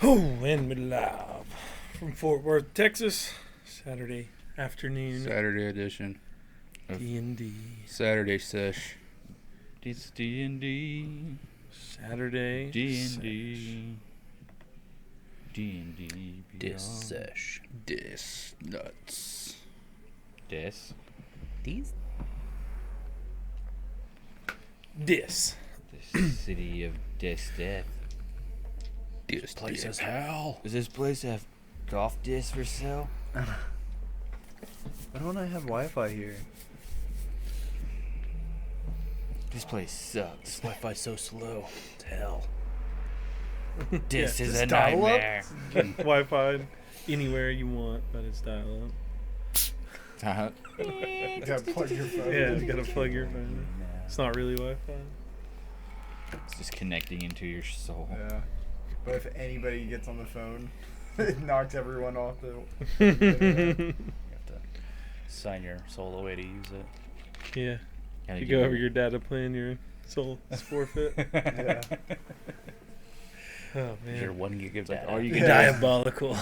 Oh, and we're live from Fort Worth, Texas. Saturday afternoon. Saturday edition. D&D. Saturday sesh. It's D&D. Saturday. D&D. D&D. Dis sesh. Dis nuts. Dis. These. Dis. The city of Dis Death. Dis place is hell. Does this place have golf discs for sale? Why don't I have Wi-Fi here? This place sucks. Wi-Fi's so slow. It's hell. This Yeah, is just a dial up. nightmare. Get Wi-Fi anywhere you want, but it's dial up. You gotta plug your phone. Yeah, you gotta plug your phone. It's not really Wi-Fi. It's just connecting into your soul. Yeah. But if anybody gets on the phone, it knocks everyone off the. You have to sign your soul away to use it. Yeah. Gotta You give go over your data plan, your soul is forfeit. Yeah. Oh, Your man. 1 gig of data. all you Yeah. can Diabolical.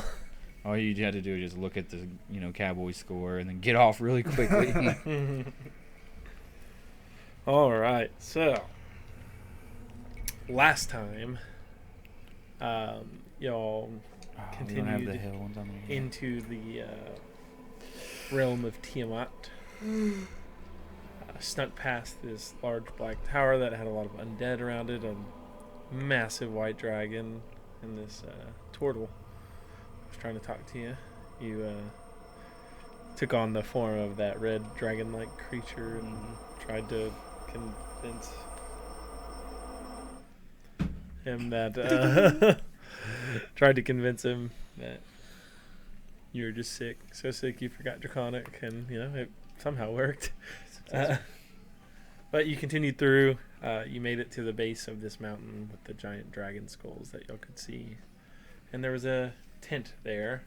All you had to do is just look at the Cowboy score and then get off really quickly. All right, so last time, y'all We don't have the continued hill ones on the into the realm of Tiamat, snuck past this large black tower that had a lot of undead around it, a massive white dragon, and this turtle was trying to talk to you. You took on the form of that red dragon-like creature and tried to convince him that you were just sick, so sick you forgot Draconic, and it somehow worked. But you continued through. You made it to the base of this mountain with the giant dragon skulls that y'all could see, and there was a tent there.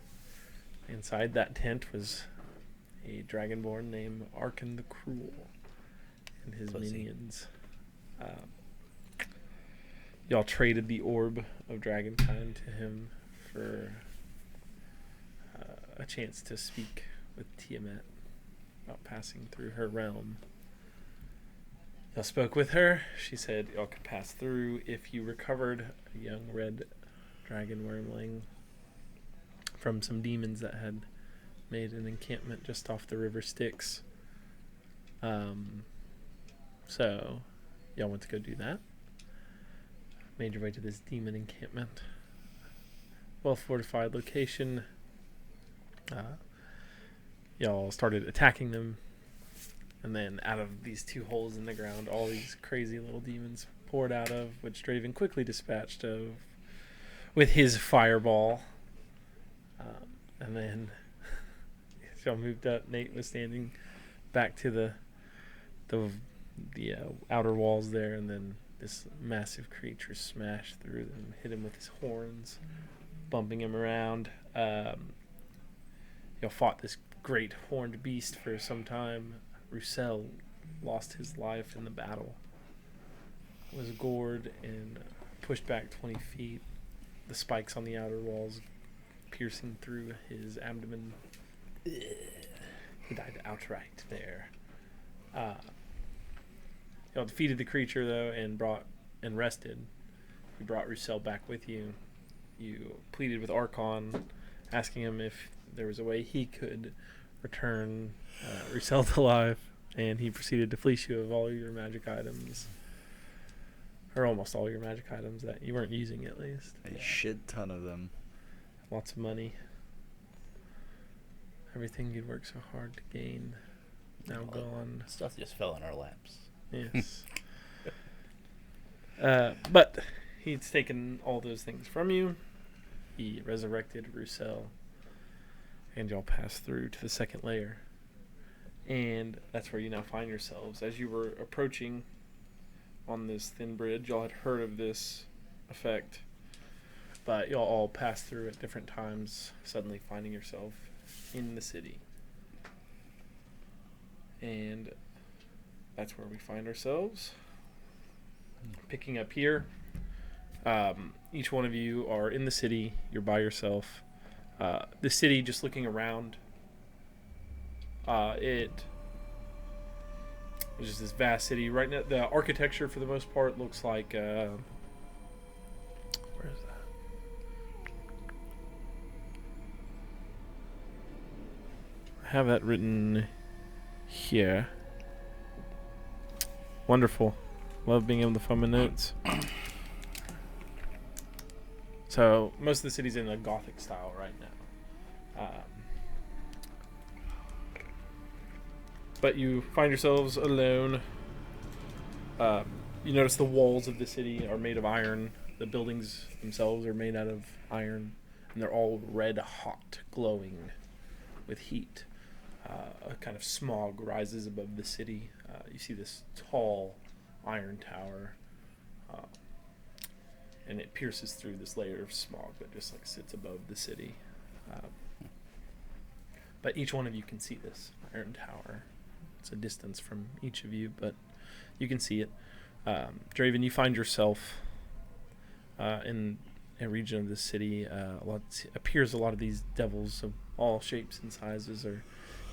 Inside that tent was a dragonborn named Arkan the Cruel and his Pussy. minions. Y'all traded the orb of dragonkind to him for a chance to speak with Tiamat about passing through her realm. Y'all spoke with her. She said y'all could pass through if you recovered a young red dragon wormling from some demons that had made an encampment just off the river Styx. So y'all went to go do that. Made your way to this demon encampment. Well fortified location. Y'all started attacking them. And then out of these two holes in the ground, all these crazy little demons poured out of, which Draven quickly dispatched of with his fireball. And then y'all moved up. Nate was standing back to the outer walls there, and then this massive creature smashed through them, hit him with his horns, bumping him around. Y'all fought this great horned beast for some time. Roussel lost his life in the battle, was gored and pushed back 20 feet, the spikes on the outer walls piercing through his abdomen. He died outright there. Y'all defeated the creature though and rested. You brought Roussel back with you. You pleaded with Archon, asking him if there was a way he could return Roussel to life, and he proceeded to fleece you of all your magic items, or almost all your magic items that you weren't using at least. A shit ton of them. Lots of money. Everything you'd worked so hard to gain, now gone. Stuff just fell in our laps. Yes. But he's taken all those things from you. He resurrected Roussel, and y'all pass through to the second layer. And that's where you now find yourselves. As you were approaching on this thin bridge, y'all had heard of this effect, but y'all all passed through at different times, suddenly finding yourself in the city. And that's where we find ourselves. Picking up here, Each one of you are in the city. You're by yourself. The city, just looking around, it is just this vast city. Right now, the architecture, for the most part, looks like... where is that? I have that written here. Wonderful. Love being able to find my notes. So most of the city's in a Gothic style right now. But you find yourselves alone. You notice the walls of the city are made of iron. The buildings themselves are made out of iron. And they're all red hot, glowing with heat. A kind of smog rises above the city. You see this tall iron tower. And it pierces through this layer of smog that just like sits above the city. But each one of you can see this iron tower. It's a distance from each of you, but you can see it. Draven, you find yourself in a region of the city. Appears a lot of these devils of all shapes and sizes are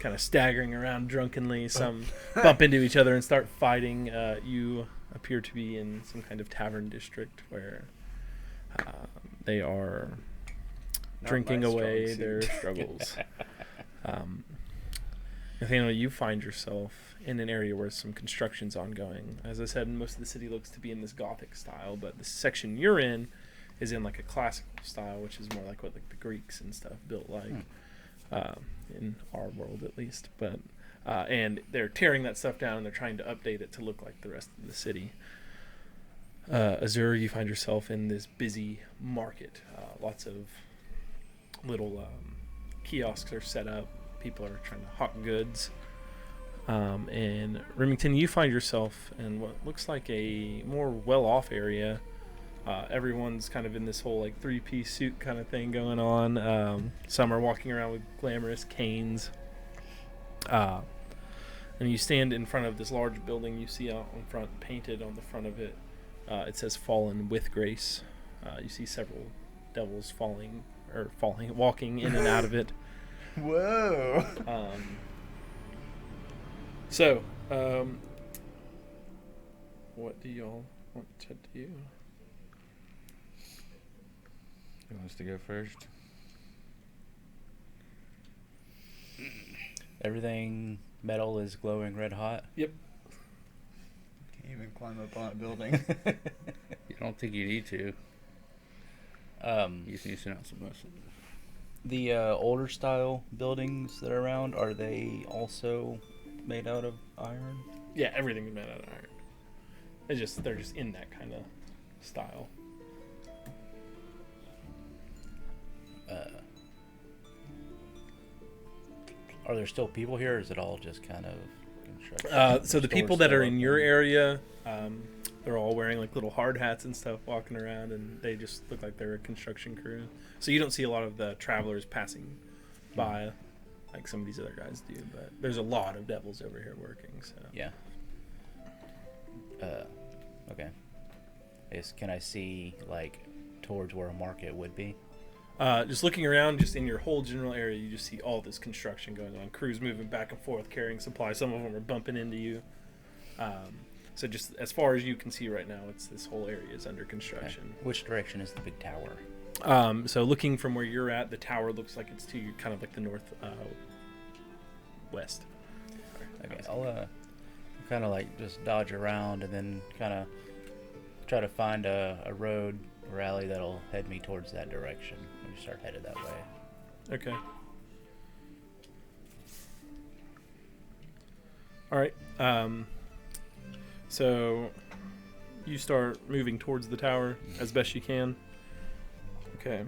kind of staggering around drunkenly. Some bump into each other and start fighting. You appear to be in some kind of tavern district where they are drinking away their struggles. Nathaniel, you find yourself in an area where some construction's ongoing. As I said, most of the city looks to be in this Gothic style, but the section you're in is in like a classical style, which is more like what like the Greeks and stuff built like, in our world at least. But and they're tearing that stuff down and they're trying to update it to look like the rest of the city. Azur, you find yourself in this busy market. Lots of little kiosks are set up. People are trying to hawk goods. And Remington, you find yourself in what looks like a more well-off area. Everyone's kind of in this whole like three-piece suit kind of thing going on. Some are walking around with glamorous canes. And you stand in front of this large building. You see out in front, painted on the front of it, it says "Fallen with Grace." You see several devils walking in and out of it. Whoa. So, what do y'all want to do? Who wants to go first? Everything metal is glowing red hot. Yep. Can't even climb up on a building. You don't think you need to. You just need to send out some muscle. The older style buildings that are around, are they also made out of iron? Yeah, everything's made out of iron. They're just in that kind of style. Are there still people here, or is it all just kind of construction? So the people that are in your area, they're all wearing like little hard hats and stuff, walking around, and they just look like they're a construction crew. So you don't see a lot of the travelers passing by like some of these other guys do, but there's a lot of devils over here working. So Yeah. Okay. Can I see like towards where a market would be? just looking around, just in your whole general area, you just see all this construction going on. Crews moving back and forth, carrying supplies. Some of them are bumping into you. So just as far as you can see right now, this whole area is under construction. Okay. Which direction is the big tower? So looking from where you're at, the tower looks like it's to you, kind of like the north west. Okay, I'll kind of like just dodge around and then kind of try to find a road or alley that'll head me towards that direction. We start headed that way. Okay. All right. So you start moving towards the tower as best you can. Okay.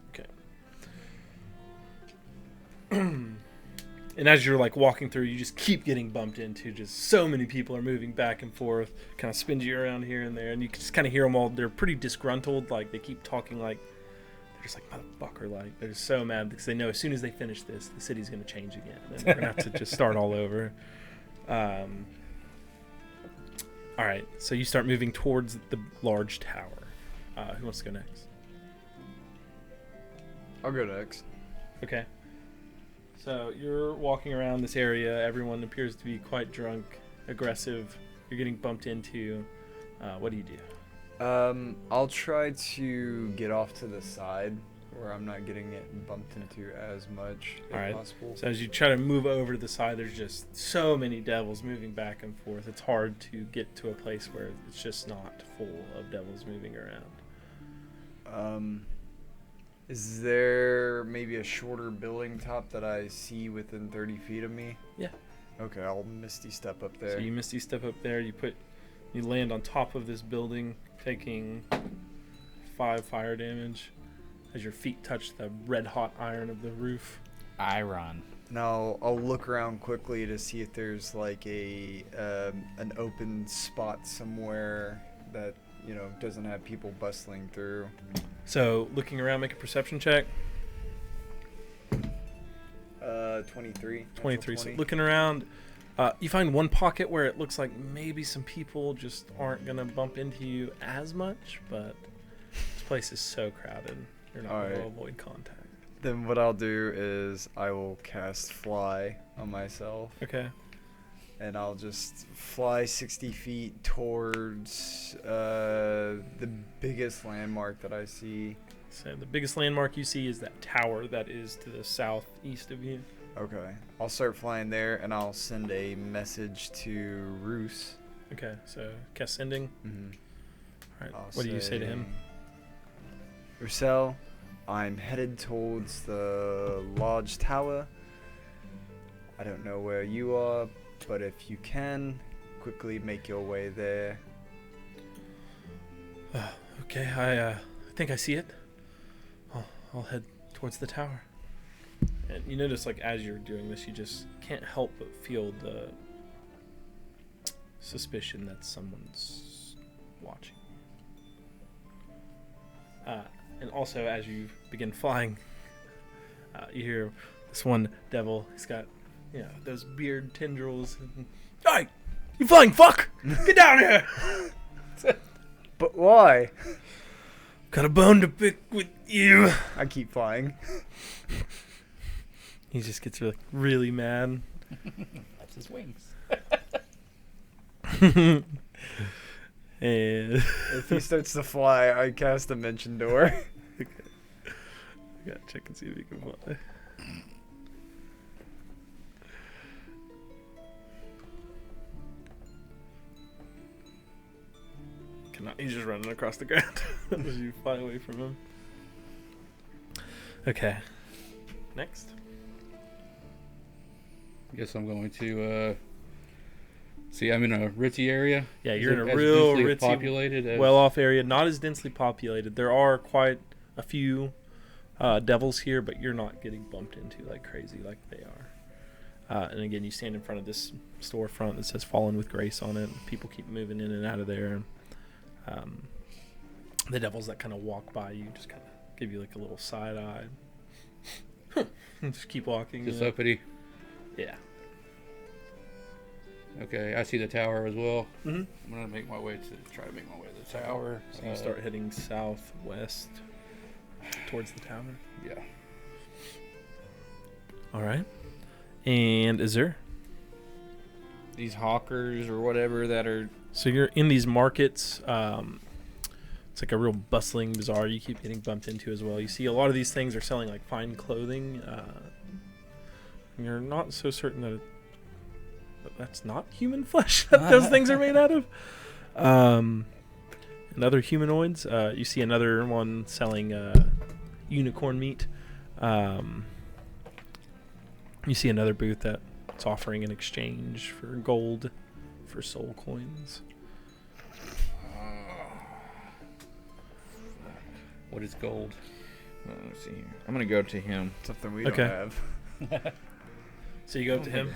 Okay. And as you're like walking through, you just keep getting bumped into. Just so many people are moving back and forth, kind of spins you around here and there, and you can just kind of hear them all. They're pretty disgruntled. Like they keep talking like just like, motherfucker, like they're so mad because they know as soon as they finish this, the city's gonna change again. And they're gonna have to just start all over. All right, so you start moving towards the large tower. Who wants to go next? I'll go next. Okay. So you're walking around this area. Everyone appears to be quite drunk, aggressive. You're getting bumped into. What do you do? I'll try to get off to the side where I'm not getting it bumped into as much if Alright. possible. So as you try to move over to the side, there's just so many devils moving back and forth. It's hard to get to a place where it's just not full of devils moving around. Is there maybe a shorter building top that I see within 30 feet of me? Yeah. Okay, I'll misty step up there. So you misty step up there. You land on top of this building, taking 5 fire damage as your feet touch the red hot iron of the roof. Iron. Now I'll look around quickly to see if there's like an open spot somewhere that doesn't have people bustling through. So looking around, make a perception check. 23. 23. So 20. looking around, you find one pocket where it looks like maybe some people just aren't gonna bump into you as much, but this place is so crowded, you're not gonna Alright. avoid contact. Then what I'll do is I will cast fly on myself, Okay. and I'll just fly 60 feet towards the biggest landmark that I see. So the biggest landmark you see is that tower that is to the southeast of you. Okay, I'll start flying there, and I'll send a message to Roos. Okay, so cast sending. Mm-hmm. All right. What do you say to him? Roussel, I'm headed towards the lodge tower. I don't know where you are, but if you can, quickly make your way there. Okay, I think I see it. I'll head towards the tower. And you notice, like, as you're doing this, you just can't help but feel the suspicion that someone's watching. And also, as you begin flying, you hear this one devil. He's got, those beard tendrils. Hey, you flying fuck! Get down here! But why? Got a bone to pick with you. I keep flying. He just gets really mad. That's his wings. And If he starts to fly, I cast Dimension Door. I gotta check and see if he can fly. Cannot. He's just running across the ground as you fly away from him. Okay. Next. I guess I'm going to see. I'm in a ritzy area. Yeah, Is you're it in a as real densely ritzy, populated as- well-off area. Not as densely populated. There are quite a few devils here, but you're not getting bumped into like crazy like they are. And again, you stand in front of this storefront that says "Fallen with Grace" on it. People keep moving in and out of there. The devils that kind of walk by you just kind of give you like a little side eye. Just keep walking. Just you know? uppity. Yeah. Okay, I see the tower as well. Mm-hmm. I'm gonna try to make my way to the tower. So you start heading southwest towards the tower. Yeah. All right. And Azur? These hawkers or whatever that are. So you're in these markets. It's like a real bustling bazaar you keep getting bumped into as well. You see a lot of these things are selling like fine clothing. And you're not so certain that that's not human flesh that those things are made out of. And other humanoids. You see another one selling unicorn meat. You see another booth that's offering an exchange for gold for soul coins. What is gold? Let's see here. I'm gonna go to him. Something we Okay. don't have. So you go up to him.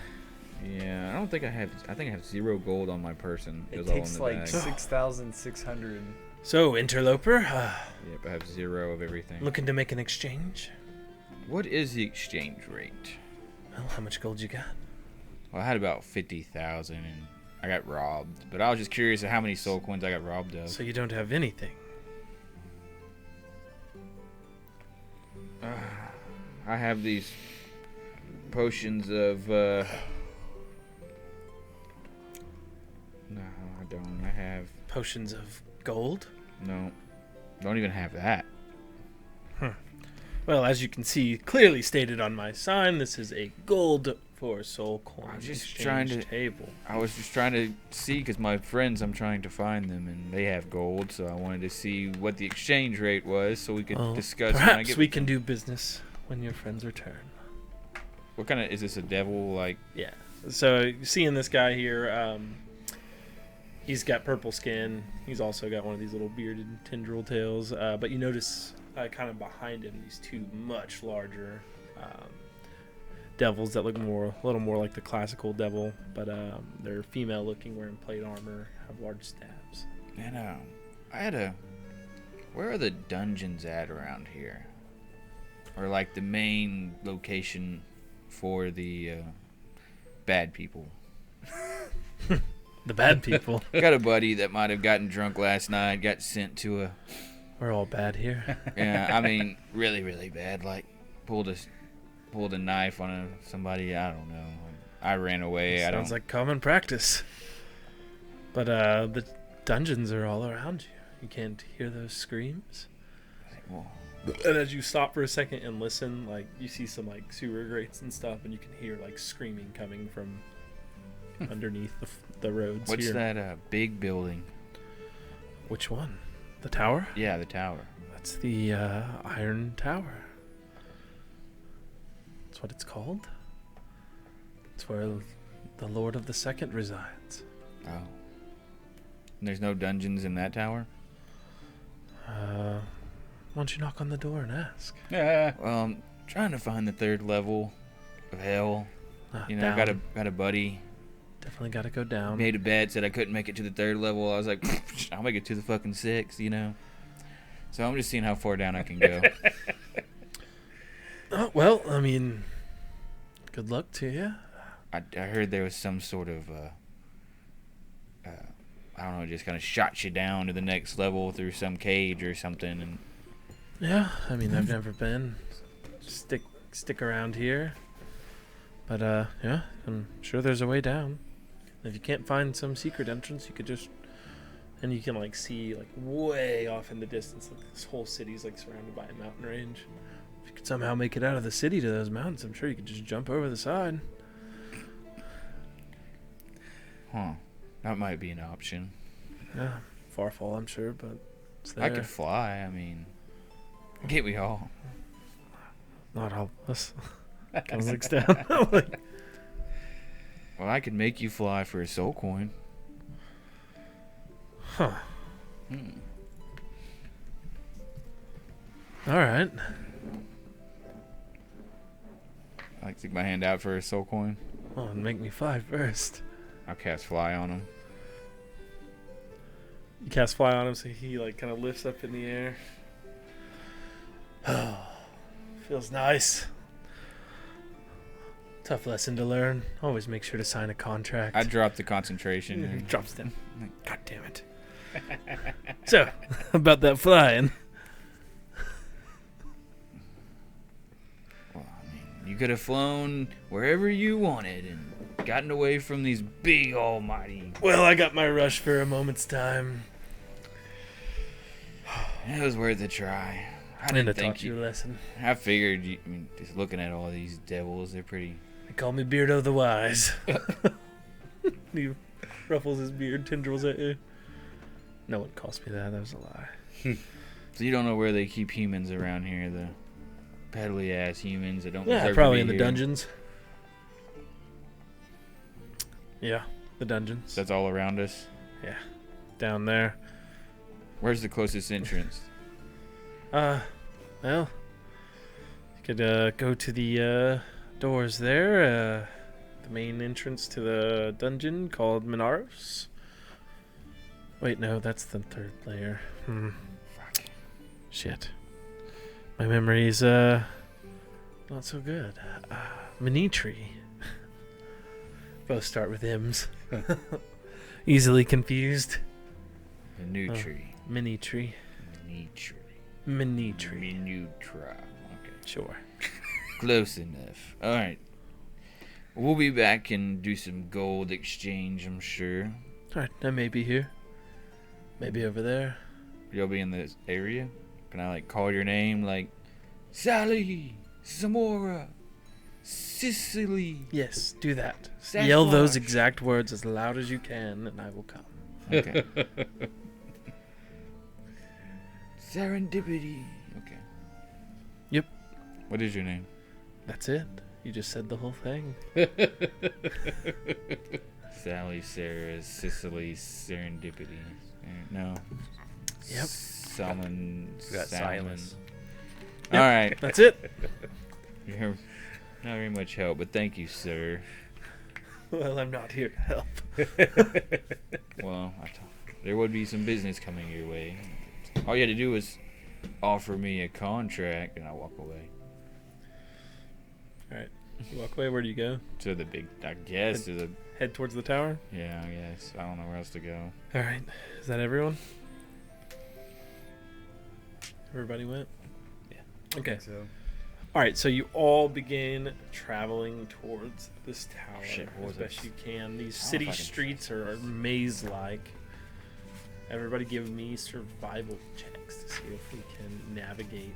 Yeah, I don't think I have. I think I have 0 gold on my person. It was all in takes the like bag. 6,600. So, interloper, Yep, I have 0 of everything. looking to make an exchange? What is the exchange rate? Well, how much gold you got? Well, I had about 50,000 and I got robbed. But I was just curious of how many soul coins I got robbed of. So you don't have anything. I have these potions of, no, I don't. I have, Potions of gold? no, don't even have that. Well, as you can see, clearly stated on my sign, this is a gold for soul coin I'm just exchange trying to- table. I was just trying to see, because my friends, I'm trying to find them, and they have gold, so I wanted to see what the exchange rate was, so we could Well, discuss when I perhaps get we with can them. do business when your friends return. What kind of, is this a devil, like, Yeah. So, seeing this guy here, he's got purple skin. He's also got one of these little bearded tendril tails. But you notice kind of behind him these two much larger devils that look a little more like the classical devil, but they're female looking, wearing plate armor, have large stabs. and, I had a, where are the dungeons at around here? Or, like, the main location for the, bad people? The bad people. Got a buddy that might have gotten drunk last night, got sent to a, We're all bad here. yeah, I mean, really, really bad. Like, pulled a knife on somebody. I don't know. I ran away. I Sounds don't. like common practice. But the dungeons are all around you. You can't hear those screams. Well, And as you stop for a second and listen, like you see some like sewer grates and stuff, and you can hear like screaming coming from underneath the roads. what's here. that big building? Which one? The tower? Yeah, the tower. That's the Iron Tower. That's what it's called. It's where the Lord of the Second resides. Oh. And there's no dungeons in that tower? Why don't you knock on the door and ask? Yeah. Well, I'm trying to find the 3rd level of hell. You know, I Down. got a buddy. Definitely got to go down. Made a bet, said I couldn't make it to the 3rd level. I was like, I'll make it to the fucking 6th, you know? So I'm just seeing how far down I can go. Oh, well, I mean, good luck to you. I heard there was some sort of, I don't know, just kind of shot you down to the next level through some cage or something. And Yeah, I mean, I've never been. Stick around here. But, yeah, I'm sure there's a way down. If you can't find some secret entrance, you could just... And you can, like, see, like, way off in the distance, like, this whole city's, like, surrounded by a mountain range. If you could somehow make it out of the city to those mountains, I'm sure you could just jump over the side. huh, that might be an option. Yeah, far fall, I'm sure, but it's there. I could fly. I mean, can't we all? Not all of us. Kind of looks down. Like, Well, I could make you fly for a soul coin. huh. Hmm. All right. I like stick my hand out for a soul coin. Well, make me fly first. I'll cast fly on him. You cast fly on him, so he like kind of lifts up in the air. Oh, feels nice. Tough lesson to learn. Always make sure to sign a contract. I dropped the concentration. He and- drops down. God damn it. So, about that flying. Well, I mean, you could have flown wherever you wanted and gotten away from these big almighty. Well, I got my rush for a moment's time. It was worth a try. I And didn't I think taught you a lesson. I figured. I mean, just looking at all these devils, they're pretty. They call me Beardo the Wise. He ruffles his beard, tendrils at you. No one calls me that. That was a lie. So you don't know where they keep humans around here, the peddly ass humans that don't. Yeah, deserve probably to in be the here. dungeons. Yeah, the dungeons. That's all around us. Down there. Where's the closest entrance? Well, you could go to the doors there. The main entrance to the dungeon called Minaros. Wait, no, that's the third layer. Fuck. Shit. My memory's not so good. Minitri. Both start with M's. Easily confused. The new tree. Minitri. Mini tree. Minitri. Minutra. Okay. Sure. Close enough. Alright. We'll be back and do some gold exchange, I'm sure. Alright, I may be here. Maybe over there. You'll be in this area? Can I, like, call your name? Like, Sally! Zamora! Sicily! Yes, do that. Sasquatch. Yell those exact words as loud as you can, and I will come. Okay. Serendipity. Okay. Yep. What is your name? That's it. You just said the whole thing. Sally, Sarah, Sicily, Serendipity. No. Yep. Salmon. We got Silas. Yep. Alright. That's it. You're not very much help, but thank you, sir. Well, I'm not here to help. Well, there would be some business coming your way. All you had to do was offer me a contract, and I walk away. Alright. You walk away, where do you go? To the big, I guess, to the, Head towards the tower? yeah, I guess. I don't know where else to go. Alright. Is that everyone? Everybody went? Yeah. Okay. So, Alright, so you all begin traveling towards this tower Shit, what as was best it? you can. These I don't know city if I can- streets are maze-like. Everybody give me survival checks to see if we can navigate.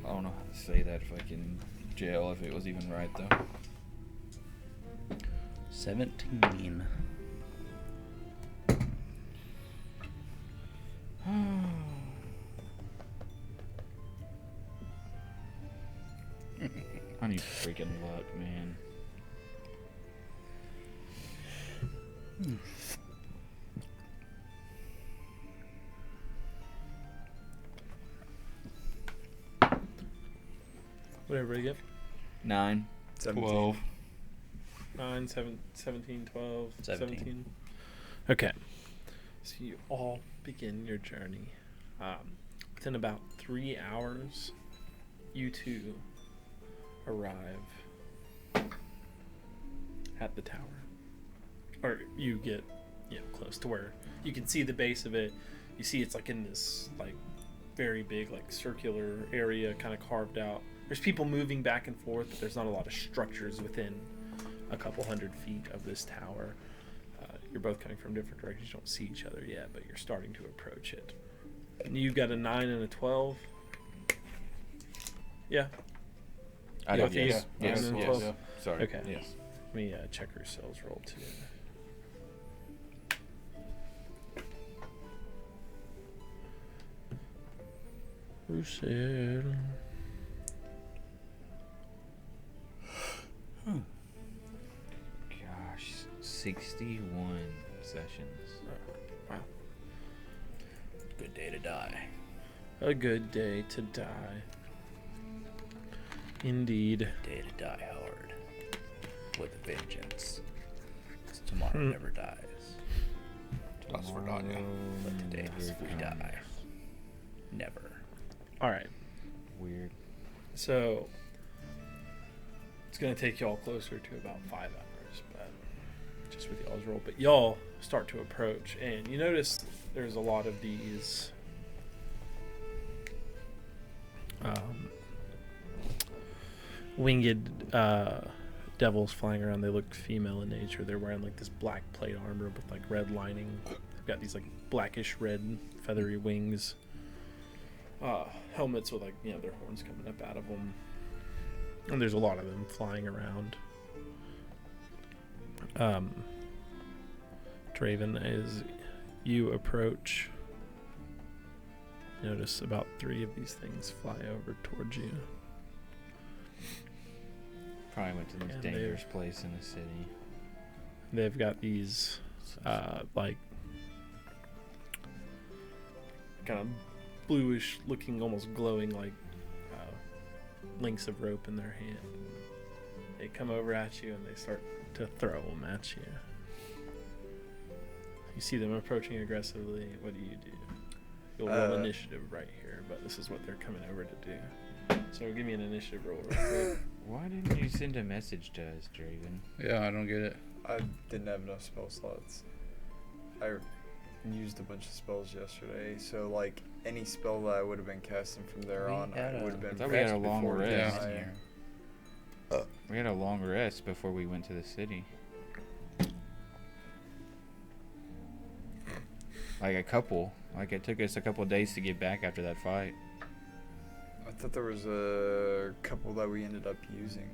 I don't know how to say that if I can jail, if it was even right, though. 17. I need freaking luck, man. What did everybody get? 9. 17. 12. 9, 7, 17, 12, 17. 17. Okay. So you all begin your journey. Within about 3 hours, you two arrive at the tower. Or you get, close to where you can see the base of it. You see it's like in this like very big like circular area kind of carved out. There's people moving back and forth, but there's not a lot of structures within a couple 100 feet of this tower. You're both coming from different directions. You don't see each other yet, but you're starting to approach it. And you got a 9 and a 12. Yeah. I Yeah, did, yes. yeah. Yes, Nine and yes. 12. Sorry. Okay. Yes. Let me check your sales roll too. Who said? Gosh, 61 sessions. Wow. Good day to die. A good day to die. Indeed. Day to die hard. With a vengeance. 'Cause tomorrow Hmm. never dies. That's for Danya. But the day Never we comes. die. Never. All right. Weird. So it's gonna take y'all closer to about 5 hours, but just with y'all's roll. But y'all start to approach, and you notice there's a lot of these winged devils flying around. They look female in nature. They're wearing like this black plate armor with like red lining. They've got these like blackish red feathery wings. Helmets with like their horns coming up out of them, and there's a lot of them flying around. Draven, as you approach, notice about 3 of these things fly over towards you. Probably went to the most And dangerous place in the city. They've got these like kind of bluish looking, almost glowing like links of rope in their hand. They come over at you and they start to throw them at you. You see them approaching aggressively. What do? You'll roll Uh, initiative right here, but this is what they're coming over to do. So give me an initiative roll real quick. Why didn't you send a message to us, Draven? Yeah, I don't get it. I didn't have enough spell slots. I used a bunch of spells yesterday, so like any spell that I would have been casting from there We on, had I a- would have been. I thought we had a cast long before it rest. came Here. out. We had a long rest before we went to the city. Like a couple. Like it took us a couple of days to get back after that fight. I thought there was a couple that we ended up using.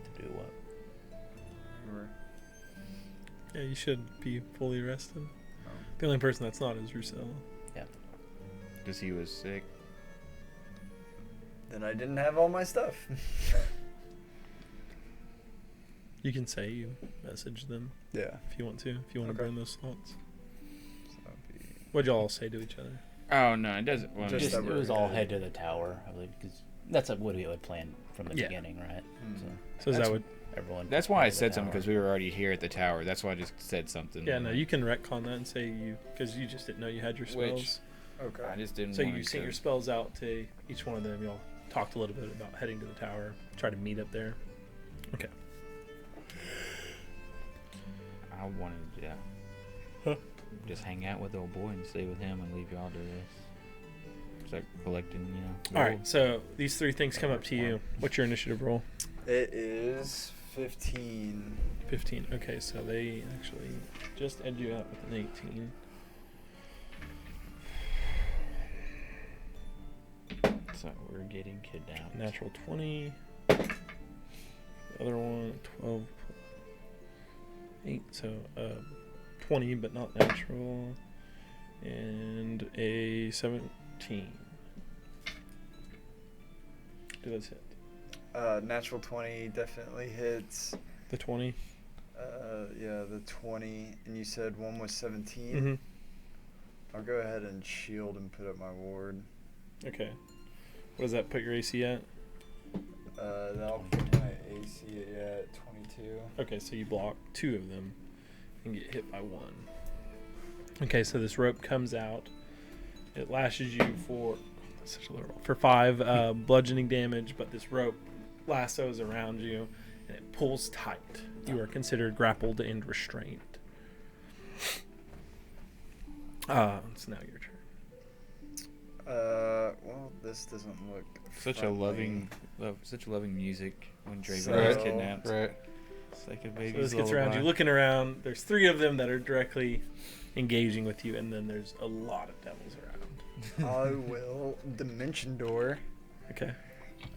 To do what? Remember? Yeah, you should be fully rested. Oh. The only person that's not is Russell. Because he was sick. Then I didn't have all my stuff. You can say you message them Yeah. if you want to. If you want to Okay. burn those slots. So that'd be- What'd y'all all say to each other? Oh no, it doesn't. Well, Just Just, that it we're was all headed- head to the tower, I believe, because that's what we had planned from the Yeah. beginning, right? Hmm. So So is That's that what? everyone. that's why I head to the said something, tower. because we were already here at the tower. That's why I just said something. Yeah, no, you can retcon that and say you, because you just didn't know you had your Which- spells. Okay. I just didn't So want you to. sent your spells out to each one of them. Y'all talked a little bit about heading to the tower. Try to meet up there. Okay. I wanted to, yeah. Huh? Just hang out with the old boy and stay with him and leave y'all to this. Start collecting, you know. All gold. right. So these three things come up to you. What's your initiative roll? It is 15. 15. Okay, so they actually just edge you out with an 18. So we're getting kidnapped. Natural 20. The other one, 12. 8. So 20, but not natural. And a 17. Do those hit? Natural 20 definitely hits. The 20? Yeah, the 20. And you said one was 17. Mm-hmm. I'll go ahead and shield and put up my ward. Okay. What does that put your AC at? That'll put my AC at 22. Okay, so you block 2 of them and get hit by 1. Okay, so this rope comes out. It lashes you for such a low roll, for 5 bludgeoning damage, but this rope lassos around you and it pulls tight. You are considered grappled and restrained. It's now your turn. Well, this doesn't look Such a friendly. such loving music when Draven So- gets kidnapped. Right. It's like a So baby's this gets around lullaby. you, looking around. There's 3 of them that are directly engaging with you, and then there's a lot of devils around. I will dimension door. Okay.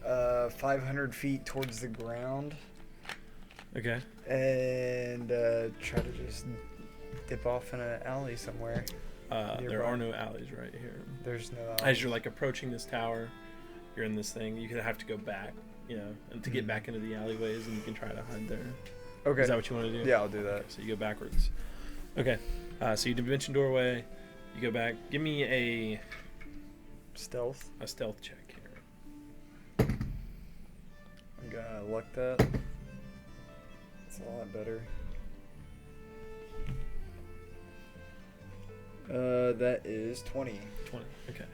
500 feet towards the ground, Okay. and try to just dip off in an alley somewhere. There Nearby. are no alleys right here. There's no. As you're like approaching this tower, you're in this thing. You could have to go back, and to get Mhm. back into the alleyways, and you can try to hide there. Okay. Is that what you want to do? Yeah, I'll do Okay, that. so you go backwards. Okay. So you dimension doorway. You go back. Give me a Stealth. stealth check here. I'm gonna luck that. It's a lot better. That is 20. 20. Okay.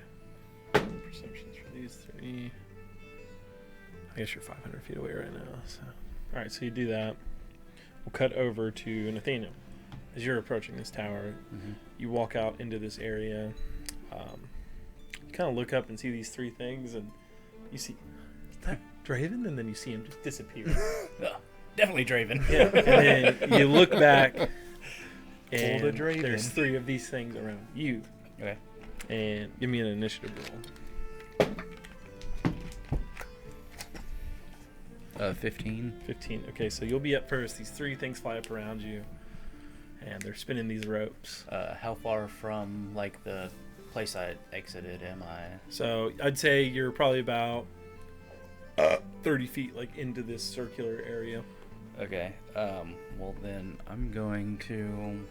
Perceptions for these 3. I guess you're 500 feet away right now. So, all right. So you do that. We'll cut over to Nathaniel. As you're approaching this tower, Mhm. you walk out into this area. You kind of look up and see these 3 things, and you see, is that Draven? And then you see him just disappear. Definitely Draven. Yeah. And then you look back, and Pull the Draven. there's 3 of these things around you. Okay. And give me an initiative roll. 15. 15. Okay, so you'll be up first. These 3 things fly up around you, and they're spinning these ropes. How far from like the place I exited am I? So I'd say you're probably about 30 feet like into this circular area. Okay. Well then I'm going to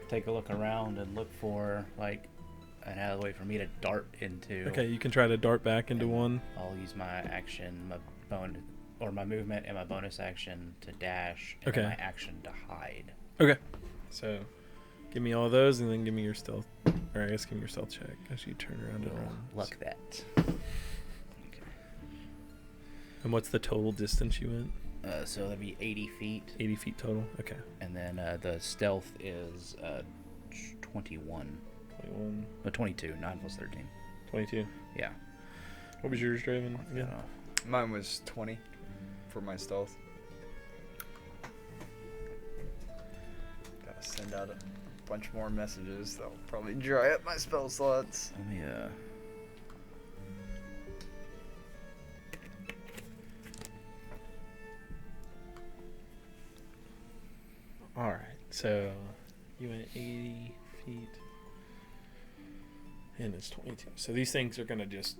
take a look around and look for like an alleyway for me to dart into. Okay, you can try to dart back into one. I'll use my action, my movement, and my bonus action to dash, and Okay. my action to hide. Okay. So, give me all those, and then give me your stealth. Or I guess give me your stealth check as you turn around and around. Luck that. And what's the total distance you went? So that'd be 80 feet. 80 feet total. Okay. And then the stealth is 21. 21. 22. 9 plus 13. 22. Yeah. What was yours, Draven? Yeah. Mine was 20 for my stealth. Gotta send out a bunch more messages. That'll probably dry up my spell slots. Let me All right. So, you went 80 feet. And it's 22. So these things are going to just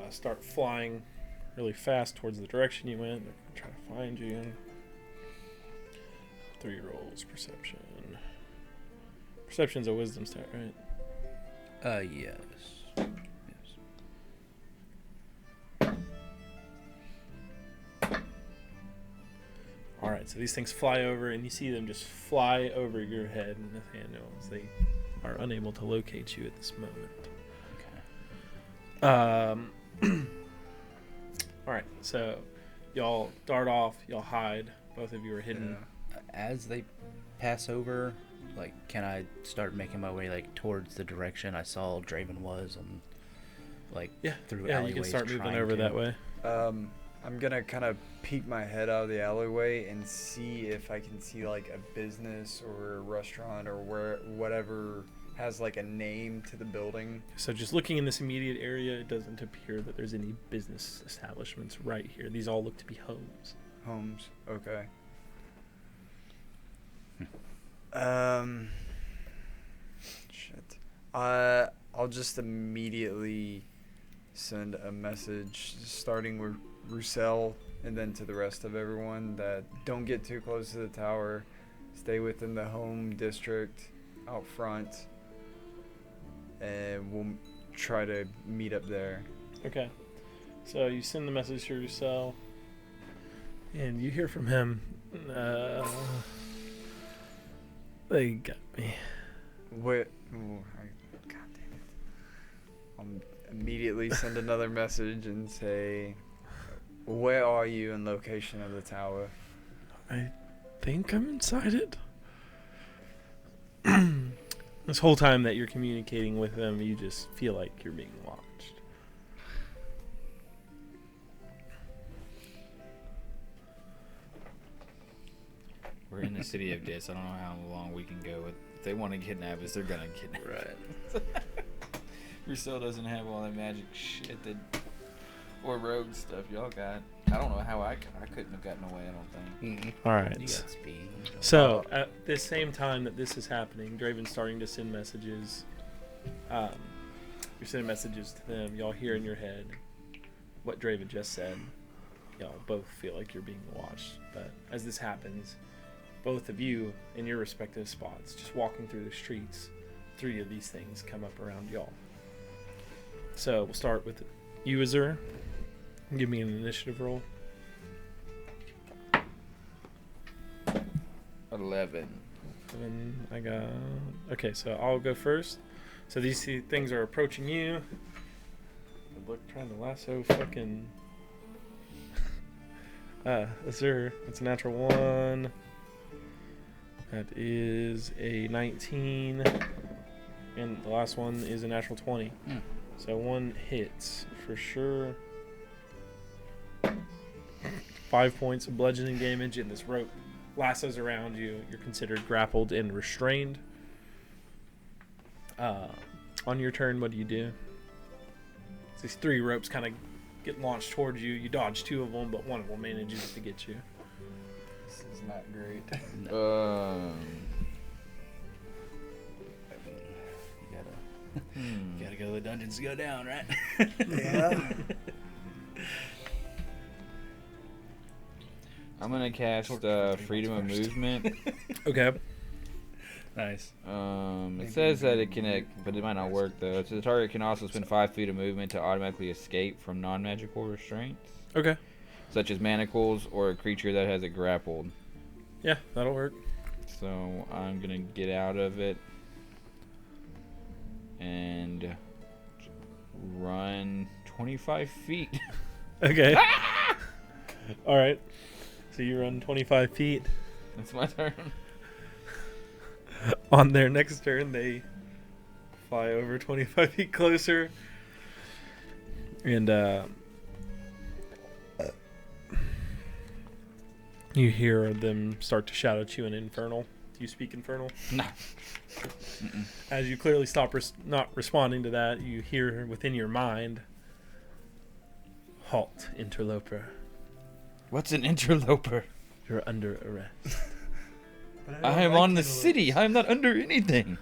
start flying really fast towards the direction you went. They're going to try to find you. 3 rolls. Perception. Perception's a wisdom stat, right? yes. All right. So these things fly over, and you see them just fly over your head, Nathaniel, as they are unable to locate you at this moment. Okay. All right, so y'all dart off, y'all hide. Both of you are hidden. As they pass over, like, can I start making my way like towards the direction I saw Draven was, and like through Yeah, alleyways? you can start moving trying over to- that way. I'm gonna kind of peek my head out of the alleyway and see if I can see like a business or a restaurant or whatever has like a name to the building. So just looking in this immediate area, it doesn't appear that there's any business establishments right here. These all look to be homes. Homes. Okay. Shit. I'll just immediately send a message starting with Roussel and then to the rest of everyone that don't get too close to the tower. Stay within the home district out front. And we'll try to meet up there. Okay. So you send the message to Roussel, and you hear from him. They got me. God damn it. I'll immediately send another message and say, where are you in location of the tower? I think I'm inside it. This whole time that you're communicating with them, you just feel like you're being watched. We're in the city of Dis. I don't know how long we can go. If they want to kidnap us, they're gonna kidnap us. Right. Roussel doesn't have all that magic shit that, or rogue stuff y'all got. I don't know how I couldn't have gotten away. I don't think. All right. You got speed. So at this same time that this is happening, Draven's starting to send messages. You're sending messages to them. Y'all hear in your head what Draven just said. Y'all both feel like you're being watched. But as this happens, both of you in your respective spots, just walking through the streets, 3 of these things come up around y'all. So we'll start with you, Azur. Give me an initiative roll. 11. And I got... Okay, so I'll go first. So these things are approaching you. Look, trying to lasso fucking... Azur. It's a natural 1. That is a 19. And the last one is a natural 20. So 1 hits for sure. 5 points of bludgeoning damage, and this rope lassos around you. You're considered grappled and restrained. On your turn, what do you do? These 3 ropes kind of get launched towards you. You dodge 2 of them, but one of them manages to get you. This is not great. You gotta go to the dungeons to go down, right? Yeah. I'm gonna cast freedom of movement. Okay. Nice. It says that it can, but it might not work though. So the target can also spend 5 feet of movement to automatically escape from non-magical restraints, Okay. such as manacles or a creature that has it grappled. Yeah, that'll work. So I'm gonna get out of it and run 25 feet. Okay. All right. So you run 25 feet. That's my turn. On their next turn, they fly over 25 feet closer. And you hear them start to shout at you in Infernal. Do you speak Infernal? No. As you clearly stop not responding to that, you hear within your mind, "Halt, interloper. What's an interloper? You're under arrest." I am on the city. I'm not under anything.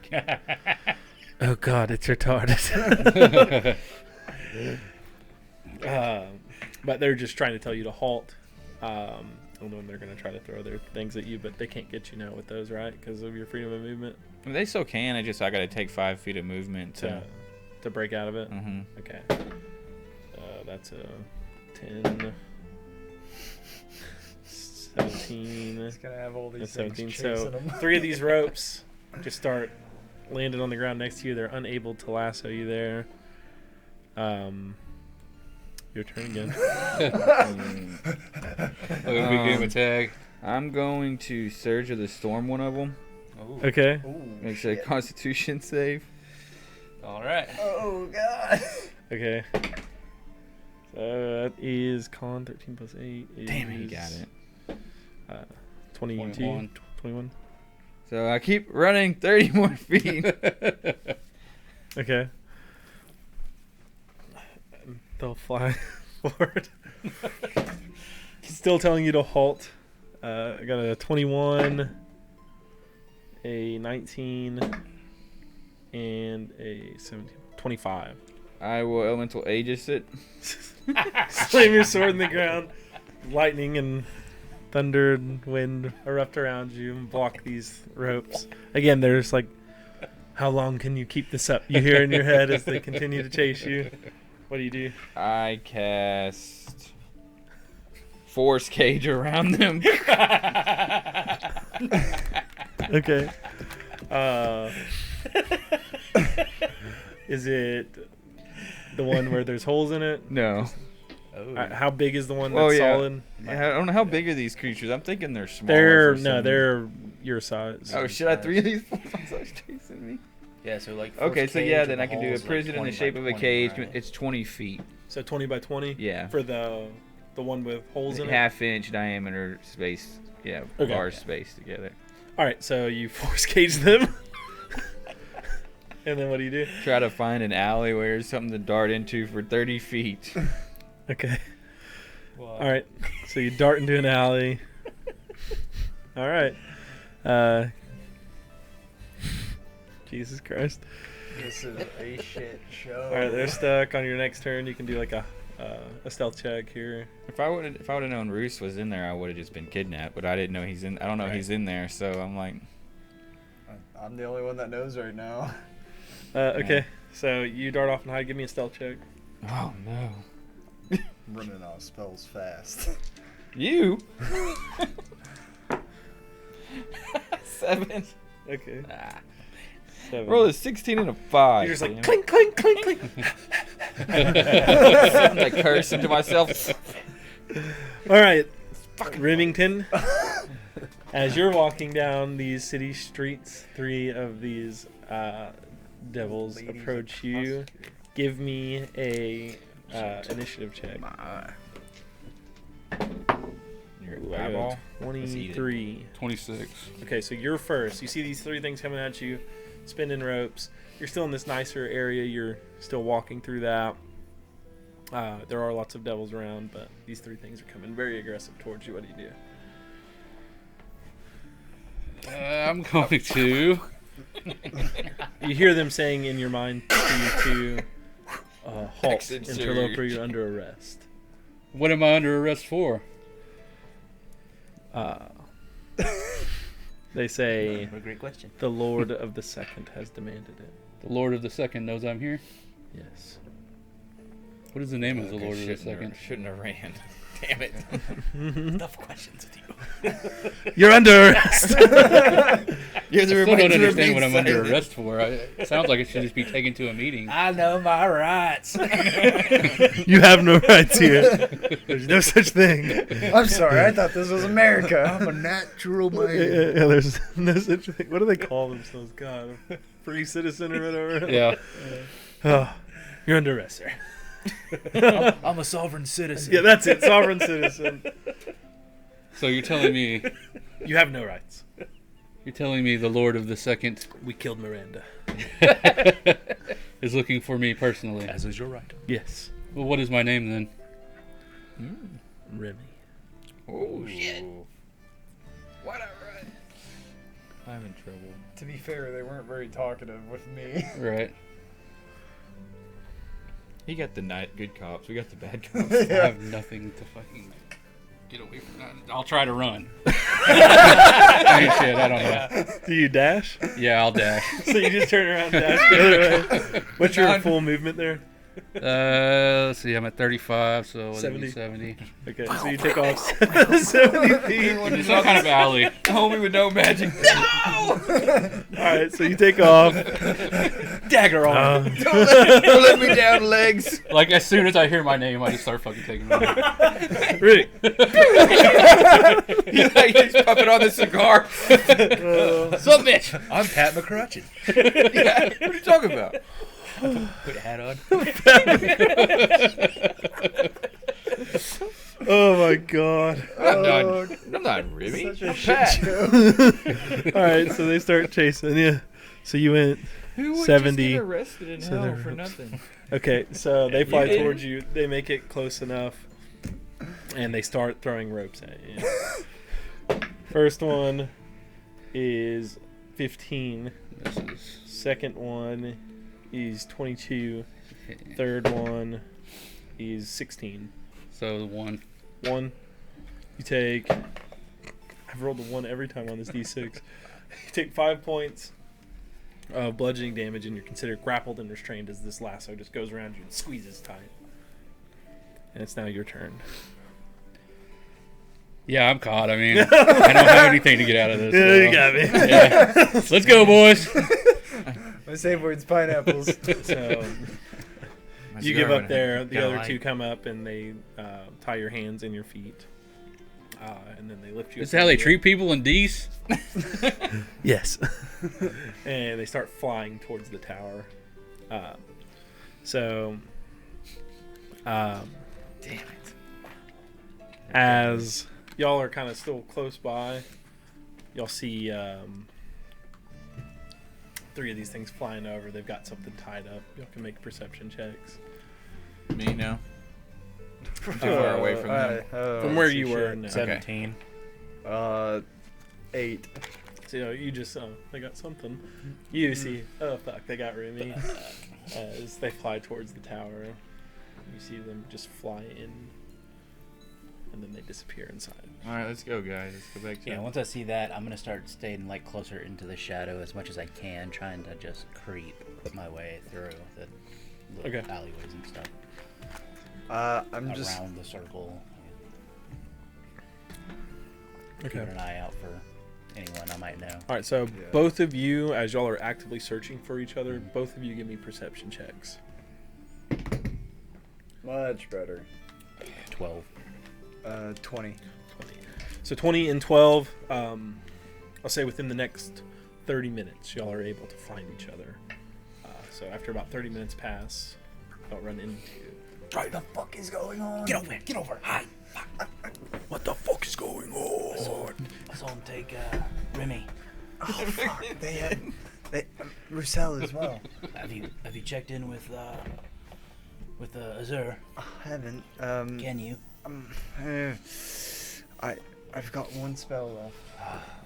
Oh God, it's retarded. But they're just trying to tell you to halt. And then they're going to try to throw their things at you, but they can't get you now with those, right? Because of your freedom of movement. They still can. I got to take 5 feet of movement To break out of it? Mm-hmm. Okay. That's a 10, 17. It's gonna have all these That's things 17. chasing So them. 3 of these ropes just start landing on the ground next to you. They're unable to lasso you there. Your turn again. Begin attack. I'm going to Surge of the Storm one of them. Okay. Makes it a Constitution save. All right. Oh God. Okay. So that is con 13 plus 8. Damn it, he got it. 22. 21. 21. So I keep running 30 more feet. Okay. They'll fly forward. Still telling you to halt. I got a 21, a 19, and a 17. 25. I will Elemental Aegis it. Slam your sword in the ground. Lightning and thunder and wind erupt around you and block these ropes. Again, there's like, how long can you keep this up? You hear in your head as they continue to chase you. What do? I cast Force Cage around them. Okay. Is it the one where there's holes in it? No. How big is the one that's solid? I don't know how big are these creatures. I'm thinking they're small. They're your size. Oh shit! I had 3 of these bulldogs chasing me. Yeah, so like. Okay, force so cage yeah, with then the I can do a holes, like, prison in 20 the shape by of a 20, cage. right? It's 20 feet. So 20 by 20? Yeah. For the one with holes in it? Half-inch diameter space. Yeah, Okay. bars spaced together. All right, so you force cage them. And then what do? Try to find an alleyway or something to dart into for 30 feet. Okay. All right, so you dart into an alley. All right. Jesus Christ. This is a shit show. All right, they're stuck. On your next turn, you can do like a stealth check here. If I would have known Roos was in there, I would have just been kidnapped. But I didn't know he's in. I don't know he's in there, so I'm like. I'm the only one that knows right now. Okay, so you dart off and hide. Give me a stealth check. Oh no. I'm running out of spells fast. You. 7. Okay. 7. Roll a 16 and a 5. You're just like clink, clink, clink, clink. I'm like cursing to myself. All right, Remington. As you're walking down these city streets, 3 of these devils approach you. Give me a initiative check. Your Ooh, I eyeball. got 23. 26. Okay, so you're first. You see these 3 things coming at you, spinning ropes. You're still in this nicer area. You're still walking through that. There are lots of devils around, but these 3 things are coming very aggressive towards you. What do you do? I'm going to. You hear them saying in your mind to you halt, Exit interloper, surge. you're under arrest. What am I under arrest for? They say What a great question. the Lord of the Second has demanded it. The Lord of the Second knows I'm here. Yes. What is the name of the Lord of the Second? Shouldn't have ran. Damn it. Enough questions with you. You're under arrest. You're I the still don't reminder of understand being what I'm under silent. arrest for. It sounds like it should just be taken to a meeting. I know my rights. You have no rights here. There's no such thing. I'm sorry. I thought this was America. I'm a natural Yeah, man. there's no such thing. What do they call themselves? God, free citizen or whatever. Yeah. Oh, you're under arrest, sir. I'm a sovereign citizen. Yeah, that's it. Sovereign citizen. So you're telling me You have no rights. the Lord of the Second We killed Miranda. is looking for me personally. As is your right. Yes. Well, what is my name then? Remy. Oh, shit. What a run. I'm in trouble. To be fair, they weren't very talkative with me. Right. He got the good cops. We got the bad cops. I have nothing to fucking get away from that. I'll try to run. I ain't shit. I don't know. Do you dash? Yeah, I'll dash. So you just turn around and dash the other way. What's your full movement there? Let's see. I'm at 35, so what 70. 70. Okay, so you take off 70 feet. It's some kind of alley. Homie with no magic. Alright, so you take off. Dagger on. Don't let me down, legs. Like, as soon as I hear my name, I just start fucking taking off. Rick. He's puffing on the cigar. Sup, bitch? I'm Pat McCrutcheon. Yeah, what are you talking about? Put a hat on. Oh my god. I'm not Remy. Such a I'm shit Pat. show. Alright, so they start chasing you. So you went. Who would 70. just get arrested in So hell they're- for nothing? Okay, so they fly did. towards you. They make it close enough. And they start throwing ropes at you. First one is 15. This is Second one is 22. Third one is 16. so the one. One, you take. I've rolled a 1 every time on this d6. You take 5 points of bludgeoning damage, and you're considered grappled and restrained as this lasso just goes around you and squeezes tight. And it's now your turn. Yeah, I'm caught. I mean, I don't have anything to get out of this. Yeah, so- you got me. Yeah. Let's go, boys. My save word's pineapples. So you give up there. The other two come up and they tie your hands and your feet. And then they lift you Is up. that how they treat people in D's? Yes. And they start flying towards the tower. Damn it. As y'all are kind of still close by, y'all see 3 of these things flying over. They've got something tied up. Y'all can make perception checks. Me now. I'm too far away from them. From where you were. No. 17. 8. So you just they got something. You see, oh fuck, they got Remy. As they fly towards the tower, you see them just fly in, and then they disappear inside. All right, let's go, guys. Let's go back to Yeah, once I see that, I'm gonna start staying like closer into the shadow as much as I can, trying to just creep my way through the little Okay. alleyways and stuff I'm just. around the circle. Okay. Keeping an eye out for anyone I might know. All right, so Yeah. both of you, as y'all are actively searching for each other, both of you give me perception checks. Much better. 12. 20. 20. So 20 and 12, I'll say within the next 30 minutes, y'all are able to find each other. So after about 30 minutes pass, y'all run into... What the fuck is going on? Get over here! Get over! Hi! What the fuck is going on? I saw him take Remy. Oh, fuck. They Roussel as well. Have you checked in with Azur? I haven't. Can you? I've got one spell left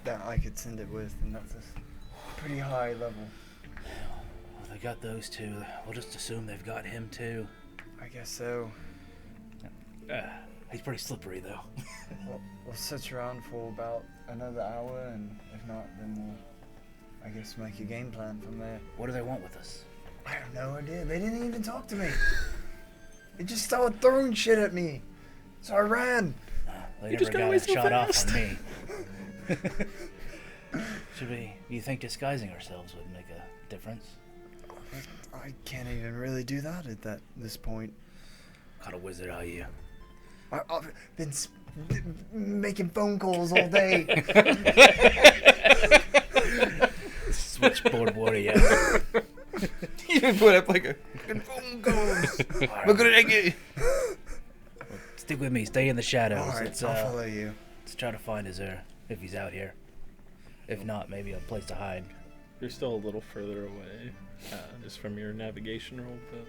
that I could send it with, and that's a pretty high level. Well, they got those two. We'll just assume they've got him too. I guess so. He's pretty slippery though. We'll sit around for about another hour, and if not, then we'll, I guess, make a game plan from there. What do they want with us? I have no idea. They didn't even talk to me. They just started throwing shit at me. So I ran. They You never just got got away a so shot fast. off on me. Should we? You think disguising ourselves would make a difference? I can't even really do that at this point. What kind of wizard are you? I've been making phone calls all day. Switchboard warrior. You even put up like a fucking phone call. Look at it. Stick with me. Stay in the shadows. All right, Let's, I'll follow you. let's try to find his if he's out here. If not, maybe a place to hide. You're still a little further away, just from your navigation roll, but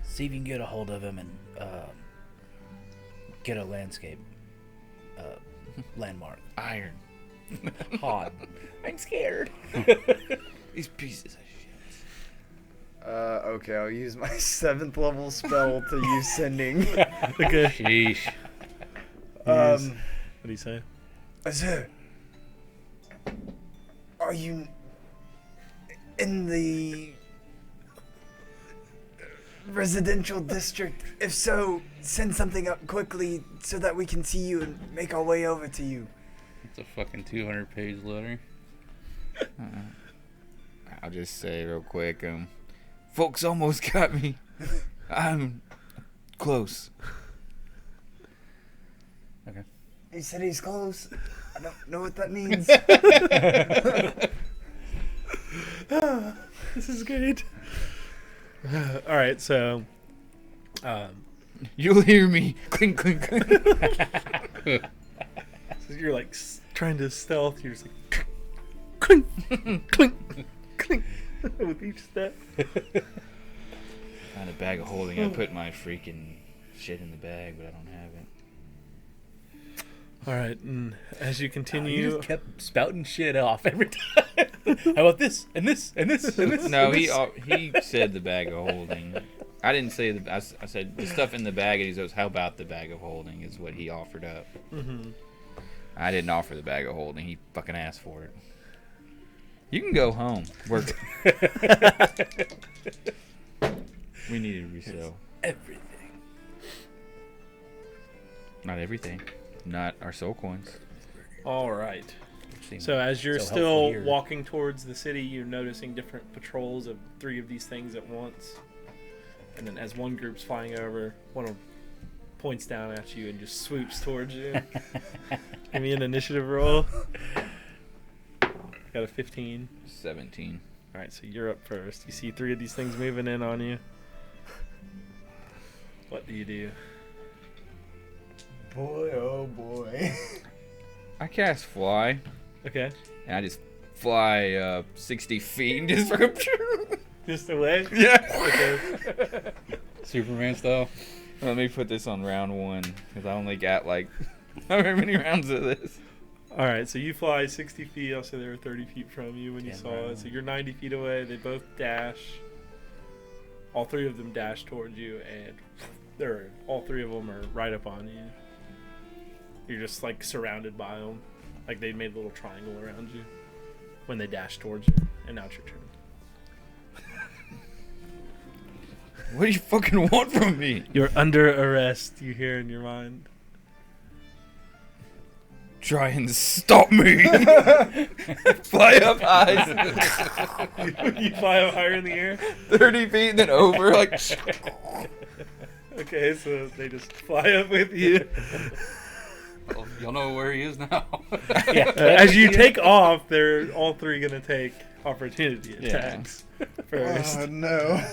See if you can get a hold of him and get a landscape landmark. Iron. Hot. I'm scared. These pieces of shit. Okay, I'll use my 7th level spell to use sending. okay. Sheesh. What do you say? Sir, are you in the residential district? If so, send something up quickly so that we can see you and make our way over to you. It's a fucking 200-page letter. I'll just say real quick, folks almost got me. I'm close. Okay. He said he's close. I don't know what that means. This is great. All right, so You'll hear me clink, clink, clink. so you're like trying to stealth. You're just like clink, clink, clink with each step. Found a bag of holding. I put my freaking shit in the bag, but I don't have it. All right, and as you You continue, just kept spouting shit off every time. How about this and this and this and this? No, and he this? he said the bag of holding. I didn't say I said the stuff in the bag, and he goes, "How about the bag of holding?" Is what he offered up. mm-hmm. I didn't offer the bag of holding. He fucking asked for it. You can go home. Work. We need to resell. Everything. Not everything. Not our soul coins. All right. Seems So as you're so helpful still here. walking towards the city, you're noticing different patrols of 3 of these things at once. And then as one group's flying over, one of them points down at you and just swoops towards you. Give me an initiative roll. Got a 15. 17. All right, so you're up first. You see 3 of these things moving in on you. What do you do? Boy, oh boy. I cast fly, Okay. and I just fly 60 feet and just Just away? yeah. Okay. Superman style. Let me put this on round 1 because I only got like however many rounds of this. All right, so you fly 60 feet. I'll say they were 30 feet from you when you Yeah, saw right. it. So you're 90 feet away. They both dash. All 3 of them dash towards you, and all 3 of them are right up on you. You're just like surrounded by them. Like they made a little triangle around you when they dashed towards you. And now it's your turn. What do you fucking want from me? You're under arrest, you hear in your mind. Try and stop me. Fly up high. You fly up higher in the air. 30 feet and then over like Okay, so they just fly up with you. Well, y'all know where he is now. Yeah. As you take off, they're all 3 gonna take opportunity Yeah. attacks first Oh no.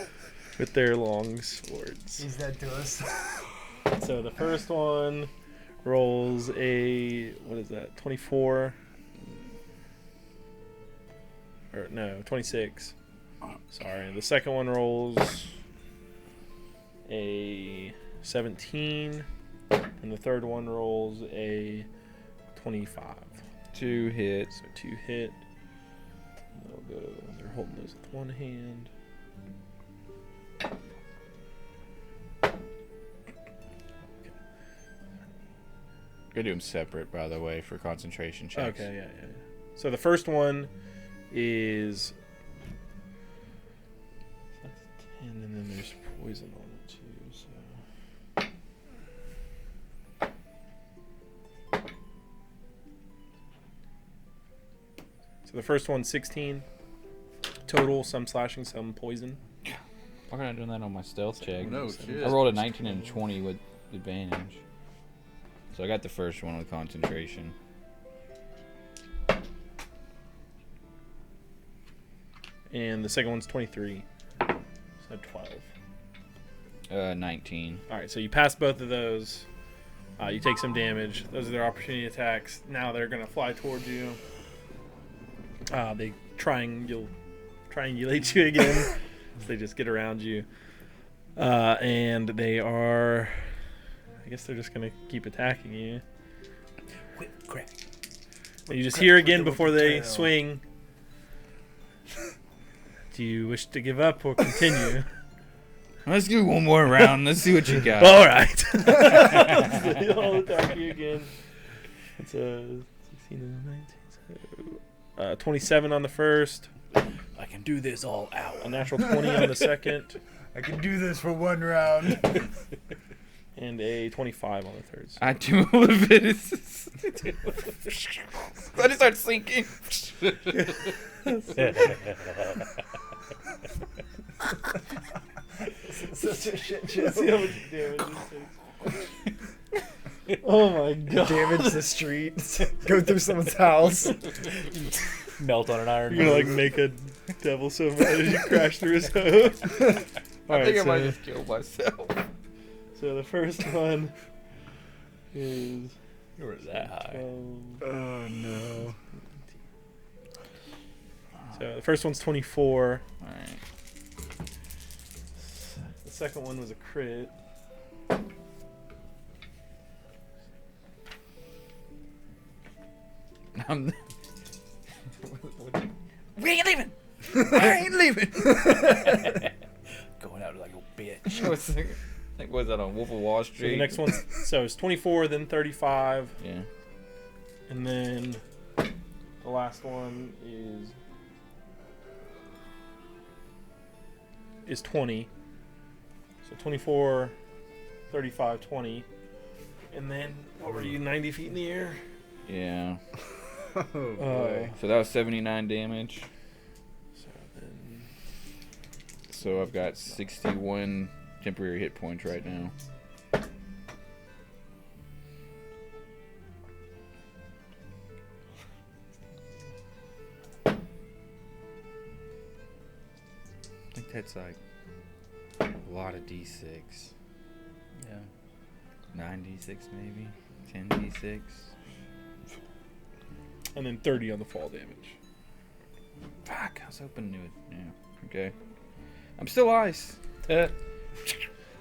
with their long swords. He's dead to us. So the first one rolls a 24 or no 26. Sorry, the second one rolls a 17, and the third one rolls a 25. 2 hits. So 2 hit. They'll go. They're holding those with one hand. Gonna do them separate, by the way, for concentration checks. Okay, yeah. So the first one is that's 10, and then there's poison on it too. So So the first one's 16 total, some slashing, some poison. Why am I not doing that on my stealth check? No shit. I rolled a 19 and a 20 with advantage. So I got the first one with concentration. And the second one's 23. So 12. 19. All right, so you pass both of those. You take some damage. Those are their opportunity attacks. Now they're going to fly towards you. They triangulate you again. So they just get around you. And they are... I guess they're just going to keep attacking you. Whip crack. And you just hear again before they swing. Do you wish to give up or continue? Let's do one more round. Let's see what you got. All right. They all attack you again. It's 16 and 19. So, 27 on the first. I can do this all out. A natural 20 on the second. I can do this for one round. And a 25 on the third. So I do all of it. Let it start sinking. Such a shit show. see how much damage this takes. Oh my god. Damage the street. Go through someone's house. Melt on an iron. You're gonna like make a devil so mad as you crash through his hose. I think I might just kill myself. So the first one is You were that high. 12. Oh no. So the first one's 24. Alright. The second one was a crit. We ain't leaving. I ain't leaving. Going out like a bitch. I think was that on Wolf of Wall So Street? the next one, so it's 24, then 35, Yeah. and then the last one is 20. So 24, 35, 20, and then what were you, 90 feet in the air? Yeah. Oh boy. So that was 79 damage. So then So I've got 61 temporary hit points right now. I think that's like a lot of D6. Yeah. 9d6 maybe? 10d6? and then 30 on the fall damage. Fuck, I was hoping to do it. Yeah, okay. I'm still ice.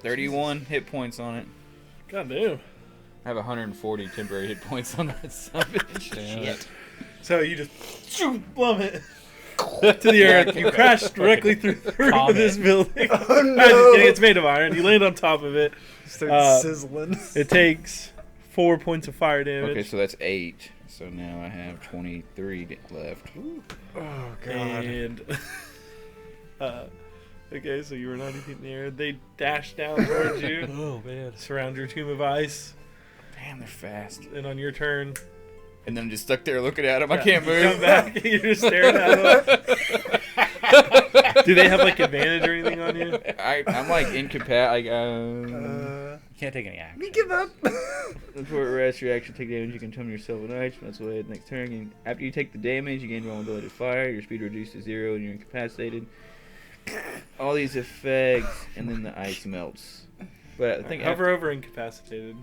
31 hit points on it. God damn. I have 140 temporary hit points on that summon. Shit. So you just plummet to the earth. You crash directly through the roof of this building. Oh I'm just kidding. no. It's made of iron. You land on top of it. Start sizzling. It takes 4 points of fire damage. Okay, so that's 8. So now I have 23 left. Oh god. And okay, so you were 90 feet in the air. They dash down towards you. Oh man. Surround your tomb of ice. Damn, they're fast. And on your turn, And then I'm just stuck there looking at them. I yeah, can't you move. come back. You're just staring at them. Do they have like advantage or anything on you? I'm like incapacitated. You can't take any action. me give up. Before it rests, your action take damage. You can tone yourself with ice. That's the way the next turn. After you take the damage, you gain vulnerability to fire. Your speed reduced to 0, and you're incapacitated. All these effects, and then the ice melts. But I think Hover over incapacitated.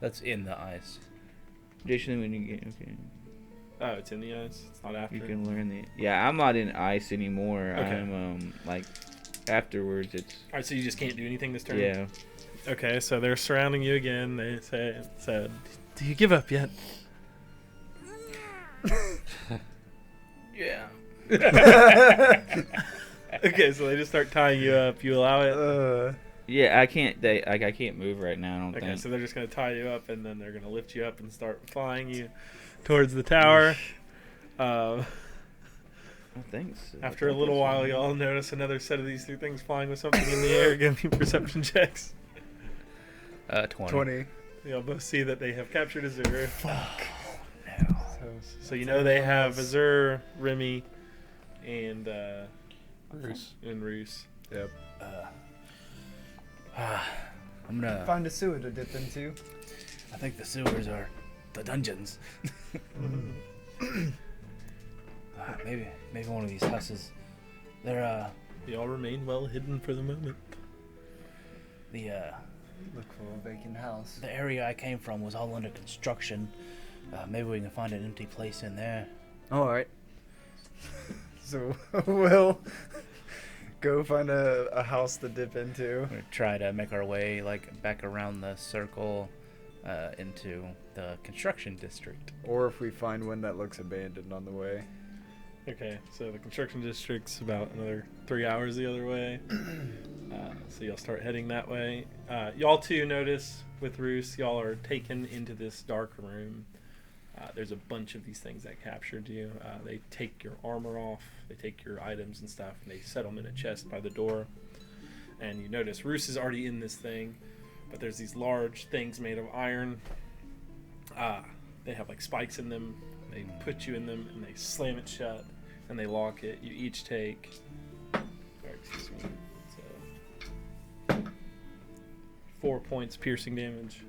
That's in the ice. additionally, when you get Oh, it's in the ice. It's not after. you can learn the. Yeah, I'm not in ice anymore. Okay. I'm like afterwards. It's All right, so you just can't do anything this turn. yeah. Okay, so they're surrounding you again. They say, "Do you give up yet?" Yeah. Okay, so they just start tying you up. You allow it. Yeah, I can't. I can't move right now. I don't Okay, think. so they're just gonna tie you up, and then they're gonna lift you up and start flying you towards the tower. I think so. After a little while, y'all notice another set of these two things flying with something in the air. Give me perception checks. 20. 20. Y'all both see that they have captured Azura. Fuck. So goes. So you know they have Azur, Remy, and Bruce. Roos. Yep. I'm gonna. Find a sewer to dip into. I think the sewers are the dungeons. Maybe one of these houses. They're They all remain well hidden for the moment. the Look for a vacant house. the area I came from was all under construction. Maybe we can find an empty place in there. All right. So we'll go find a house to dip into. We're gonna try to make our way like back around the circle into the construction district. Or if we find one that looks abandoned on the way. Okay, so the construction district's about another 3 hours the other way. So y'all start heading that way. Y'all too notice with Roos, y'all are taken into this dark room. There's a bunch of these things that captured you. They take your armor off, they take your items and stuff, and they set them in a chest by the door. And you notice Roos is already in this thing, but there's these large things made of iron. They have like spikes in them. They put you in them and they slam it shut and they lock it. You each take, excuse me, so 4 points piercing damage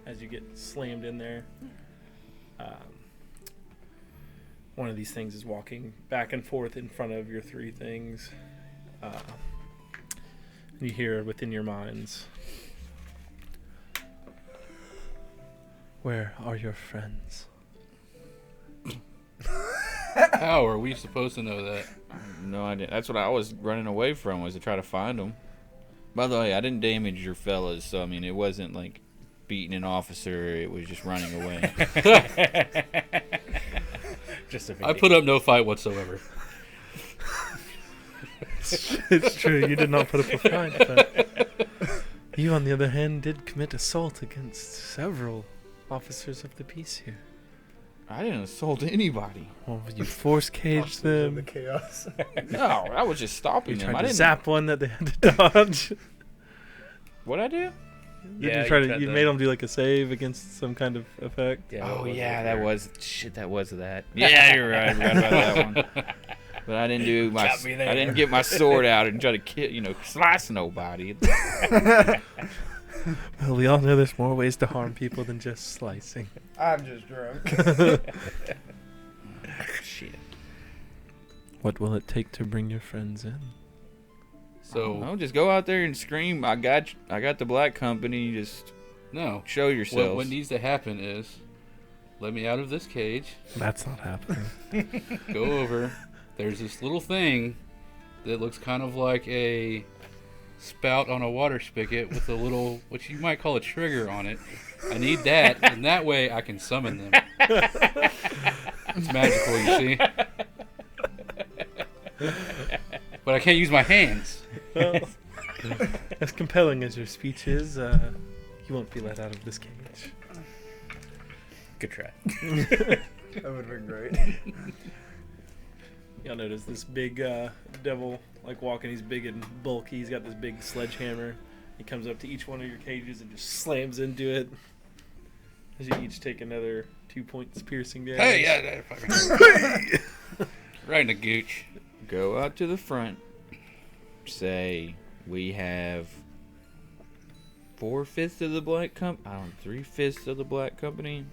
as you get slammed in there. One of these things is walking back and forth in front of your three things. And you hear within your minds, "Where are your friends?" How are we supposed to know that? No idea. That's what I was running away from, was to try to find them. By the way, I didn't damage your fellas, so I mean, it wasn't like beating an officer. It was just running away. Just a I put up no fight whatsoever. It's true, you did not put up a fight, but you, on the other hand, did commit assault against several officers of the peace here. I didn't assault anybody. Well, you force caged them. The chaos. No, I was just stopping You them. I tried to didn't. zap one that they had to dodge. What'd I do? Yeah, you tried you to, you tried made to- them do like a save against some kind of effect. Yeah, Oh what was yeah, it that there? was shit. That was that. Yeah, you're right. I forgot about that one. But I didn't do my. Got me I there. didn't get my sword out and try to kill, slice nobody. Well, we all know there's more ways to harm people than just slicing. I'm just drunk. Shit. What will it take to bring your friends in? So No, just go out there and scream. I got the Black Company. Just no. show yourselves. What needs to happen is, let me out of this cage. That's not happening. Go over. There's this little thing that looks kind of like a spout on a water spigot with a little, what you might call a trigger on it. I need that, and that way I can summon them. It's magical, you see. But I can't use my hands. Well, as compelling as your speech is, you won't be let out of this cage. Good try. That would have been great. Y'all notice this big devil, like walking. He's big and bulky. He's got this big sledgehammer. He comes up to each one of your cages and just slams into it. As you each take another 2 points piercing damage. Hey, yeah, fucker. Right in the gooch. Go out to the front. Say we have 4/5 of the Black Company. I don't know, 3/5 of the Black Company,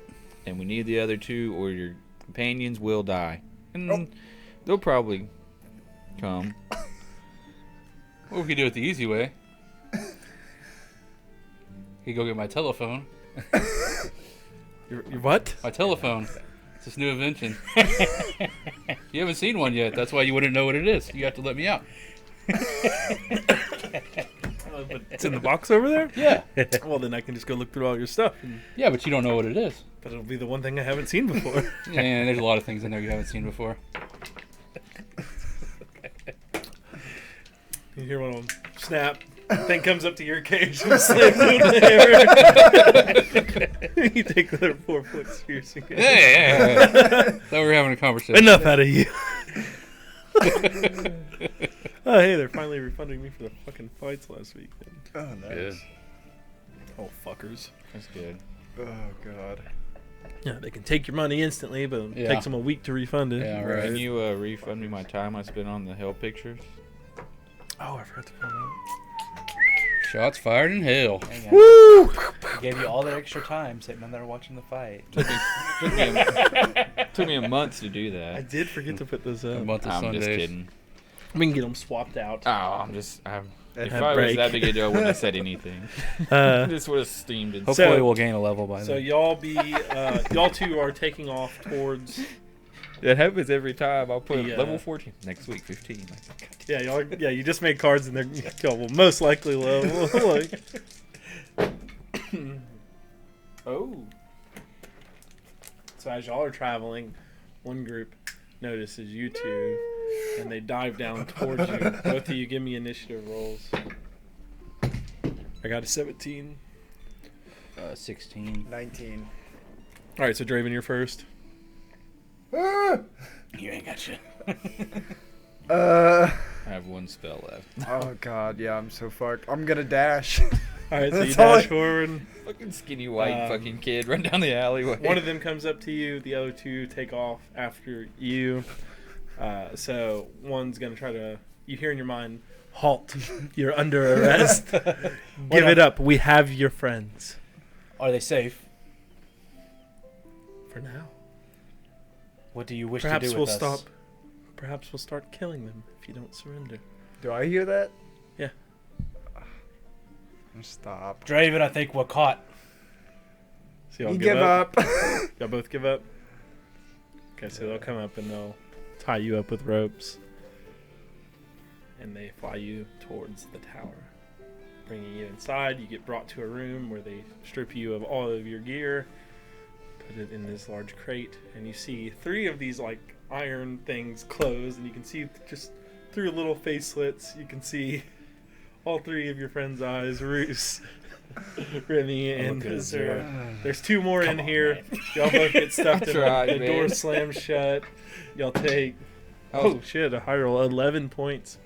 and we need the other two, or your companions will die. And they'll probably come. Or we could do it the easy way. You go get my telephone. Your what? My telephone. It's this new invention. You haven't seen one yet. That's why you wouldn't know what it is. You have to let me out. But it's in the box over there? Yeah. Well, then I can just go look through all your stuff. Yeah, but you don't know what it is. But it'll be the one thing I haven't seen before. Yeah, and there's a lot of things in there you haven't seen before. You hear one of them snap. Thing comes up to your cage and slams you with the hammer. You take another 4 points piercing. Hey. Thought we were having a conversation. Enough out of you. Oh, hey, they're finally refunding me for the fucking fights last week. Oh, nice. Good. Oh, fuckers. That's good. Oh, God. Yeah, they can take your money instantly, but it Yeah. takes them a week to refund it. Yeah, Can right. you refund me my time I spent on the hell pictures? Oh, I forgot to put that. Shots fired in hell. Hang on. Woo! I gave you all that extra time sitting in there watching the fight. Took me a month to do I that. did forget to put those A up. month of I'm Sundays. just kidding. We can get them swapped out. Oh, if had I was break. that big a deal, I wouldn't have said anything. Uh, This would have steamed and Hopefully So- we'll gain a level by so then. y'all two are taking off towards. That happens every time. I'll put The, level 14 next week, 15. Yeah, you just made cards and y'all will most likely level. Like. Oh. So as y'all are traveling, one group notices you two, and they dive down towards you. Both of you give me initiative rolls. I got a 17. 16. 19. All right, so Draven, you're first. You ain't got shit. I have one spell left. Oh god, yeah, I'm so fucked. I'm gonna dash. All right, so you That's all dash I- forward. Fucking skinny white Um, fucking kid run down the alleyway. One of them comes up to you. The other two take off after you. So one's gonna try to. You hear in your mind, "Halt! You're under arrest. Give it up. We have your friends Are they safe? for now. What do you wish Perhaps to do we'll with us? stop. Perhaps we'll start killing them if you don't surrender." Do I hear that? Yeah. Stop. Draven, I think we're caught. So y'all You give up. Y'all both give up. Okay, so they'll come up and they'll tie you up with ropes, and they fly you towards the tower, bringing you inside. You get brought to a room where they strip you of all of your gear, put it in this large crate, and you see 3 of these like iron things close, and you can see just through little face slits, you can see all 3 of your friends' eyes, Roos, Remy, and good, Zara. There's 2 more in Come on, here. man. Y'all both get stuffed in Tried, the door man. slams shut. Y'all take Oh, shit, a high roll, 11 points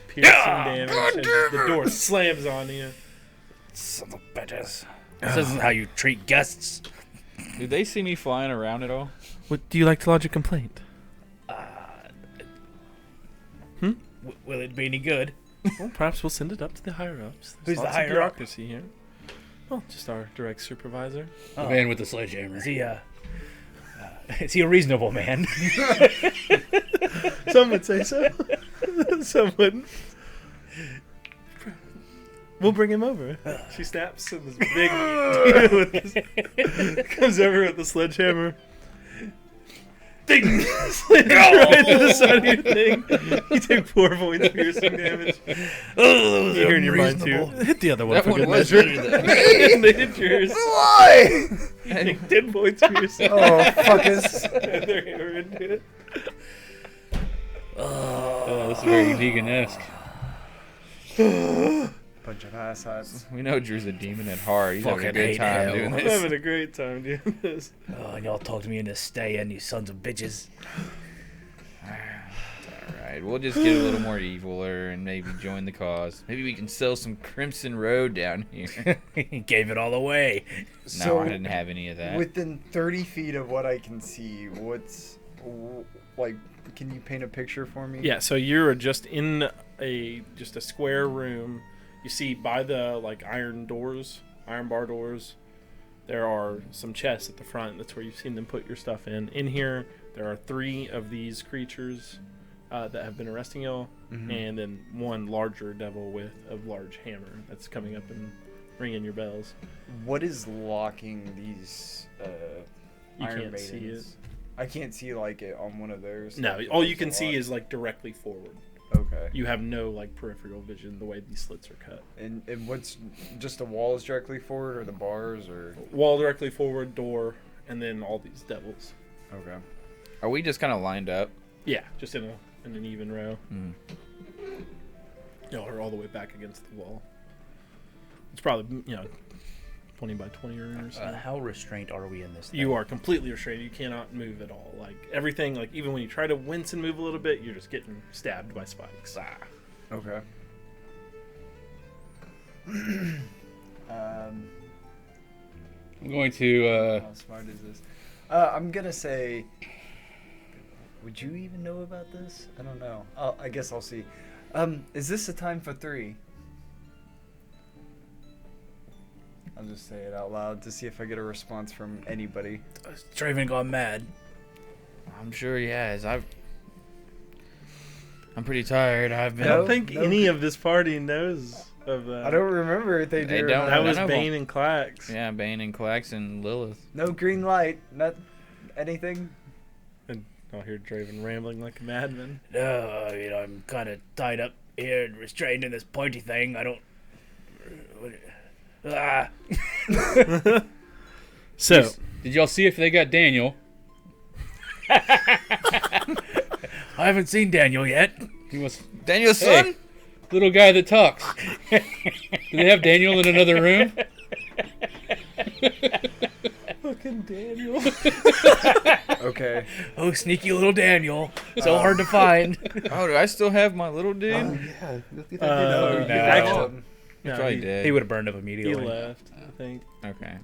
piercing damage, and the door slams on you. Son of bitches. This isn't how you treat guests. did they see me flying around at all? What do you like to lodge a complaint? Will it be any good? Well, perhaps we'll send it up to the higher ups. Who's the lots of higher up? bureaucracy here. Well, just our direct supervisor. The man with the sledgehammer. Is he a reasonable man? Some would say so. Some wouldn't. We'll bring him over. She snaps, and this big dude with this, comes over with the sledgehammer. Ding! Slams right into the side of your thing. You take 4 points piercing damage. Oh, You hear in your mind too. Hit the other one That for one good was measure. better than And they hit yours. Why? You take 10 points piercing. Oh, fuckers. They're hammer into it. Oh, this is very Negan-esque. Bunch of asshats. We know Drew's a demon at heart. He's having a Fucking good hate time hell. doing I'm this. having a great time doing this. Oh, and y'all talked me into staying, you sons of bitches. Alright, we'll just get a little more eviler and maybe join the cause. Maybe we can sell some Crimson Road down here. Gave it all away. No, I didn't have any of that. Within 30 feet of what I can see, like, can you paint a picture for me? Yeah, so you're just in a square room. You see by the like iron bar doors, there are some chests at the front. That's where you've seen them put your stuff in. In here, there are 3 of these creatures that have been arresting y'all, and then 1 larger devil with a large hammer that's coming up and ringing your bells. What is locking these You Iron can't see it. Maidens? I can't see like it on one of theirs. No, like, all if you there's can a see lock. is like directly forward. Okay. You have no like peripheral vision the way these slits are cut. And what's just the walls directly forward, or the bars, or? Wall directly forward, door, and then all these devils. Okay. Are we just kind of lined up? Yeah, just in an even row. Mm. Y'all are all the way back against the wall. It's probably 20 by 20 room or something. How restrained are we in this thing? You are completely restrained. You cannot move at all. Like everything, like even when you try to wince and move a little bit, you're just getting stabbed by spikes. Okay. I'm going to How smart is this? I'm gonna say. Would you even know about this? I don't know. I guess I'll see. Is this a time for 3? I'll just say it out loud to see if I get a response from anybody. Draven gone mad. I'm sure he has. I'm pretty tired. I've been. I don't think any of this party knows of that. I don't remember if they They do. or don't. not. That was None of Bane them. and Clax. Yeah, Bane and Quax and Lilith. No green light. Not anything. And I'll hear Draven rambling like a madman. No, I'm kind of tied up here and restrained in this pointy thing. I don't. Ah. So, Did y'all see if they got Daniel? I haven't seen Daniel yet. He was Daniel's son? little guy that talks. Do they have Daniel in another room? fucking Daniel. Okay. Oh, sneaky little Daniel. So hard to find. Oh, do I still have my little dude? Yeah. no. Actually, He's probably dead. He would have burned up he immediately. left, I think. Okay.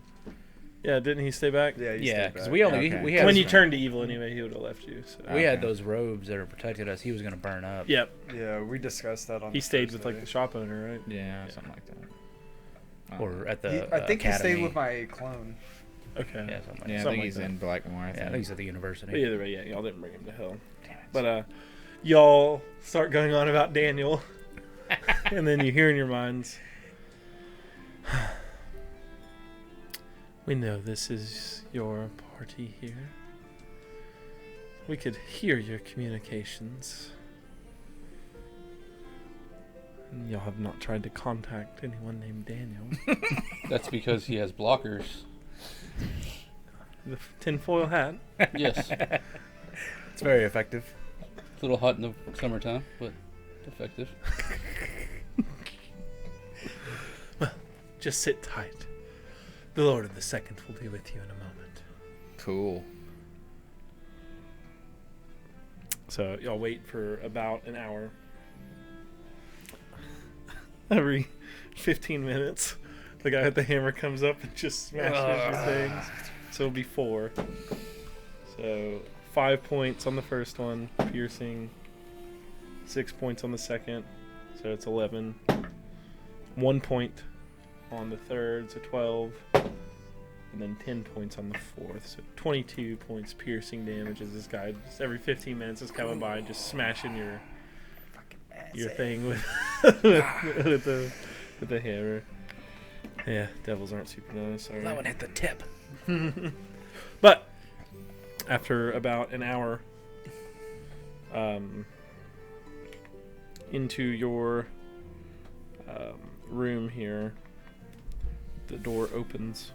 Yeah, didn't he stay back? Yeah. You Yeah, stayed because back. we only Okay. we had When you turned to evil anyway, he would have left you. So. we had Okay. those robes that are protected us. He was gonna burn up. Yep. Yeah, we discussed that on. He the stayed first with like day. the shop owner, right? Yeah, something like that. Or at the I think academy. he stayed with my clone. Okay. Yeah, something like Yeah, I that. something think like he's that. in Blackmore. I Yeah, I think. think he's at the university. But either way, yeah, y'all didn't bring him to hell. Damn it. But y'all start going on about Daniel, and then you hear in your minds, we know this is your party here. We could hear your communications. And y'all have not tried to contact anyone named Daniel. That's because he has blockers. The tinfoil hat. Yes. It's very effective. It's a little hot in the summertime, but effective. Just sit tight. The Lord of the Second will be with you in a moment. Cool. So y'all wait for about an hour. Every 15 minutes, the guy with the hammer comes up and just smashes your things. So it'll be 4. So 5 points on the first one, piercing. 6 points on the second, so it's 11. 1 point on the third, so 12. And then 10 points on the fourth, so 22 points piercing damage as this guy just every 15 minutes is coming by and just smashing your thing with with the hammer. Yeah, devils aren't super nice. Sorry. That one hit the tip. But after about an hour, into your room here, the door opens.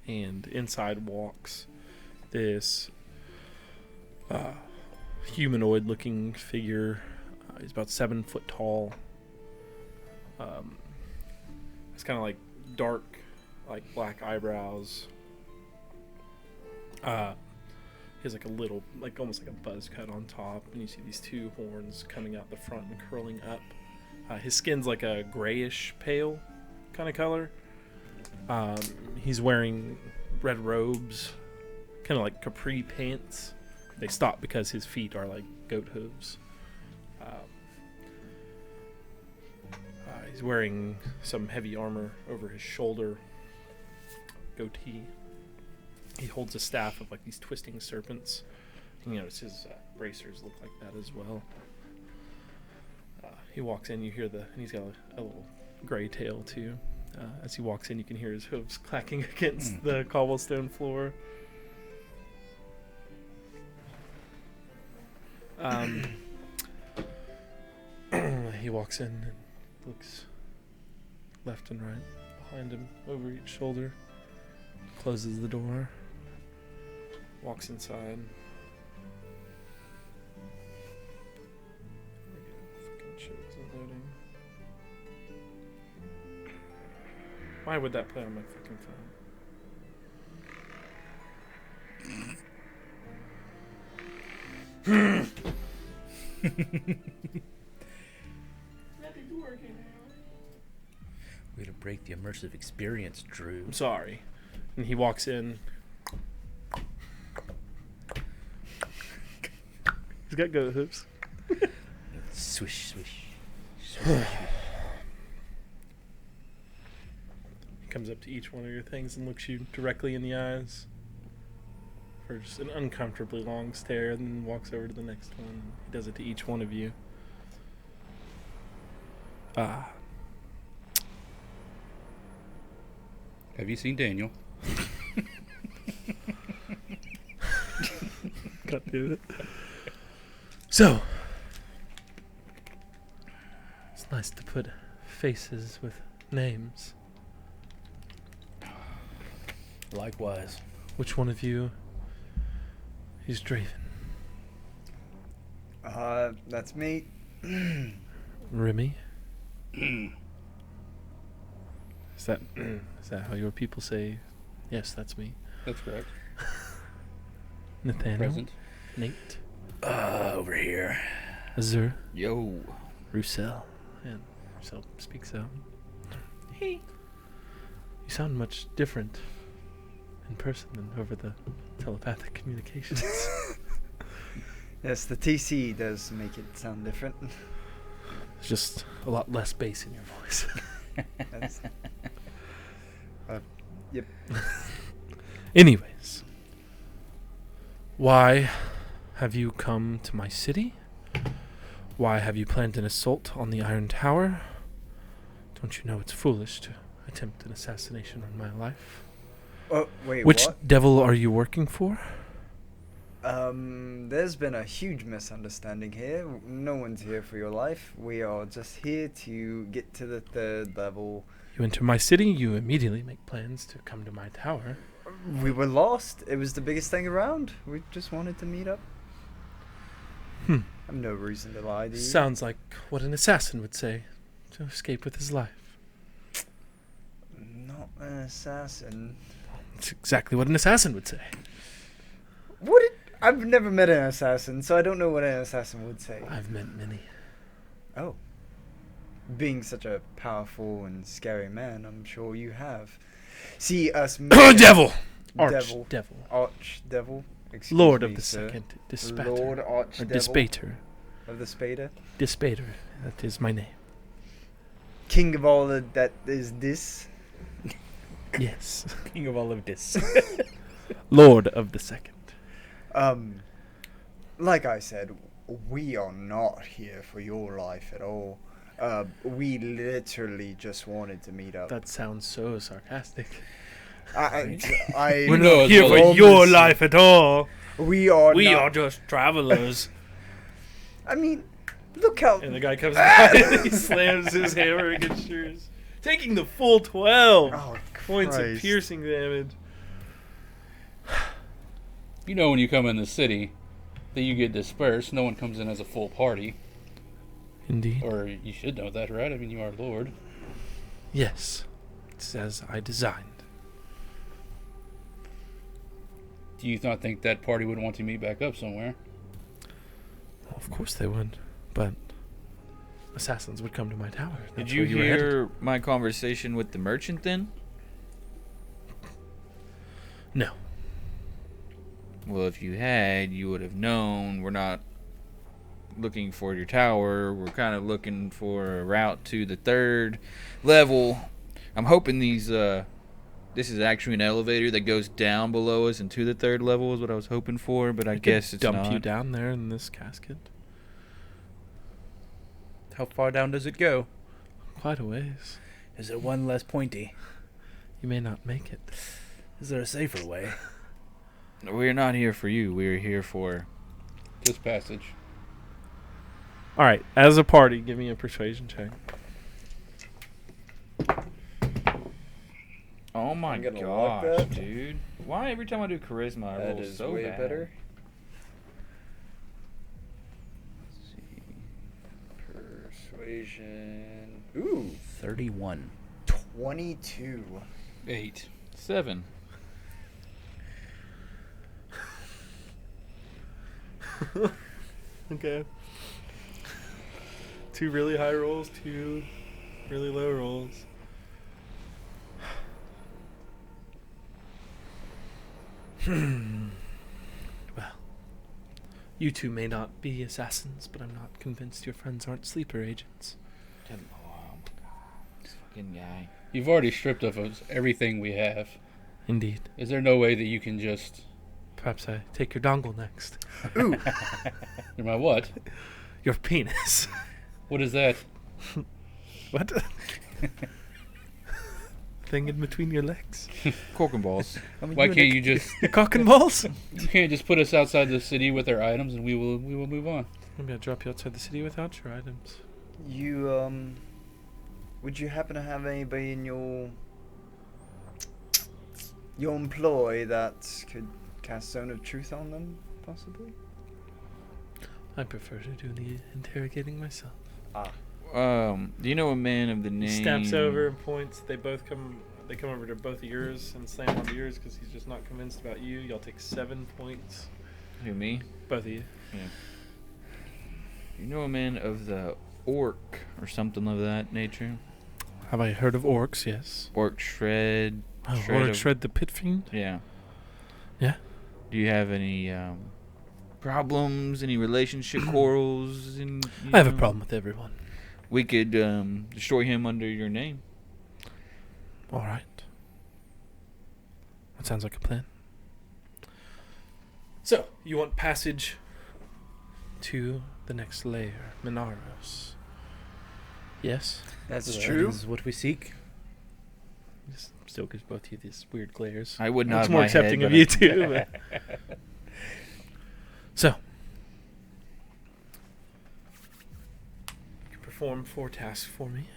And inside walks this humanoid-looking figure. He's about 7 foot tall. It's kind of like dark, like black eyebrows. He has like a little, like almost like a buzz cut on top, and you see these 2 horns coming out the front and curling up. His skin's like a grayish pale kind of color. He's wearing red robes, kind of like capri pants. They stop because his feet are like goat hooves. He's wearing some heavy armor over his shoulder, goatee. He holds a staff of like these twisting serpents. You notice his bracers look like that as well. He walks in, you hear and he's got a little gray tail too. As he walks in, you can hear his hooves clacking against the cobblestone floor. He walks in and looks left and right behind him, over each shoulder, closes the door, walks inside. Fucking shit isn't loading. Why would that play on my fucking phone? Way to break the immersive experience, Drew. I'm sorry. And he walks in. He's got goat hooves. Swish, swish. He comes up to each one of your things and looks you directly in the eyes for just an uncomfortably long stare, and then walks over to the next one. He does it to each one of you. Ah. Have you seen Daniel? God damn it. So, it's nice to put faces with names. Likewise. Which one of you is Draven? That's me. Remy? Is that how your people say, yes, that's me? That's correct. Nathaniel? Present. Nate? Over here. Azur? Yo. Roussel? And Roussel speaks out. Hey. You sound much different in person than over the telepathic communications. Yes, the TC does make it sound different. There's just a lot less bass in your voice. That's, yep. Anyways, why have you come to my city? Why have you planned an assault on the Iron Tower? Don't you know it's foolish to attempt an assassination on my life? Oh, wait, Which what? devil are you working for? There's been a huge misunderstanding here. No one's here for your life. We are just here to get to the 3rd level. You enter my city, you immediately make plans to come to my tower. We were lost. It was the biggest thing around. We just wanted to meet up. I have no reason to lie to you. Sounds like what an assassin would say, to escape with his life. Not an assassin. It's exactly what an assassin would say. I've never met an assassin, so I don't know what an assassin would say. I've met many. Oh. Being such a powerful and scary man, I'm sure you have. See us... Devil! Devil. Devil. Archdevil. Excuse Lord me, of the sir. second dispater. Lord Or Archdevil. dispater. Of the Spader. Dispater. That is my name. King of all of that is this. Yes. King of all of this. Lord of the second. Like I said, we are not here for your life at all. We literally just wanted to meet up. That sounds so sarcastic. I We're not here for promise your you, life at all. We are We not, are just travelers. I mean, look how... And the guy comes by and he slams his hammer against yours, taking the full 12 Oh, points of Christ. piercing damage. You know when you come in the city that you get dispersed. No one comes in as a full party. Indeed. Or you should know that, right? I mean, you are Lord. Yes. It's as I designed. Do you not think that party would want to meet back up somewhere? Well, of course they would, but assassins would come to my tower. Did That's you where were headed. hear my conversation with the merchant then? No. Well, if you had, you would have known we're not looking for your tower. We're kind of looking for a route to the 3rd level. I'm hoping this is actually an elevator that goes down below us and to the 3rd level is what I was hoping for, but I guess it's dump not. you down there in this casket. How far down does it go? Quite a ways. Is it one less pointy? You may not make it. Is there a safer way? We're not here for you. We're here for... This passage. All right, as a party, give me a persuasion check. Oh my I'm gonna lock gosh, that. dude. Why every time I do charisma I That roll is so way bad? better. Persuasion. Ooh, 31. 22. 8. 7. Okay. 2 really high rolls, 2 really low rolls. Well, you two may not be assassins, but I'm not convinced your friends aren't sleeper agents. Oh my god. This fucking guy. You've already stripped of us everything we have. Indeed. Is there no way that you can just... Perhaps I take your dongle next. Ooh. My what? Your penis. What is that? What? Thing in between your legs? Cork and balls. Why can't you just... Your cock and balls? You can't just put us outside the city with our items and we will move on. I'm gonna drop you outside the city without your items. You, would you happen to have anybody in your employ that could cast Zone of Truth on them, possibly? I prefer to do the interrogating myself. Do you know a man of the name? He steps over and points. They come over to both of yours and slam onto yours because he's just not convinced about you. Y'all take 7 points. Who, me? Both of you. Yeah. You know a man of the orc or something of that nature? Have I heard of orcs? Yes. Orc shred. Shred the pit fiend? Yeah. Yeah. Do you have any problems? Any relationship quarrels? I have a problem with everyone. We could destroy him under your name. All right. That sounds like a plan. So, you want passage to the next layer, Minaros? Yes? That's true. Is what we seek. This still gives both of you these weird glares. I would not. It's more accepting of you two. But. So, you can perform 4 tasks for me,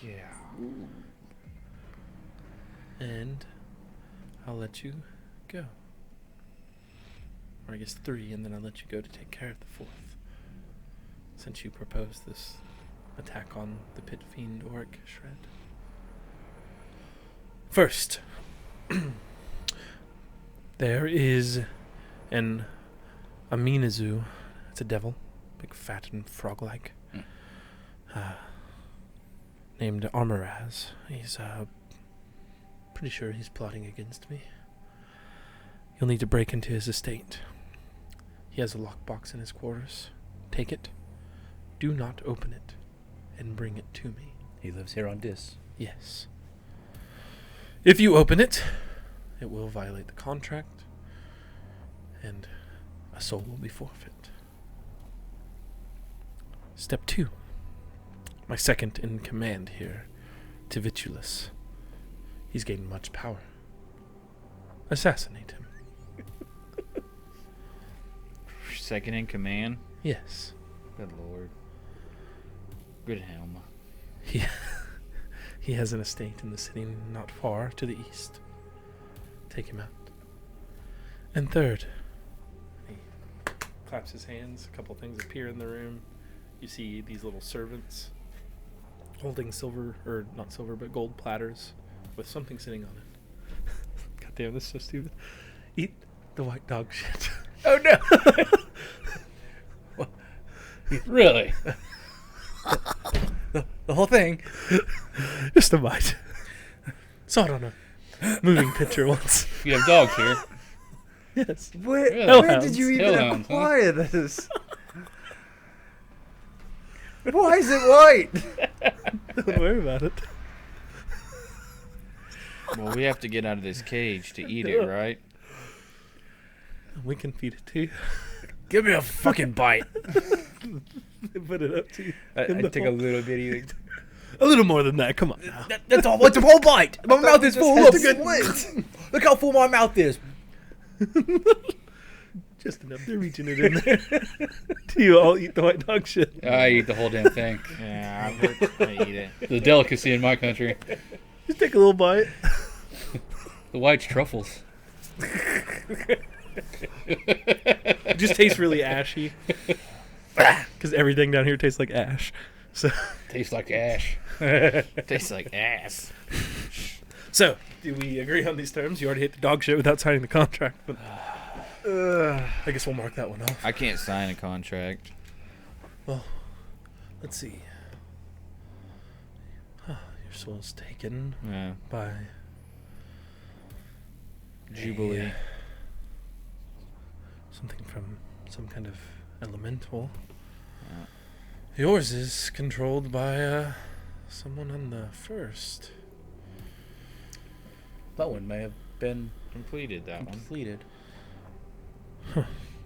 Yeah. and I'll let you go. Or I guess 3, and then I'll let you go to take care of the 4th. Since you proposed this attack on the pit fiend orc shred. First, there is an Aminazu. It's a devil, big, fat, and frog-like. Named Armoraz. He's pretty sure he's plotting against me. You'll need to break into his estate. He has a lockbox in his quarters. Take it. Do not open it, and bring it to me. He lives here on Dis. Yes. If you open it, it will violate the contract, and a soul will be forfeit. Step 2. My second in command here, Tivitulus. He's gained much power. Assassinate him. Second in command. Yes. Good lord. Good helm. He has an estate in the city not far to the east. Take him out. And third, he claps his hands. A couple things appear in the room. You see these little servants holding silver, or not silver, but gold platters with something sitting on it. God damn, this is so stupid. Eat the white dog shit. Oh no! Really? The whole thing. Just a bite. Saw it on a moving picture once. You have dogs here. Yes. Where Hellhounds. did you even Hellhounds, huh? acquire this? Why is it white? Don't worry about it. Well, we have to get out of this cage to eat it, right? We can feed it to you. Give me a fucking bite. They put it up to you. I in the take a hole. little bitty. A little more than that. Come on now. That's all. What's a whole bite? My mouth is full. Had Look, to split. look how full my mouth is. Just enough. They're reaching it in there. Do you all eat the white dog shit? I eat the whole damn thing. Yeah, I eat it. The delicacy in my country. Just take a little bite. The white's truffles. It just tastes really ashy. Because everything down here tastes like ash. So, Tastes like ash. Tastes like ass. do we agree on these terms? You already hit the dog shit without signing the contract. But I guess we'll mark that one off. I can't sign a contract. Well, let's see. Your soul's taken Yeah. by Jubilee. Something from some kind of elemental. Yeah. Yours is controlled by someone on the first. That one may have been Completed that one. completed.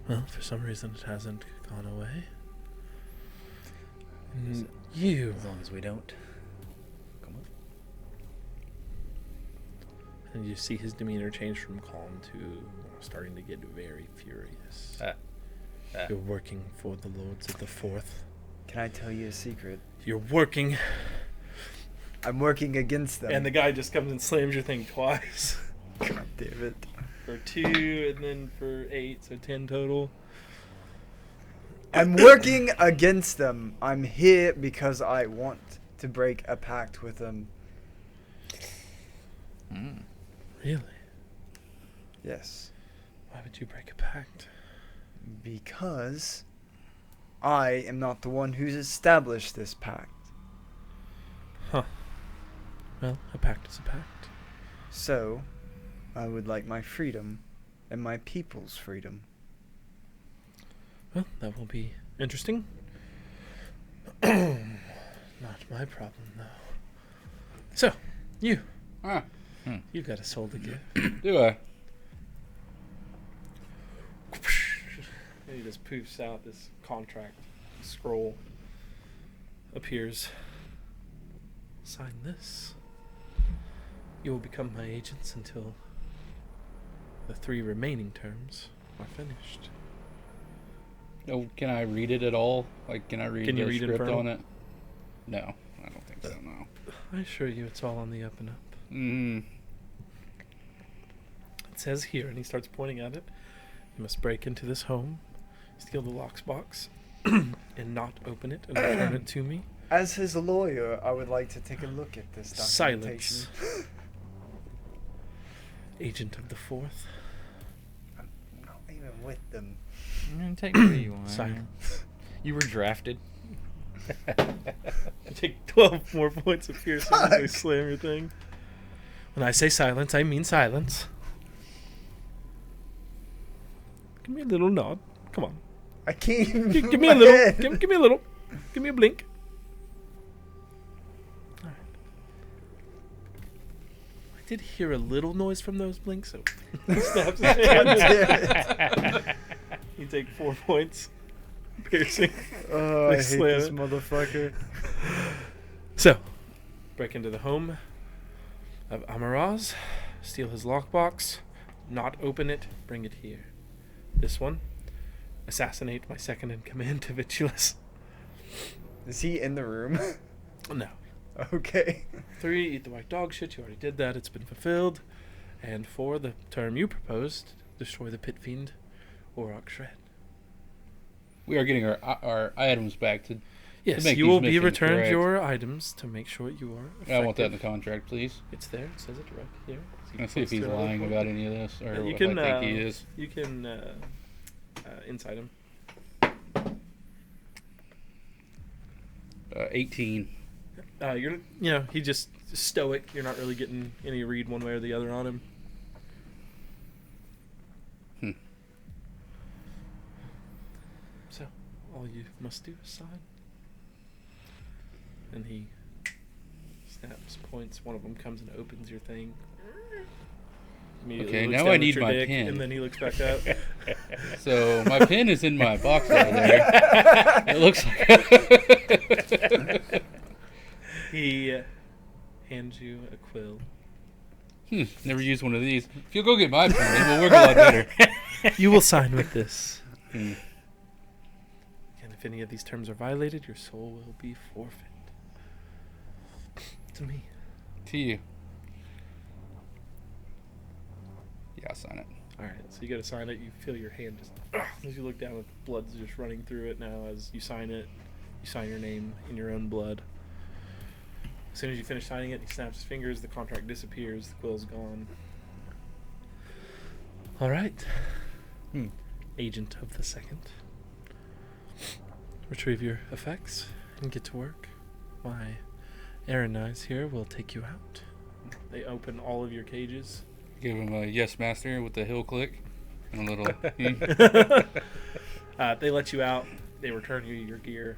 Well, for some reason it hasn't gone away. Is And it- you, As long as we don't. Come on. and you see his demeanor change from calm to starting to get very furious. You're working for the Lords of the Fourth. Can I tell you a secret? You're working, I'm working against them. and the guy just comes and slams your thing twice. God damn it. For 2, and then for 8, so 10 total. I'm working against them. I'm here because I want to break a pact with them. Mm. Really? Yes. Why would you break a pact? Because I am not the one who's established this pact. Huh. Well, a pact is a pact. So, I would like my freedom and my people's freedom. Well, that will be interesting. Not my problem, though. So, you. Ah, You've got a soul to give. do I? He just poofs out this contract scroll. Appears. Sign this. You will become my agents until the 3 remaining terms are finished. Oh, can I read it at all? Like, can I read Can the you read script Infernal? on it? No, I don't think so. No. I assure you it's all on the up and up. Mm. It says here, and he starts pointing at it, you must break into this home, steal the lock's box, and not open it and return it to me. As his lawyer, I would like to take a look at this documentation. Silence. Agent of the Fourth. I'm not even with them. I'm gonna take what you want. Silence. You were drafted. You take 12 more points of piercing as they Fuck. slam your thing. When I say silence, I mean silence. Give me a little nod. Come on. I can't even Give move me a my little. head. Give me a little. Give me a blink. All right. I did hear a little noise from those blinks, so he snaps his hand. You take 4 points. Piercing. Oh, I They hate slam this it. motherfucker. So, break into the home of Amaraz, steal his lockbox, not open it, bring it here. This one, assassinate my second in command to Vitulus. Is he in the room? No. Okay. 3, eat the white dog shit, you already did that, it's been fulfilled. And 4, the term you proposed, destroy the pit fiend, Orok Shred. We are getting our items back to. Yes, make you these will be missions returned correct. your items to make sure you are effective. I want that in the contract, please. It's there, it says it right here. So Let's see if he's lying about any of this, or You if can, I think he is. You can inside him. 18. He just stoic. You're not really getting any read one way or the other on him. So, all you must do is sign. And he snaps, points. One of them comes and opens your thing. Immediately Okay, looks now down I at need your my dick, pen. And then he looks back up. So my pen is in my box over there. It looks like. He hands you a quill. Never used one of these. If you'll go get my pen, it will work a lot better. You will sign with this. Hmm. And if any of these terms are violated, your soul will be forfeit. To me. To you. Yeah, I'll sign it. Alright, so you gotta sign it. You feel your hand just... as you look down, the blood's just running through it now. As you sign it, you sign your name in your own blood. As soon as you finish signing it, he snaps his fingers, the contract disappears, the quill's gone. Alright. Agent of the Second. Retrieve your effects and get to work. My Aaron eyes here will take you out. They open all of your cages. Give him a yes, master, with the hill click. A little. They let you out. They return you your gear.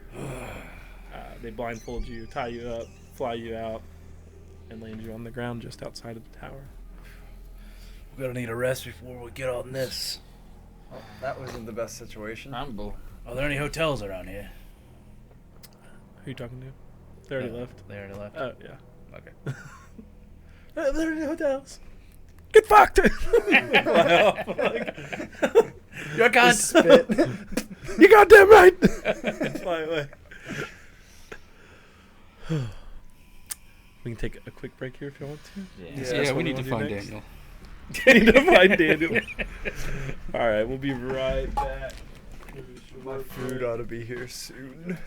They blindfold you, tie you up, fly you out, and land you on the ground just outside of the tower. We're gonna need a rest before we get on this. Oh, that wasn't the best situation. Humble. Are there any hotels around here? Who are you talking to? They already left. They already left. Oh, yeah. Okay. They're in the hotels. Get fucked! You're gone. Spit. You goddamn right! Fly away. We can take a quick break here if you want to. Yeah. Discuss Yeah, what we need to wanna find do next. Daniel. We need to find Daniel. Alright, we'll be right back. My food ought to be here soon.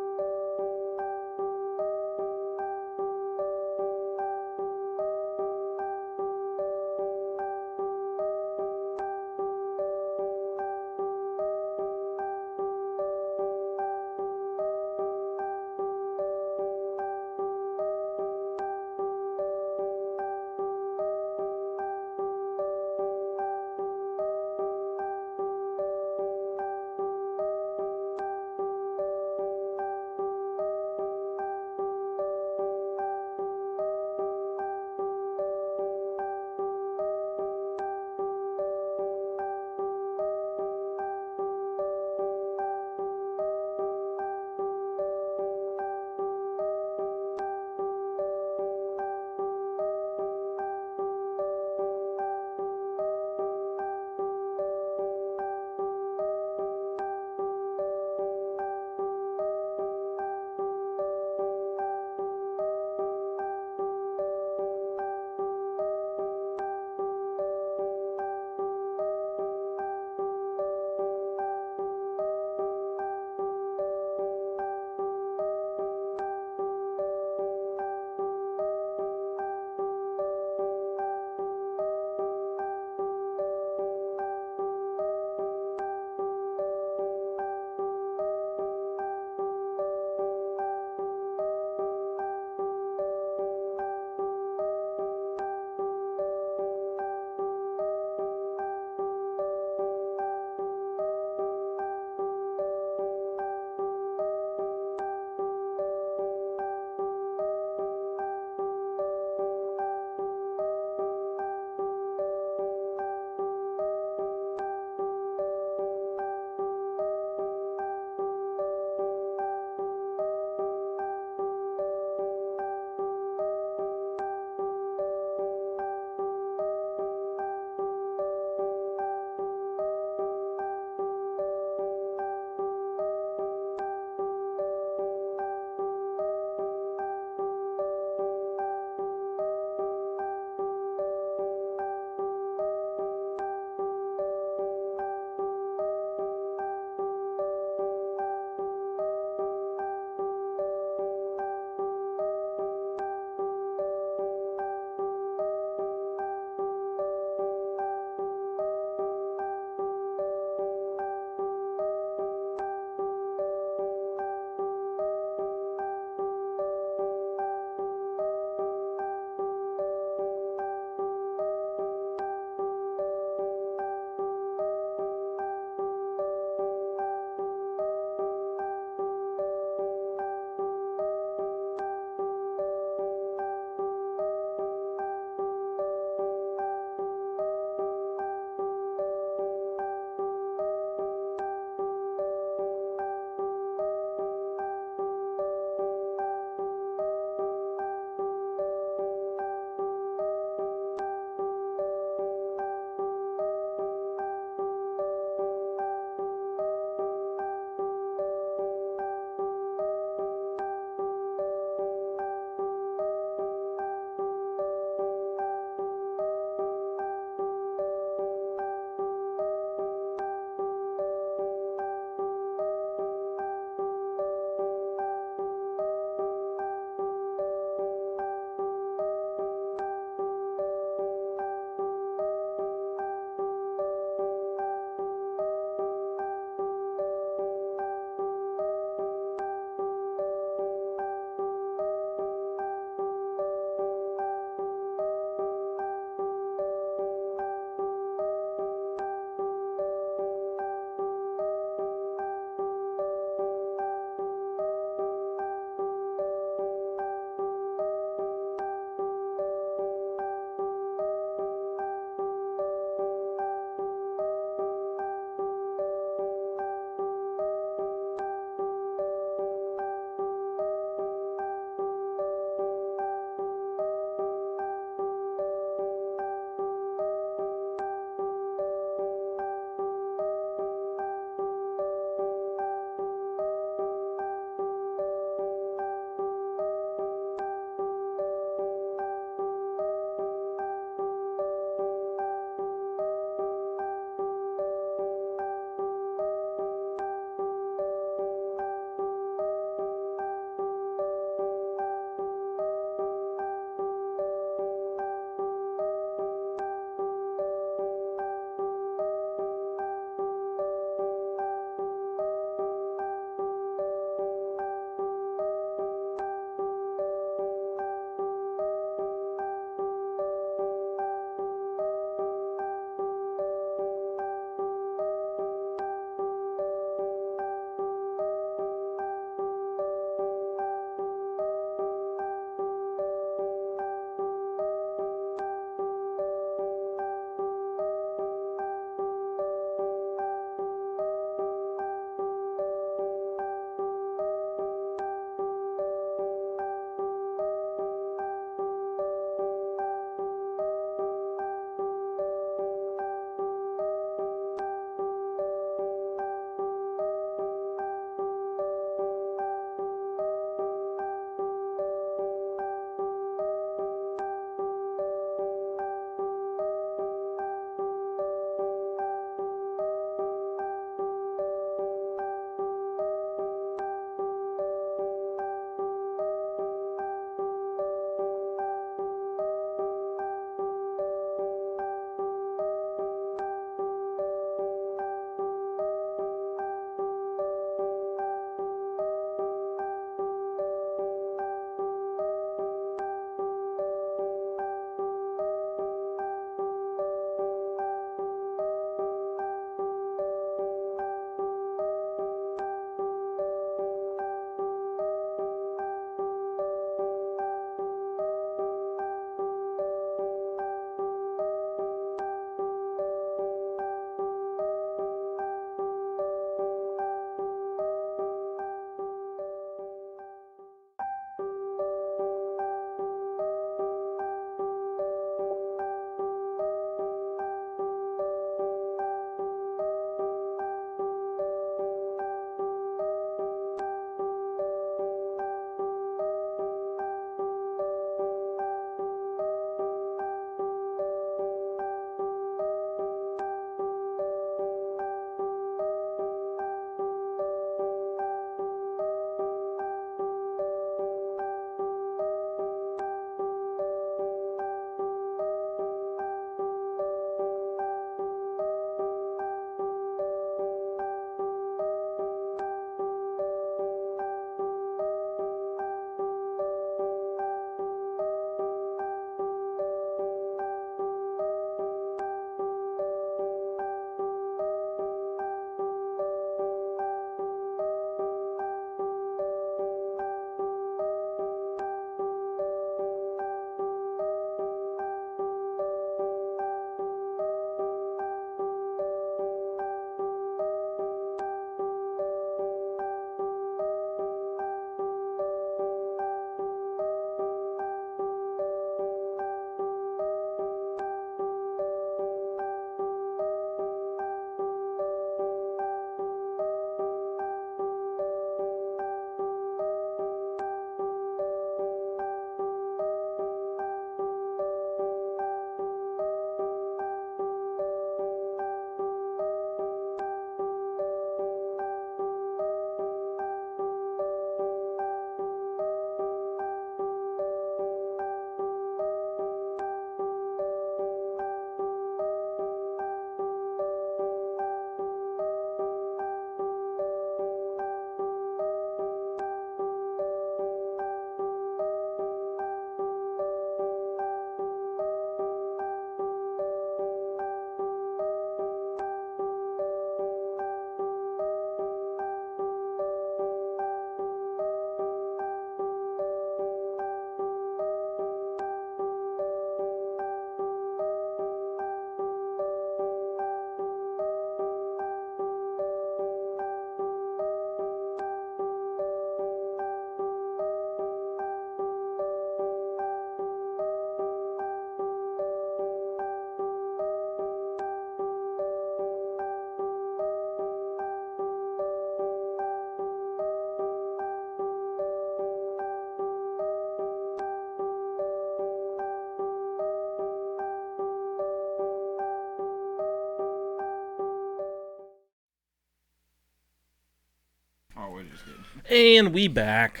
And we back.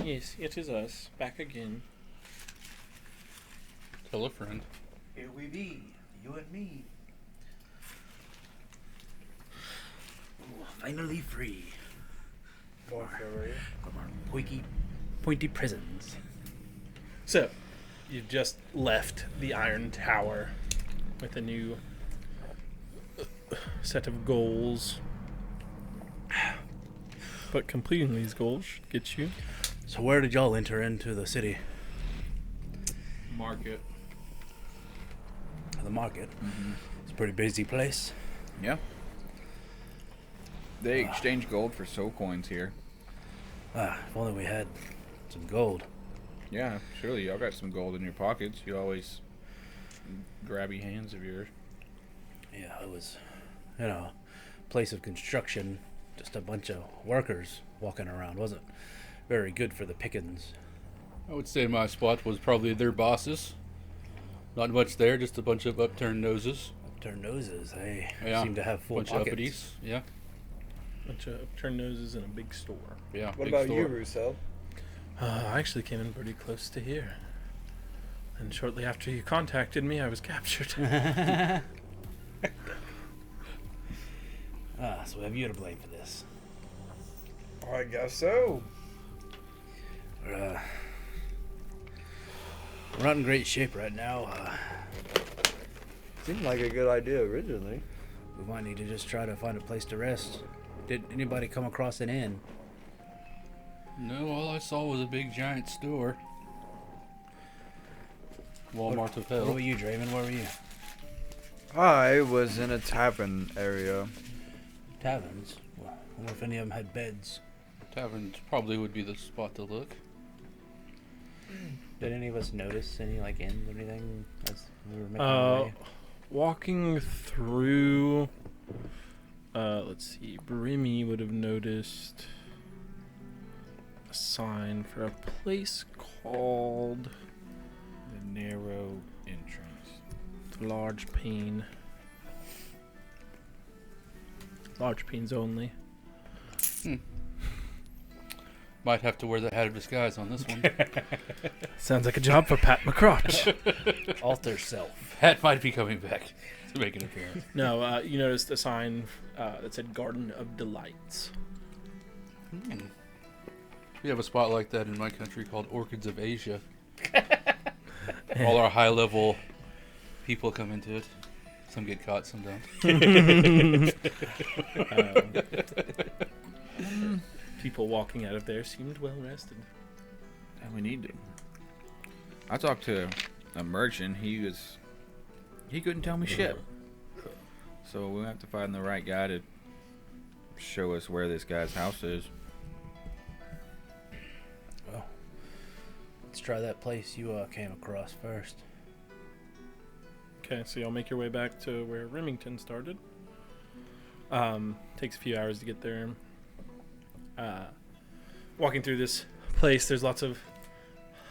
Yes, it is us. Back again. Tell a friend. Here we be, you and me. Finally free from our pointy prisons. So, you've just left the Iron Tower with a new set of goals. But completing these goals should get you. So where did y'all enter into the city? Market. The market. It's a pretty busy place. Yeah. They exchange gold for soul coins here. If only we had some gold. Yeah, surely y'all got some gold in your pockets. You always grabby hands of yours. Yeah, it was, place of construction. Just a bunch of workers walking around. Wasn't very good for the pickings. I would say my spot was probably their bosses. Not much there, just a bunch of upturned noses. Upturned noses. They Yeah. seem to have full Bunch pockets. of uppities. Yeah. Bunch of upturned noses in a big store. Yeah. What big about store. you, Russo? I actually came in pretty close to here. And shortly after you contacted me, I was captured. So we have you to blame for this. I guess so. We're not in great shape right now. Seemed like a good idea originally. We might need to just try to find a place to rest. Did anybody come across an inn? No, all I saw was a big giant store. Walmart of Where hell. were you, Draven? Where were you? I was in a tavern area. Taverns. Well, I wonder if any of them had beds. Taverns probably would be the spot to look. Did any of us notice any inns or anything as we were making our way? Walking through, let's see, Brimmy would have noticed a sign for a place called The narrow entrance. the Large Pane. Large Panes only. Might have to wear the hat of disguise on this one. Sounds like a job for Pat McCrotch. Alter self. Hat might be coming back to make an appearance. No, you noticed a sign that said Garden of Delights. We have a spot like that in my country called Orchids of Asia. All our high-level people come into it. Some get caught, some don't. People walking out of there seemed well rested. And we need to. I talked to a merchant. He couldn't tell me shit. So we'll have to find the right guy to show us where this guy's house is. Well, let's try that place you came across first. Okay, so y'all make your way back to where Remington started. Takes a few hours to get there. Walking through this place, there's lots of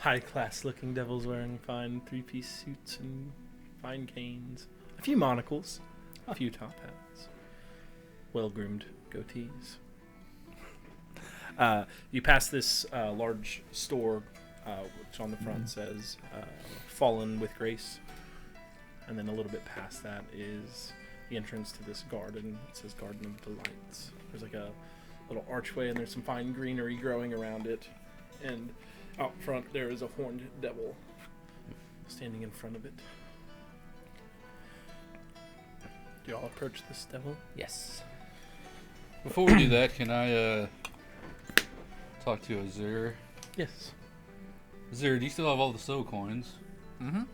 high-class looking devils wearing fine three-piece suits and fine canes. A few monocles, a few top hats, well-groomed goatees. You pass this large store, which on the front says Fallen with Grace. And then a little bit past that is the entrance to this garden. It says Garden of Delights. There's like a little archway and there's some fine greenery growing around it. And out front there is a horned devil standing in front of it. Do y'all approach this devil? Yes. Before we do that, can I talk to Azir? Yes. Azir, do you still have all the soul coins? Mm-hmm.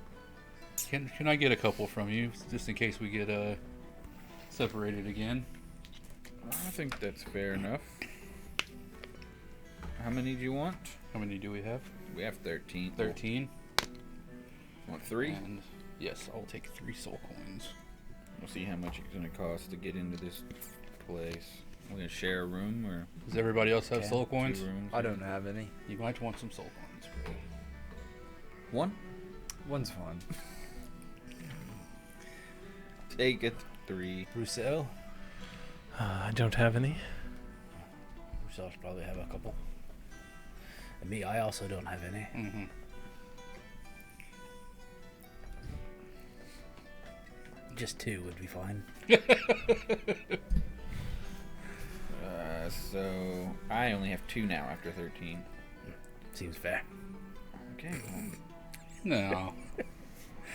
Can I get a couple from you, just in case we get separated again? I think that's fair enough. How many do you want? How many do we have? We have 13. 13. Want 3? And yes, I'll take 3 soul coins. We'll see how much it's going to cost to get into this place. We're going to share a room or Does everybody else have Okay. soul 2 coins? rooms? I don't have any. You might want some soul coins, bro. 1? One's fine. Take it. 3. Rousseau? I don't have any. Yourselves probably have a couple. And me, I also don't have any. Mm-hmm. Just 2 would be fine. So I only have 2 now after 13. Seems fair. Okay. No.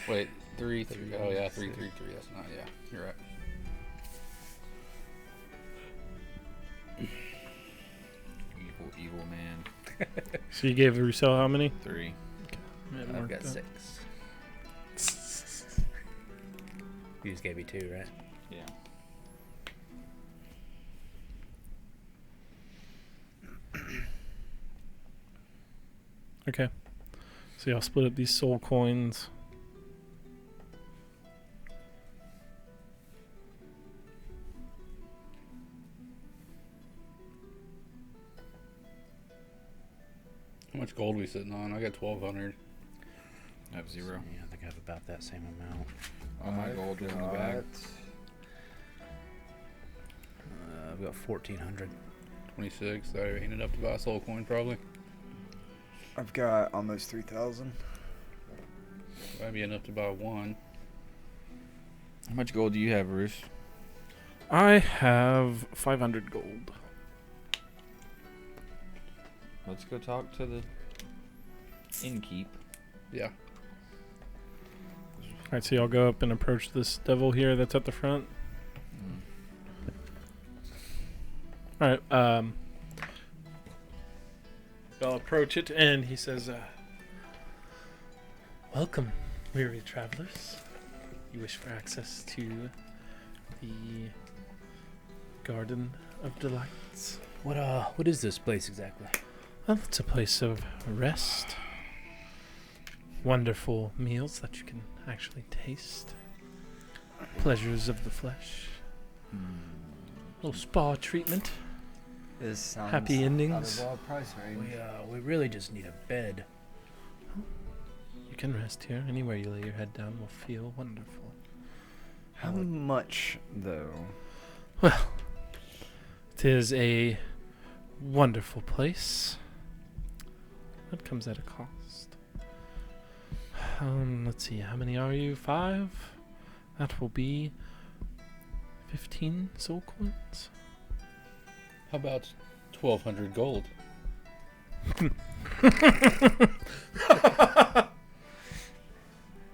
Wait, 3, 3. Oh yeah, 3, 3, 3. That's not. Yeah, you're right. Evil man. So you gave Rousseau how many? 3. I've got 6. You just gave me 2, right? Yeah. Okay. So y'all split up these soul coins. How much gold we sitting on? I got 1,200. I have 0. Yeah, I think I have about that same amount. All my gold was in the bag. I've got 1,400. 26. I ain't enough to buy a soul coin probably. I've got almost 3,000. Might be enough to buy 1. How much gold do you have, Bruce? I have 500 gold. Let's go talk to the innkeep. Yeah. Alright, so y'all go up and approach this devil here that's at the front. Alright, y'all approach it and he says, welcome, weary travelers. You wish for access to the Garden of Delights. What is this place exactly? Well, it's a place of rest. Wonderful meals that you can actually taste. Pleasures of the flesh. Little spa treatment. This sounds Happy endings. out of our price range. We really just need a bed. You can rest here. Anywhere you lay your head down will feel wonderful. How much, though? Well, it is a wonderful place. That comes at a cost. Let's see. How many are you? 5? That will be 15 soul coins. How about 1,200 gold?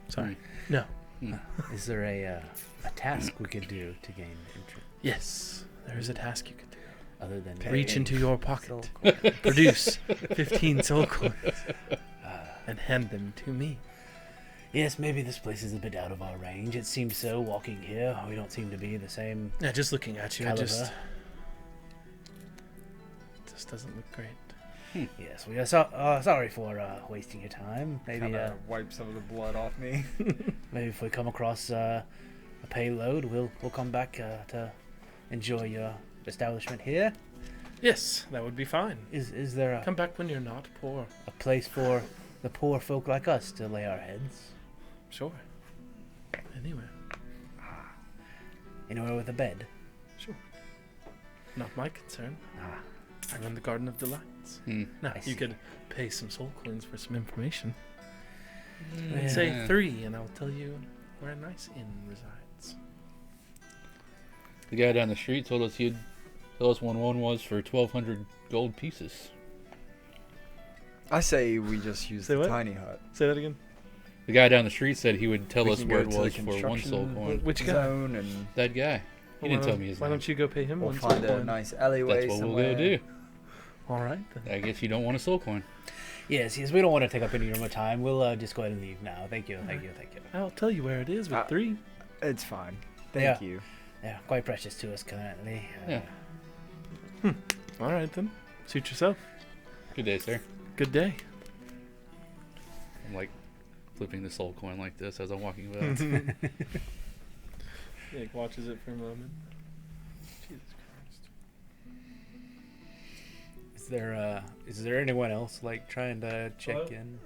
Sorry. No. Is there a task we could do to gain entry Yes. There is a task you could do. other than Reach into your Soul pocket, coin. produce 15 soul coins, and hand them to me. Yes, maybe this place is a bit out of our range. It seems so walking here. We don't seem to be the same Yeah, just looking at you, it caliber. just doesn't look great. Yes, we are sorry for wasting your time. Maybe Kinda wipe some of the blood off me. maybe if we come across a payload, we'll come back to enjoy your establishment here. Yes, that would be fine. Is there Come back when you're not poor. a place for the poor folk like us to lay our heads? Sure. Anywhere. Anywhere with a bed? Sure. Not my concern. Ah, I run the Garden of Delights. Now, I you see. could pay some soul coins for some information. Yeah. Say 3, and I'll tell you where a nice inn resides. The guy down the street told us he'd tell us when one was for 1,200 gold pieces. I say we just use Say the what? tiny hut. Say that again. The guy down the street said he would tell We us can where go it to the was for 1 soul construction coin. Which guy? zone and That guy. He didn't tell me his Why name. don't you go pay him we'll 1 soul find a coin? nice alleyway That's what somewhere. we'll go do. All right, then. I guess you don't want a soul coin. yes, we don't want to take up any more time. We'll just go ahead and leave now. Thank you. I'll tell you where it is with 3. It's fine. Thank Yeah. you. Yeah, quite precious to us currently. Yeah. All right, then. Suit yourself. Good day, sir. Good day. I'm like flipping the soul coin like this as I'm walking about. Nick watches it for a moment. Jesus Christ. Is there anyone else like trying to check Hello? in?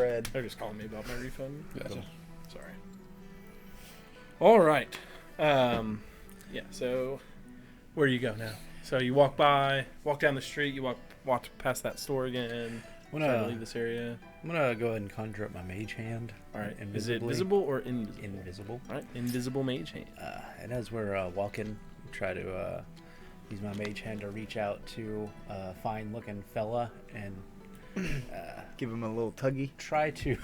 Fred. They're just calling me about my refund. Gotcha. Sorry. All right. Yeah. So, where do you go now? So you walk down the street. You walk past that store again. I'm Try to gonna leave this area. go ahead and conjure up my mage hand. All right. Is it Invisibly. visible or invisible? Invisible. All right. Invisible mage hand. And as we're walking, try to use my mage hand to reach out to a fine-looking fella and Give him a little tuggy. try to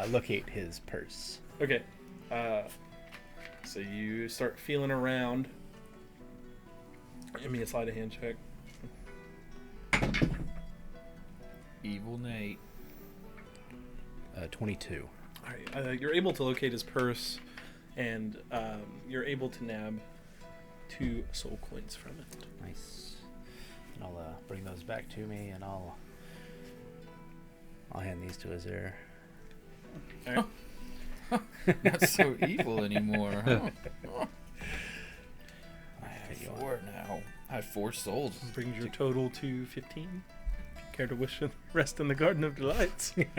locate his purse. Okay. So you start feeling around. Give me a sleight of hand check. Evil Nate. 22. All right. You're able to locate his purse, and you're able to nab 2 soul coins from it. Nice. And I'll bring those back to me, and I'll hand these to Azir. All right. Not so evil anymore, huh? I have you on. 4 now. I have 4 souls. Brings your total to 15. If you care to wish to rest in the Garden of Delights. Don't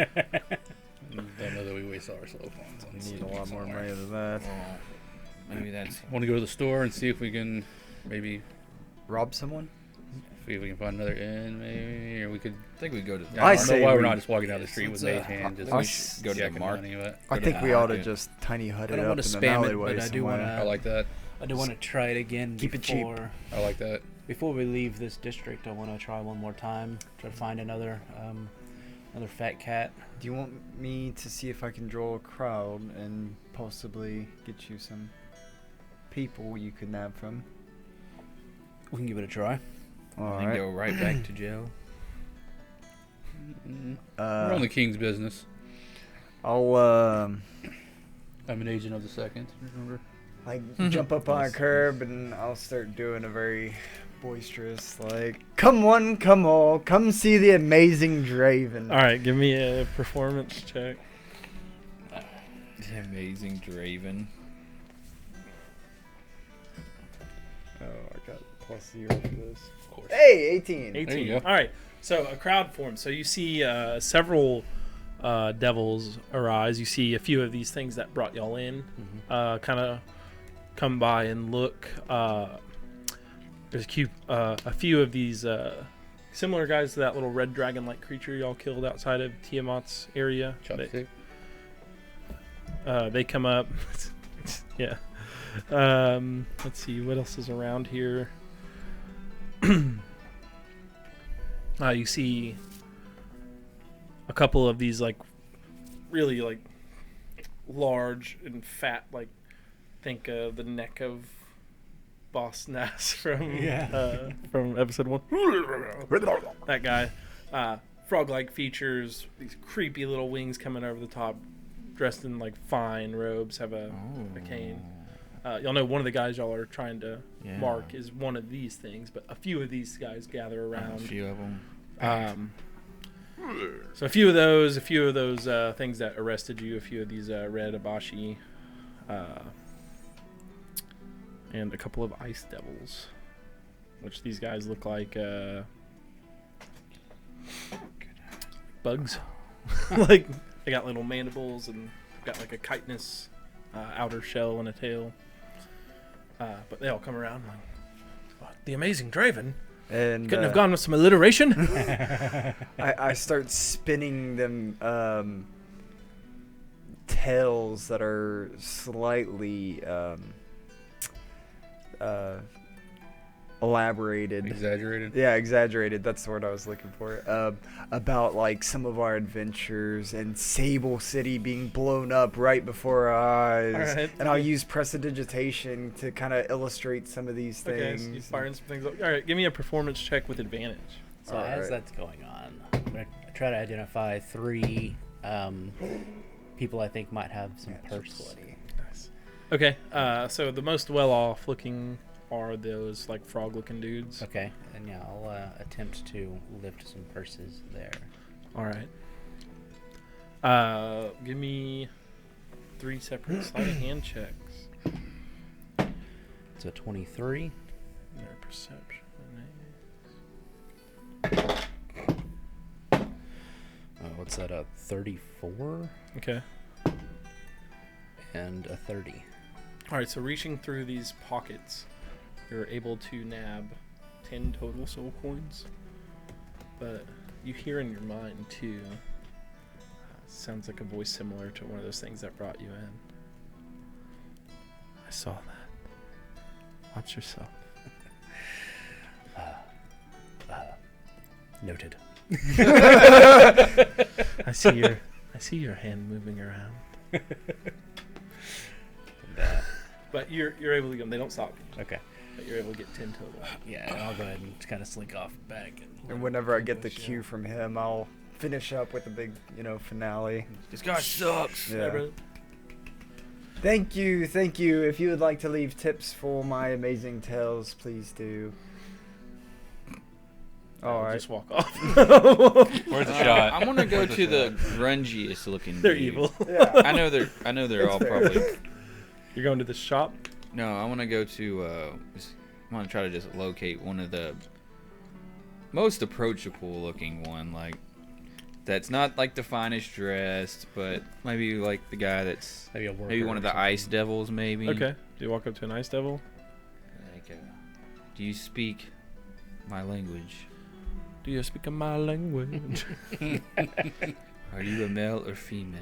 know that we waste all our slow coins on We need a sleeping lot more somewhere. money than that. Oh, maybe that's. Want to go to the store and see if we can maybe Rob someone? see if we can find another inn, maybe, or we could. I think we go to. I I don't say know why we- we're not just walking down the street with Let's, mage hand, just I we should go to the checking market. money, but I Go think to we the ought to market. just tiny hut I it don't up wanna in an spam it, alleyway but I do somewhere. wanna- I like that. I do want to try it again Keep it cheap. I like that. Before we leave this district, I want to try one more time. Try to find another fat cat. Do you want me to see if I can draw a crowd and possibly get you some people you could nab from? We can give it a try. And All then right. go right back to jail. We're on the king's business. I'll I'm an agent of the second. Remember? like jump up on a curb and I'll start doing a very boisterous come one, come all, come see the amazing Draven. All right. Give me a performance check. Amazing Draven. Oh, I got +0 for this. Of course. Hey, 18. 18. There you go. All right. So a crowd forms. So you see several devils arise. You see a few of these things that brought y'all in. Kind of come by and look. There's a few of these similar guys to that little red dragon-like creature y'all killed outside of Tiamat's area. Chopstick. They come up. Yeah. Let's see what else is around here. You see a couple of these really large and fat, think of the neck of Boss Nass from from episode 1. That guy. Frog-like features, these creepy little wings coming over the top, dressed in fine robes, have a cane. Y'all know one of the guys y'all are trying to Yeah. mark is one of these things, but a few of these guys gather A around. few of them. So a few of those things that arrested you, a few of these red abashi, and a couple of ice devils, which these guys look like bugs. They got little mandibles and got a chitinous outer shell and a tail. But they all come around the amazing Draven. And Couldn't have gone with some alliteration. I start spinning them tails that are slightly elaborated. Exaggerated. Yeah, exaggerated. That's the word I was looking for. About some of our adventures and Sable City being blown up right before our eyes. All right. And I'll use prestidigitation to kind of illustrate some of these Okay, things. so you firing some things up. All right, give me a performance check with advantage. So Alright. as that's going on, I'm gonna try to identify 3 people I think might have some purse. Nice. Okay, so the most well-off looking are those frog-looking dudes. Okay, and yeah, I'll attempt to lift some purses there. All right. Give me 3 separate sleight of hand checks. It's a 23. Their perception. Oh what's that? A 34 Okay. and a 30. All right, so reaching through these pockets, you're able to nab 10 total soul coins. But you hear in your mind, too, sounds like a voice similar to one of those things that brought you in. I saw that. Watch yourself. Noted. I see your hand moving around. But you're able to get them. They don't stop you. Okay. But you're able to get 10 total. Yeah, and I'll go ahead and kind of slink off back. And whenever I get the cue from him, I'll finish up with a big, finale. This guy sucks. Yeah. Yeah, brother. Thank you. If you would like to leave tips for my amazing tales, please do. All right. Just walk off. Where's the shot? I want to go Where's the to the shot? grungiest looking. They're dude. evil. Yeah. I know they're all fair. probably. You're going to the shop? No, I want to go to. I want to try to just locate one of the most approachable looking one, like that's not like the finest dressed, but maybe like the guy that's Maybe a worker maybe one or of the something. ice devils, maybe. Okay. Do you walk up to an ice devil? Like, do you speak my language? Do you speak my language? Are you a male or female?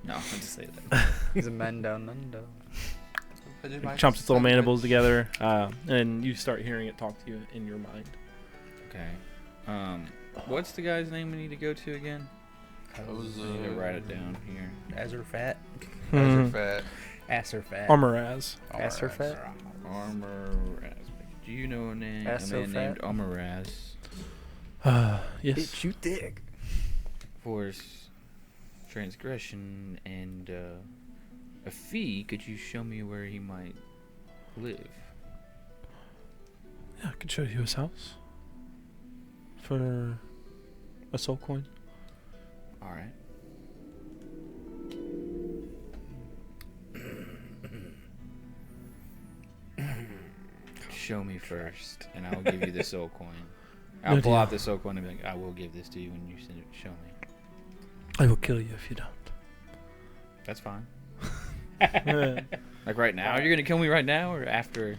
No, I'll just say that. He's a man down under. Chomps its little mandibles together, and you start hearing it talk to you in your mind. Okay. What's the guy's name we need to go to again? That was, I need to write it down here. Azerfat. Fat. Acerfat. Armoraz. Acerfat? Armoraz. Do you know a man Asofat? named Armoraz? Yes. Bitch, you thick. For his transgression and a fee, could you show me where he might live? Yeah, I could show you his house. For a soul coin. All right. Show me first, and I'll give you the soul coin. I'll No pull deal. out the soul coin and be like, I will give this to you when you send it. Show me. I will kill you if you don't. That's fine. Yeah, Like right now? You're gonna kill me right now or after?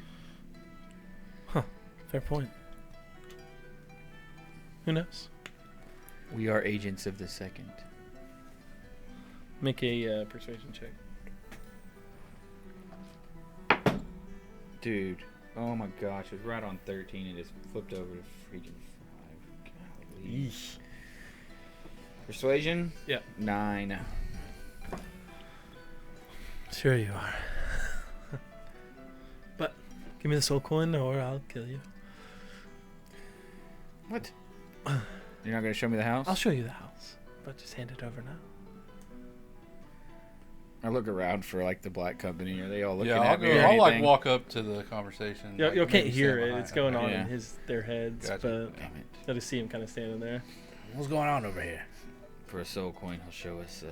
fair point. Who knows? We are agents of the second. Make a persuasion check. Dude, oh my gosh, it was right on 13 and just flipped over to freaking 5. Golly. Persuasion? Yeah. 9. Sure you are. But give me the soul coin or I'll kill you. What? You're not gonna show me the house? I'll show you the house, but just hand it over now. I look around for like the black company. Are they all looking Yeah, at I'll, me? go, or I'll like anything? walk up to the conversation. You like, can't maybe hear stand it. behind- It's going on Yeah. in their heads, Gotcha. but Damn it. I just see him kind of standing there. What's going on over here? For a soul coin, he'll show us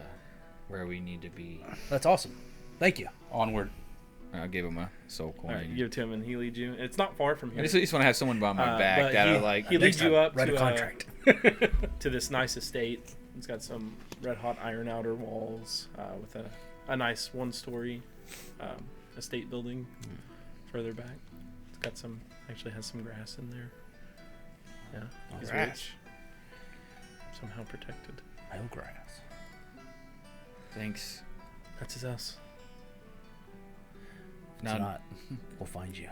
where we need to be. That's awesome. Thank you. Onward. I'll give him a soul coin. All right, you give it to him and he leads you. It's not far from I here. just want to have someone by my back but that he, I like. He leads you up Write to a contract. to this nice estate. It's got some red hot iron outer walls with a nice one-story estate building further back. It's got actually has some grass in there. Yeah, he's Grass. rich. Somehow protected. No grass. Thanks. That's his house. If Not- it's not, we'll find you.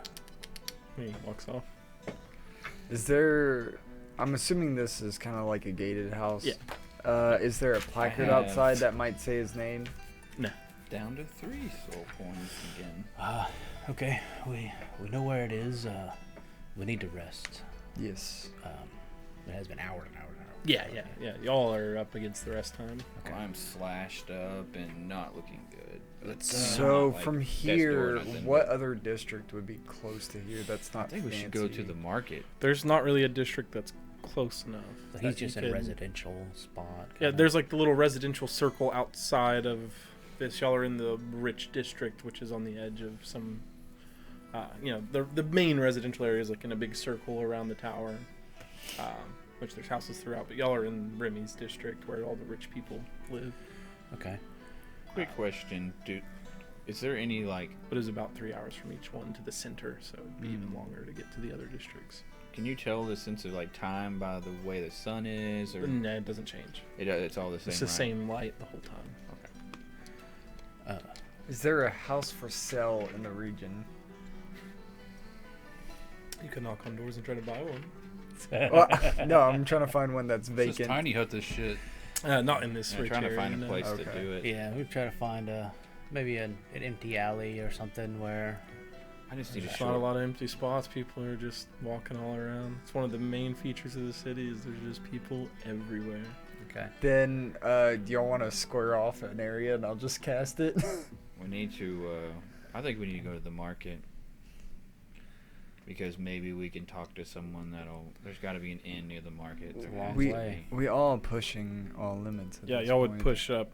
He walks off. Is there? I'm assuming this is kind of like a gated house. Yeah. Is there a placard have- outside that might say his name? Down to 3 soul coins again. Okay. We know where it is. We need to rest. Yes. It has been hours and hours and hours. Yeah. Y'all are up against the rest time. Okay. I'm slashed up and not looking good. But, So not, like, from death's door or here, nothing. what other district would be close to here? That's I not. think we should go to the market. There's not really a district that's close enough. So that he's you just in a could- residential spot. Yeah, kinda. there's like the little residential circle outside of this. Y'all are in the rich district, which is on the edge of some, the main residential area is like in a big circle around the tower. which there's houses throughout, but y'all are in Remy's district where all the rich people live. Okay. Quick question, dude. Is there any like? But it's about 3 hours from each one to the center, so it'd be even longer to get to the other districts. Can you tell the sense of like time by the way the sun is, or No, it doesn't change. it's all the same? It's the right? same light the whole time. Is there a house for sale in the region? You can knock on doors and try to buy one. Well, no, I'm trying to find one that's It's just vacant. tiny hut this shit. Not in this Yeah, rich trying to area, find a no. place to Okay. do it. Yeah, we've tried to find maybe an empty alley or something where. I just need a There's not a short. lot of empty spots. People are just walking all around. It's one of the main features of the city is there's just people everywhere. Okay. Then, do y'all want to square off an area and I'll just cast it? We need to. I think we need to go to the market because maybe we can talk to someone that'll. There's got to be an inn near the market. It's a There long has we to way. be. we all pushing all limits. At Yeah, this y'all would point. push up,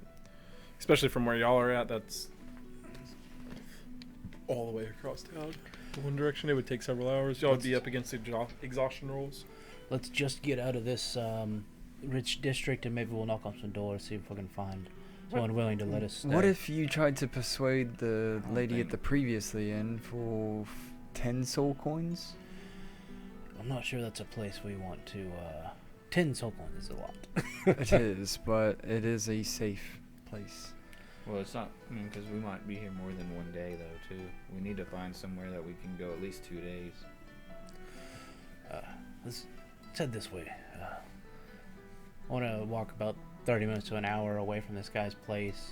especially from where y'all are at. That's all the way across town. One direction, it would take several hours. Y'all would be up against exhaustion rolls. Let's just get out of this rich district and maybe we'll knock on some doors, see if we can find someone willing to let us stay. What if you tried to persuade the don't lady think- at the previously inn for 10 soul coins? I'm not sure that's a place we want to. 10 soul coins is a lot. It is, but it is a safe place. Well, it's not because we might be here more than one day though too. We need to find somewhere that we can go at least 2 days. Let's head this way. I want to walk about 30 minutes to an hour away from this guy's place.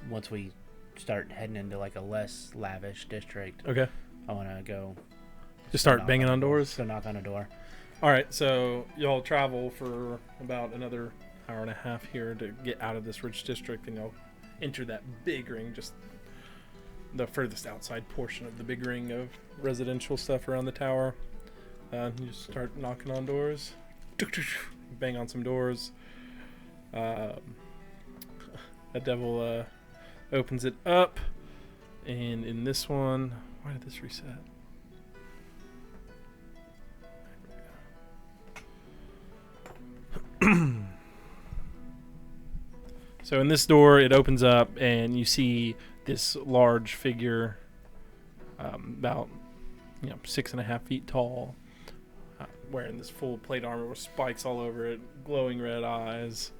Once we start heading into like a less lavish district, Okay. I want to go. Just start knock banging on a door. doors. Go knock on a door. All right, so y'all travel for about another hour and a half here to get out of this rich district, and y'all enter that big ring, just the furthest outside portion of the big ring of residential stuff around the tower. You just start knocking on doors, bang on some doors. That devil opens it up, and in this one, why did this reset? So in this door, it opens up, and you see this large figure, about 6.5 feet tall, wearing this full plate armor with spikes all over it, glowing red eyes.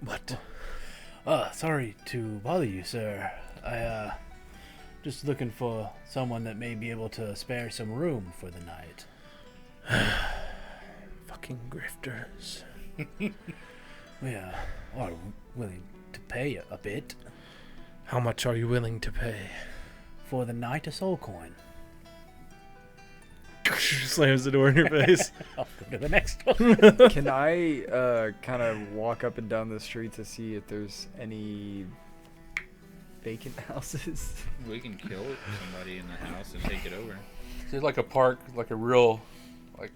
What? Sorry to bother you, sir. I just looking for someone that may be able to spare some room for the night. Fucking grifters. We are willing to pay a bit How much are you willing to pay? for the night. A soul coin. Slams the door in your face. I'll go to the next one. Can I kind of walk up and down the street to see if there's any vacant houses? We can kill somebody in the house and take it over. Is there like a park, like a real, like,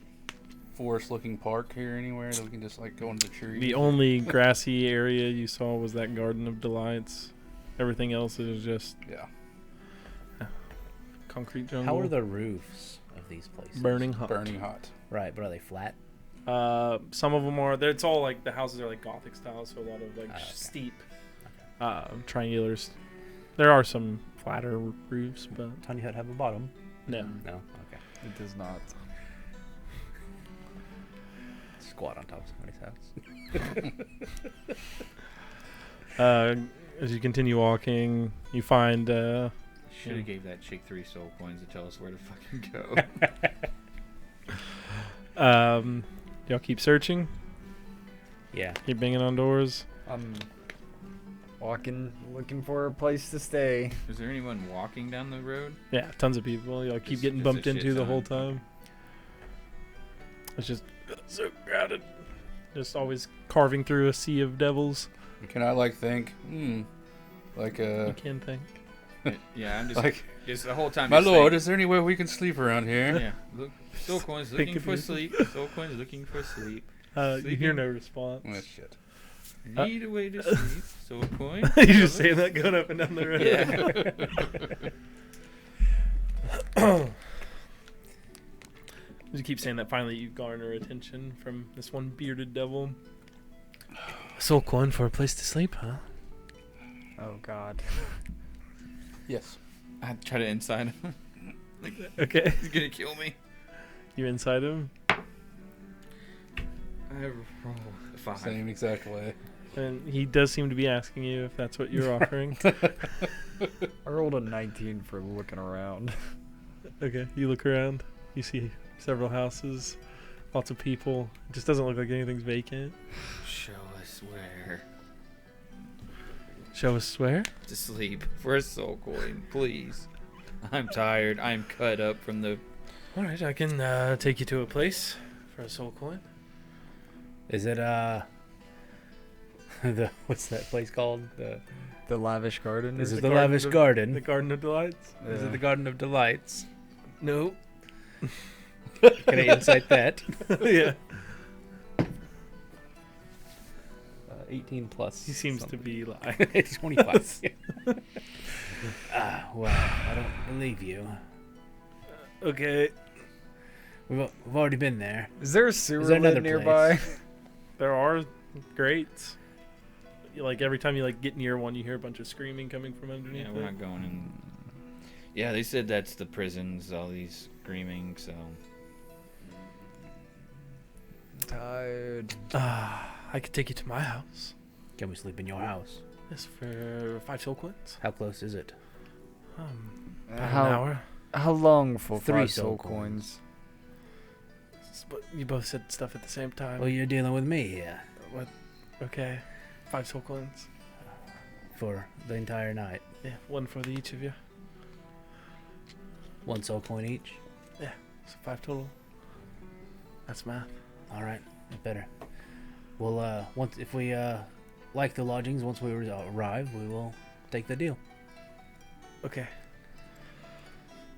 forest-looking park here anywhere that we can just like go into the trees? The only grassy area you saw was that Garden of Delights. Everything else is just Yeah. concrete jungle. How are the roofs of these places? burning hot? Burning hot. Right, but are they flat? Some of them are. It's all like the houses are like Gothic style, so a lot of like Okay. steep, triangulars. There are some flatter roofs, but Tiny hut have a bottom? no. No. Okay. It does not. Squat on top of somebody's house. As you continue walking, you find Should Yeah. have gave that chick 3 soul coins to tell us where to fucking go. y'all keep searching, Yeah. keep banging on doors. I'm walking, looking for a place to stay. Is there anyone walking down the road? Yeah, tons of people. Y'all keep It's- getting it's a bumped shit into the whole ton. time. It's just so crowded. Just always carving through a sea of devils. Can I like think, like You can think. Yeah, I'm just like, just the whole time. my just lord, saying- is there any way we can sleep around here? Yeah, look, soul coins Think looking of for you. sleep. Soul coins looking for sleep. You Sleeping. hear no response. Oh, shit. Need a way to sleep. Soul coin. you just saying that going up and down the road. Yeah. You keep saying that. Finally, you garner attention from this one bearded devil. A soul coin for a place to sleep, huh? Oh God. Yes. I try to inside him. Okay. He's gonna kill me. You're inside him, I roll a 5. Same exact way. and he does seem to be asking you if that's what you're offering. I rolled a 19 for looking around. Okay, you look around. You see several houses, lots of people. It just doesn't look like anything's vacant. Show us where Show us where? to sleep for a soul coin, please. I'm tired. I'm cut up from the. All right, I can take you to a place for a soul coin. Is it the what's that place called? The lavish garden. Is the it the Garden Lavish of- Garden? The Garden of Delights? Is it the Garden of Delights? No. Can I insight that? Yeah. 18 plus. He seems to something. be lying. It's 25. Well, I don't believe you. Okay. We've already been there. Is there a sewer there another lit nearby? There are grates. Like every time you like get near one, you hear a bunch of screaming coming from underneath Yeah, we're it. not going in. Yeah, they said that's the prisons. All these screaming. So Tired. I could take you to my house. Can we sleep in your house? Yes, for 5 soul coins. How close is it? About an How hour. how long for 3 5 soul soul coins. coins? But you both said stuff at the same time. Well, you're dealing with me here What? Okay. 5 soul coins. for the entire night. Yeah, one for each of you. 1 soul coin each. So 5 total. That's math. All right, better. Well, once if we like the lodgings, once we arrive, we will take the deal. Okay.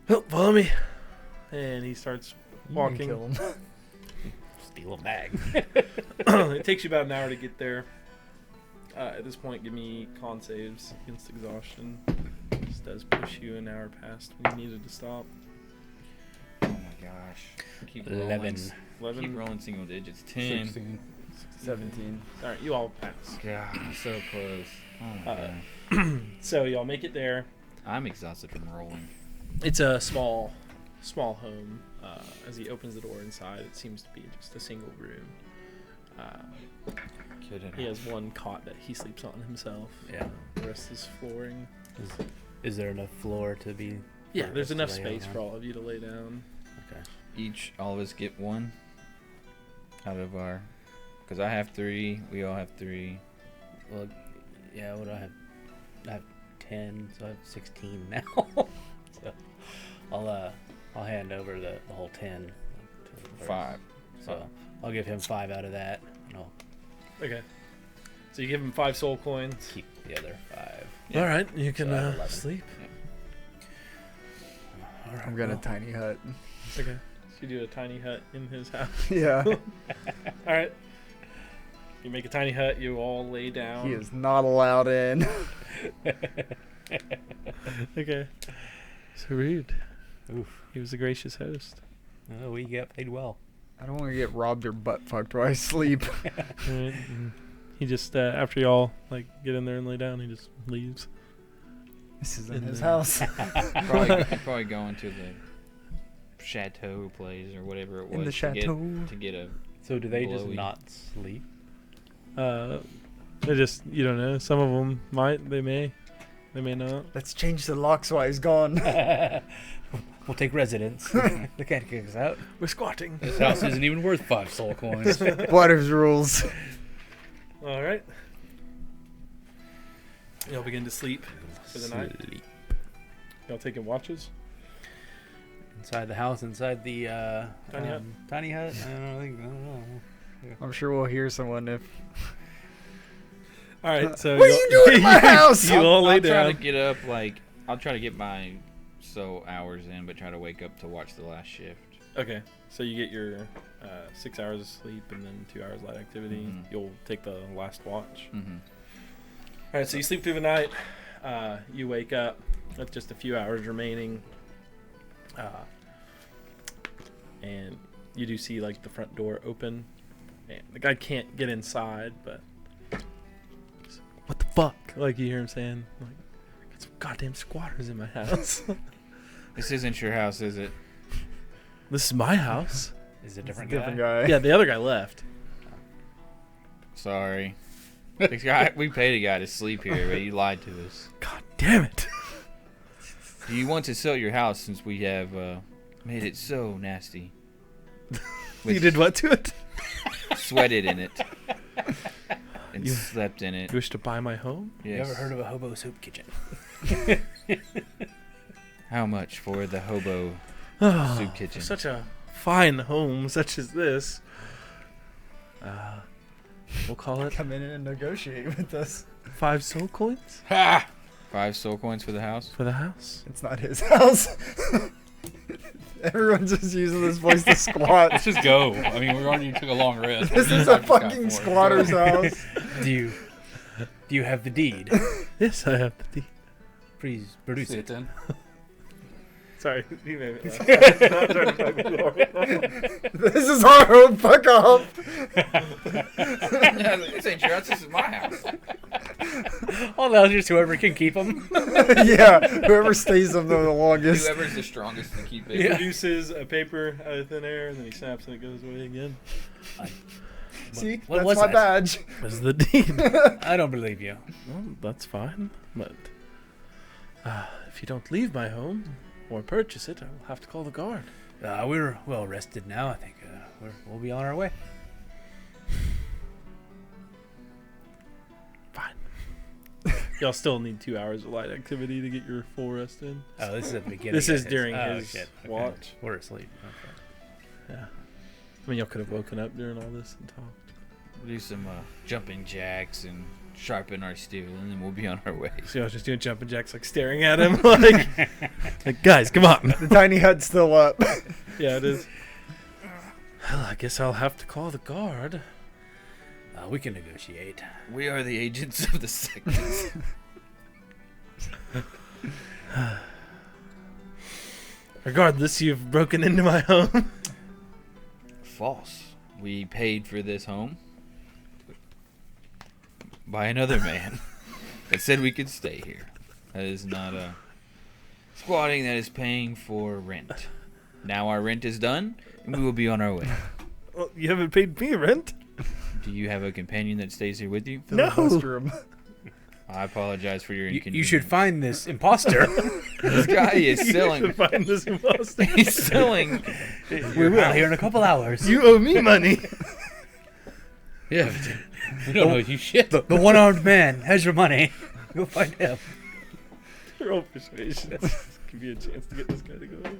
Well, follow me. And he starts You can walking. kill him. Steal a bag. It takes you about an hour to get there. At this point, give me con saves against exhaustion. This does push you an hour past when you needed to stop. oh my gosh, keep 11. rolling. Keep 11. rolling single digits. 10. 16. 17. All right, you all pass. God, so close. Oh my Uh, gosh. So y'all make it there. I'm exhausted from rolling. It's a small home. As he opens the door inside, it seems to be just a single room. He has one cot that he sleeps on himself. Yeah. The rest is flooring. Is there enough floor to be? Yeah, for there's us to enough lay space on? for all of you to lay down. Okay. All of us get one out of our. Because I have 3. We all have 3. Well, yeah. What do I have? I have 10, so I have 16 now. So I'll hand over the whole 10. To the person. 5. So I'll give him 5 out of that. And I'll Okay. So you give him 5 soul coins. keep the other 5. Yeah. All right, you can So I have 11. sleep. All right, I've got a well, tiny hut. Okay. So you do a tiny hut in his house. Yeah. All right. You make a tiny hut. You all lay down. He is not allowed in. Okay. So rude. Oof. He was a gracious host. Oh, we get paid well. I don't want to get robbed or butt fucked while I sleep. All right. And he just after y'all like get in there and lay down, he just leaves. This isn't In his the- house. Probably going to the chateau place or whatever it was In the chateau. to get a. So do they just Blowy. not sleep? They just you don't know. Some of them might. They may not. Let's change the locks while he's gone. We'll take residence. They can't kick us out. We're squatting. This house isn't even worth 5 soul coins. Waters rules. All right. Y'all begin to sleep for the night. Sleep. Y'all taking watches? Inside the house, inside the Tiny hut? Tiny hut. I don't know. I'm sure we'll hear someone if. All right. So What are you doing in my house? You all lay I'll try to down. get up I'll try to get my hours in, but try to wake up to watch the last shift. Okay. So you get your 6 hours of sleep and then 2 hours light activity. Mhm. You'll take the last watch. Mm-hmm. All right. So you sleep through the night. You wake up with just a few hours remaining. And you do see like the front door open. And the guy can't get inside, but what the fuck? Like you hear him saying, like, got some goddamn squatters in my house. This isn't your house, is it? This is my house. Is it a different Different guy? guy. Yeah, the other guy left. Sorry. This guy, we paid a guy to sleep here, but you lied to us. God damn it. Do you want to sell your house since we have made it so nasty? You did what to it? Sweated in it. And You- slept in it. You wish to buy my home? Yes. You ever heard of a hobo soup kitchen? How much for the hobo Oh, soup kitchen? for such a fine home such as this. We'll call it Come in and negotiate with us. 5 soul coins Ha! 5 soul coins for the house? for the house. It's not his house. Everyone's just using this place to squat. Let's just go. I mean, we already took a long rest. This is a fucking squatter's house. Do you have the deed? Yes, I have the deed. Please produce See it it. then. Sorry, you made it laugh. Not trying to fuck with you already. This is our home. Fuck off. This ain't your house, this is my house. Oh, no, just whoever can keep them. Yeah, whoever stays them the longest. Whoever's the strongest to keep it. He produces a paper out of thin air, and then he snaps and it goes away again. See, What that's was my that? badge. That's the deed. I don't believe you. Well, that's fine, but if you don't leave my home or purchase it, I will have to call the guard. We're well rested now. I think we'll be on our way. Fine. Y'all still need 2 hours of light activity to get your full rest in. Oh, this is at the beginning. This is of during oh, his shit. Okay. watch. We're asleep. Okay. Yeah. I mean, y'all could have woken up during all this and talked. Do some jumping jacks and sharpen our steel, and then we'll be on our way. So I was just doing jumping jacks, like staring at him, like guys, come on. The tiny hut's still up. Yeah, it is. Well, I guess I'll have to call the guard. We can negotiate. We are the agents of the sectors. Regardless, you've broken into my home. False. We paid for this home by another man that said we could stay here. That is not a squatting, that is paying for rent. Now our rent is done, and we will be on our way. Well, you haven't paid me rent. Do you have a companion that stays here with you? No. Filibuster 'em. I apologize for your You inconvenience. should find this imposter. This guy is You selling. should find this imposter. He's selling. We will here in a couple hours. You owe me money. Yeah, we don't know you shit. The one-armed man has your money. Go find him. Roll persuasion. Give you a chance to get this guy to go away.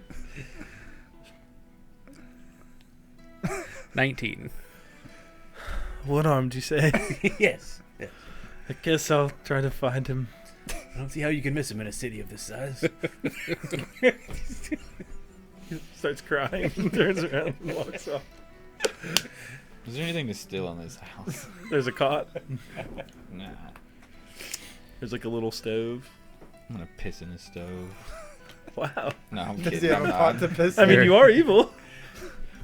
19. What armed you say? Yes. I guess I'll try to find him. I don't see how you can miss him in a city of this size. Starts crying, turns around, and walks off. Is there anything to steal in this house? There's a cot. Nah. There's like a little stove. I'm gonna piss in the stove. Wow. No, I'm Does he kidding. have I'm a pot not. to piss I mean, in? you are evil.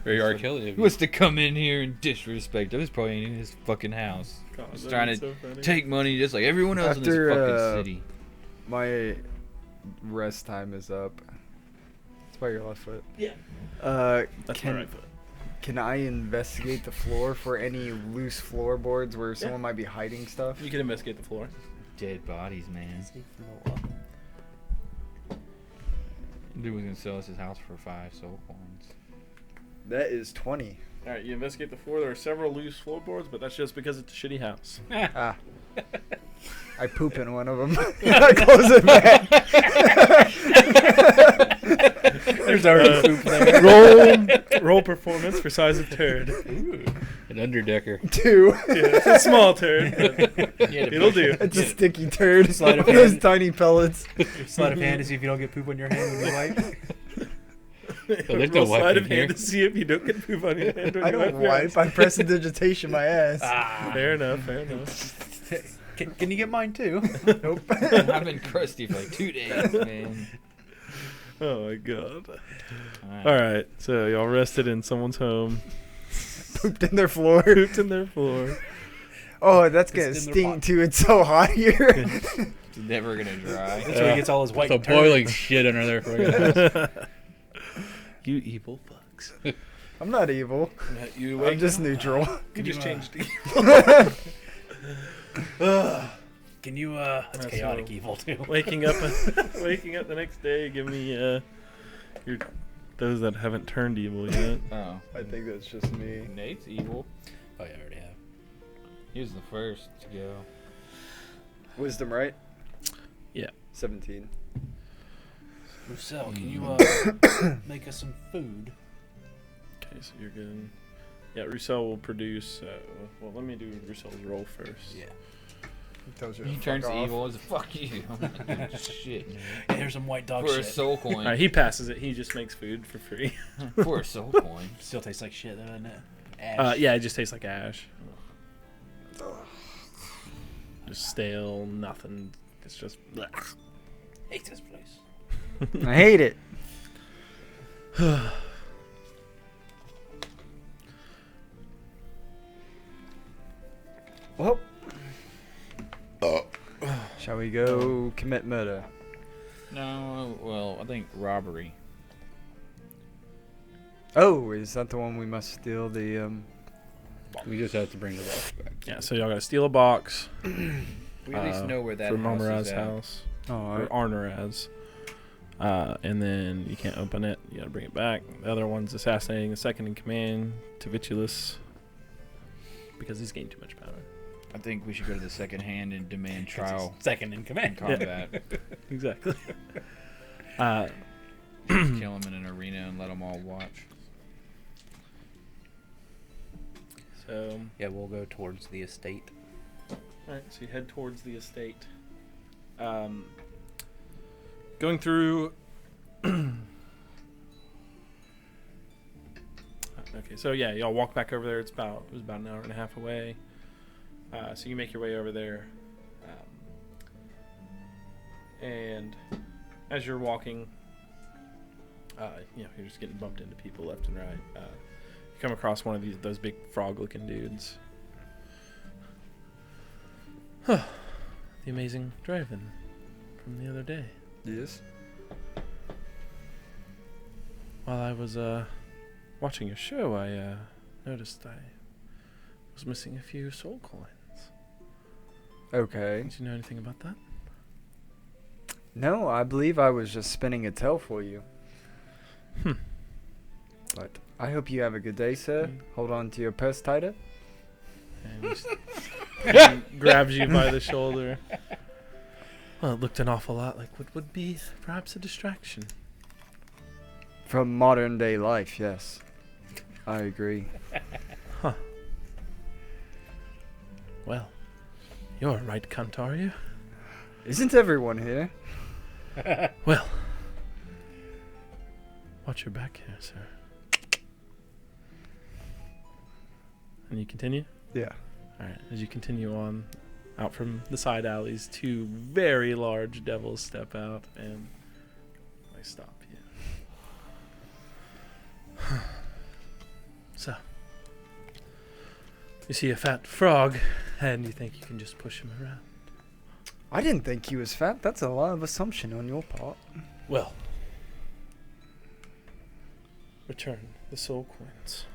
Very R. Kelly of Who you. wants to come in here and disrespect us? Probably in his fucking house. God, He's that'd trying be to so funny. take money just like everyone else After, in this fucking city. My rest time is up. It's by your left foot. Yeah. Uh, That's can, my right foot. can I investigate the floor for any loose floorboards where someone might be hiding stuff? You can investigate the floor. Dead bodies, man. Dude was gonna sell us his house for 5 soul coins. That is 20. All right, you investigate the floor. There are several loose floorboards, but that's just because it's a shitty house. Ah. I poop in one of them. I close it back. There's already poop there. Roll performance for size of turd. An underdecker. 2. Yeah, it's a small turd, but it'll do. It's a sticky turd. Sleight of Those hand. tiny pellets. Sleight of hand to see if you don't get poop on your hand when you wipe. there's no Roll sleight wiping of hand here. to see if you don't get poop on your hand. When I you don't your wipe. hands. I press and digitation my ass. Fair enough. Fair enough. Can you get mine too? Nope. I've been crusty for like 2 days, man. Oh my god. Alright. All right, so y'all rested in someone's home, Pooped in their floor. pooped in their floor. Oh, that's gonna Pissed in their sting pot. too. It's so hot here. It's never gonna dry. That's where he gets all his white The turds. boiling shit under there for you. You evil fucks. I'm not evil. You I'm just neutral. You just changed to Can you, that's That's chaotic so- evil too. waking up the next day. Give me your those that haven't turned evil yet. Oh. I think that's just me. Nate's evil. Oh, yeah, I already have. He was the first to go. Wisdom, right? Yeah. 17. Roussel, can you make us some food? Okay, so you're good. Yeah, Roussel will produce. Well, let me do Roussel's roll first. Yeah. He tells you He to turns fuck off. evil as a fuck you. I'm not doing shit. Yeah, here's some white dog For a shit. soul coin. He passes it. He just makes food for free. For a soul coin. Still tastes like shit, though, doesn't it? Ash. Yeah, it just tastes like ash. Just stale, nothing. It's just. blech. Hate this place. I hate it. Well, shall we go commit murder? No, well, I think robbery. Oh, is that the one we must steal the We just have to bring the box back. Yeah, so y'all gotta steal a box We at least know where that from house Marmaraz's is at. house. Oh, Or Arnaraz. And then you can't open it. You gotta bring it back. The other one's assassinating the second in command, Tavitulus, because he's gained too much power. I think we should go to the second hand and demand 'Cause he's trial second in command. combat. Exactly. Kill him in an arena and let them all watch. So, Yeah, we'll go towards the estate. alright, so you head towards the estate. Going through. Okay, so yeah, y'all walk back over there. It was about an hour and a half away. So you make your way over there, and as you're walking, you're just getting bumped into people left and right. You come across one of those big frog-looking dudes. The amazing Draven from the other day. yes. While I was watching your show, I noticed I was missing a few soul coins. Okay. Did you know anything about that? No, I believe I was just spinning a tale for you. Hmm. But I hope you have a good day, sir. Mm. Hold on to your purse tighter. And he grabs you by the shoulder. Well, it looked an awful lot like what would be perhaps a distraction. From modern day life, yes. I agree. Huh. Well, you're a right cunt, are you? Isn't everyone here? Well, watch your back here, sir. And you continue? Yeah. Alright, as you continue on, out from the side alleys, two very large devils step out and they stop you. So, you see a fat frog, and you think you can just push him around. I didn't think he was fat. That's a lot of assumption on your part. Well, return the soul coins.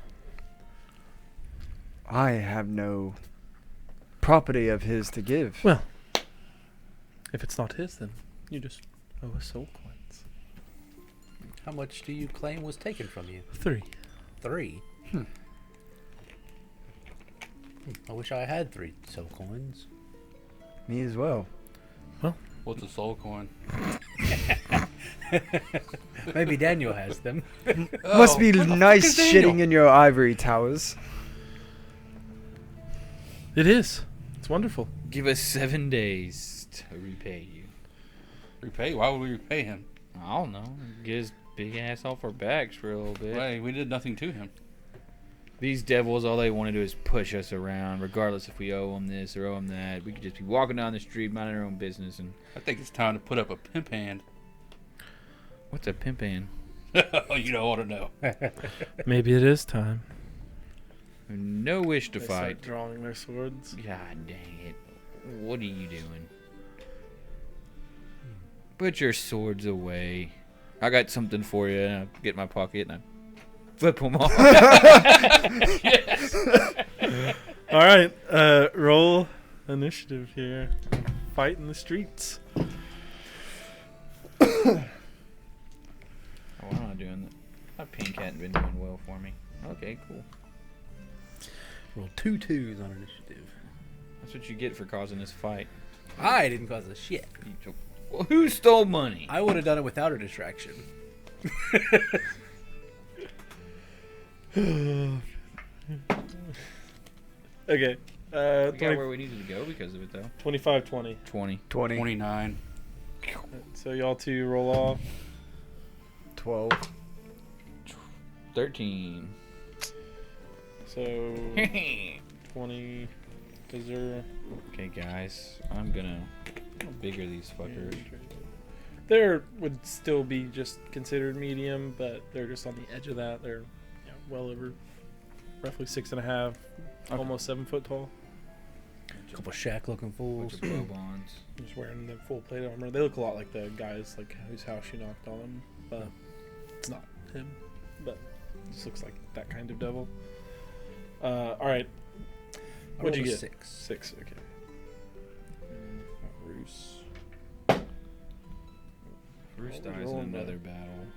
I have no property of his to give. Well, if it's not his, then you just owe us soul coins. How much do you claim was taken from you? 3. 3. I wish I had 3 soul coins. Me as well. What's a soul coin? Maybe Daniel has them. Must be where the fuck nice is Daniel? shitting in your ivory towers. It is. It's wonderful. Give us 7 days to repay you. Repay? Why would we repay him? I don't know. Get his big ass off our backs for a little bit. Hey, we did nothing to him. These devils, all they want to do is push us around, regardless if we owe them this or owe them that. We could just be walking down the street, minding our own business, and I think it's time to put up a pimp hand. What's a pimpan? You don't want to know. Maybe it is time. No wish to They fight. start drawing their swords. God dang it. What are you doing? Put your swords away. I got something for you. And I get in my pocket and I flip them off. All right, roll initiative here. Fight in the streets. Oh, I'm not doing that. My pink hadn't been doing well for me. Okay, cool. Roll 2 2s on initiative. That's what you get for causing this fight. I didn't cause the shit. Well, who stole money? I would have done it without a distraction. Okay. We got 20, where we needed to go because of it, though. 25, 20. 20. 20. 29. So y'all two roll off. 12. 13. So 20. Is there? Okay, guys. I'm gonna bigger these fuckers. There would still be just considered medium, but they're just on the edge of that. They're well over, roughly 6.5, almost 7 foot tall. A couple shack looking fools. Bunch of bow-bonds. Just wearing the full plate armor. They look a lot like the guys like whose house you knocked on, but it's not him. But it just looks like that kind of devil. All right. What'd you get? 6. 6. Okay. Roos. Roos dies in rolling another that. battle.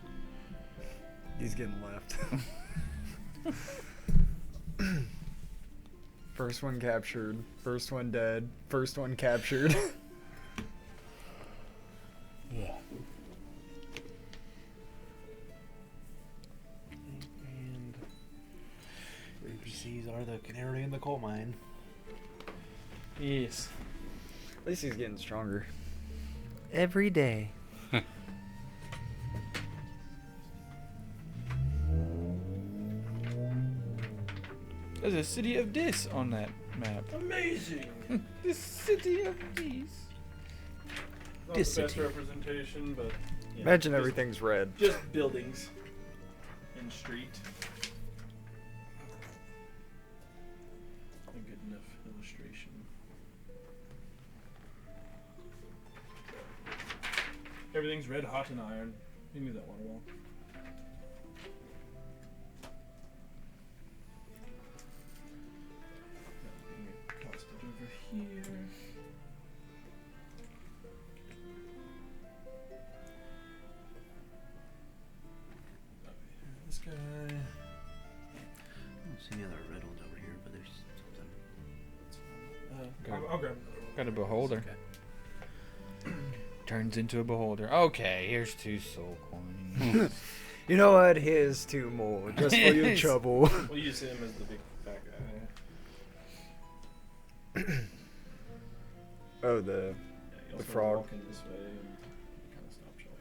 He's getting left. First one captured. First one dead. First one captured. Yeah. And NPCs are the canary in the coal mine. yes. At least he's getting stronger. Every day. There's a city of Dis on that map. Amazing. The city of Dis. Not This the best city. representation, but Imagine everything's red. just buildings and street. A good enough illustration. Everything's red hot and iron. You knew that one well. Tossed it over here. This guy. I don't see any other red ones over here, but there's something. I'll grab another Got a beholder. Okay. Turns into a beholder. Okay, here's 2 soul coins. You know what? Here's 2 more. Just for your trouble. one. We'll use him as the big fat guy. Oh, the Yeah, you also frog. walk in this way and kind of stops y'all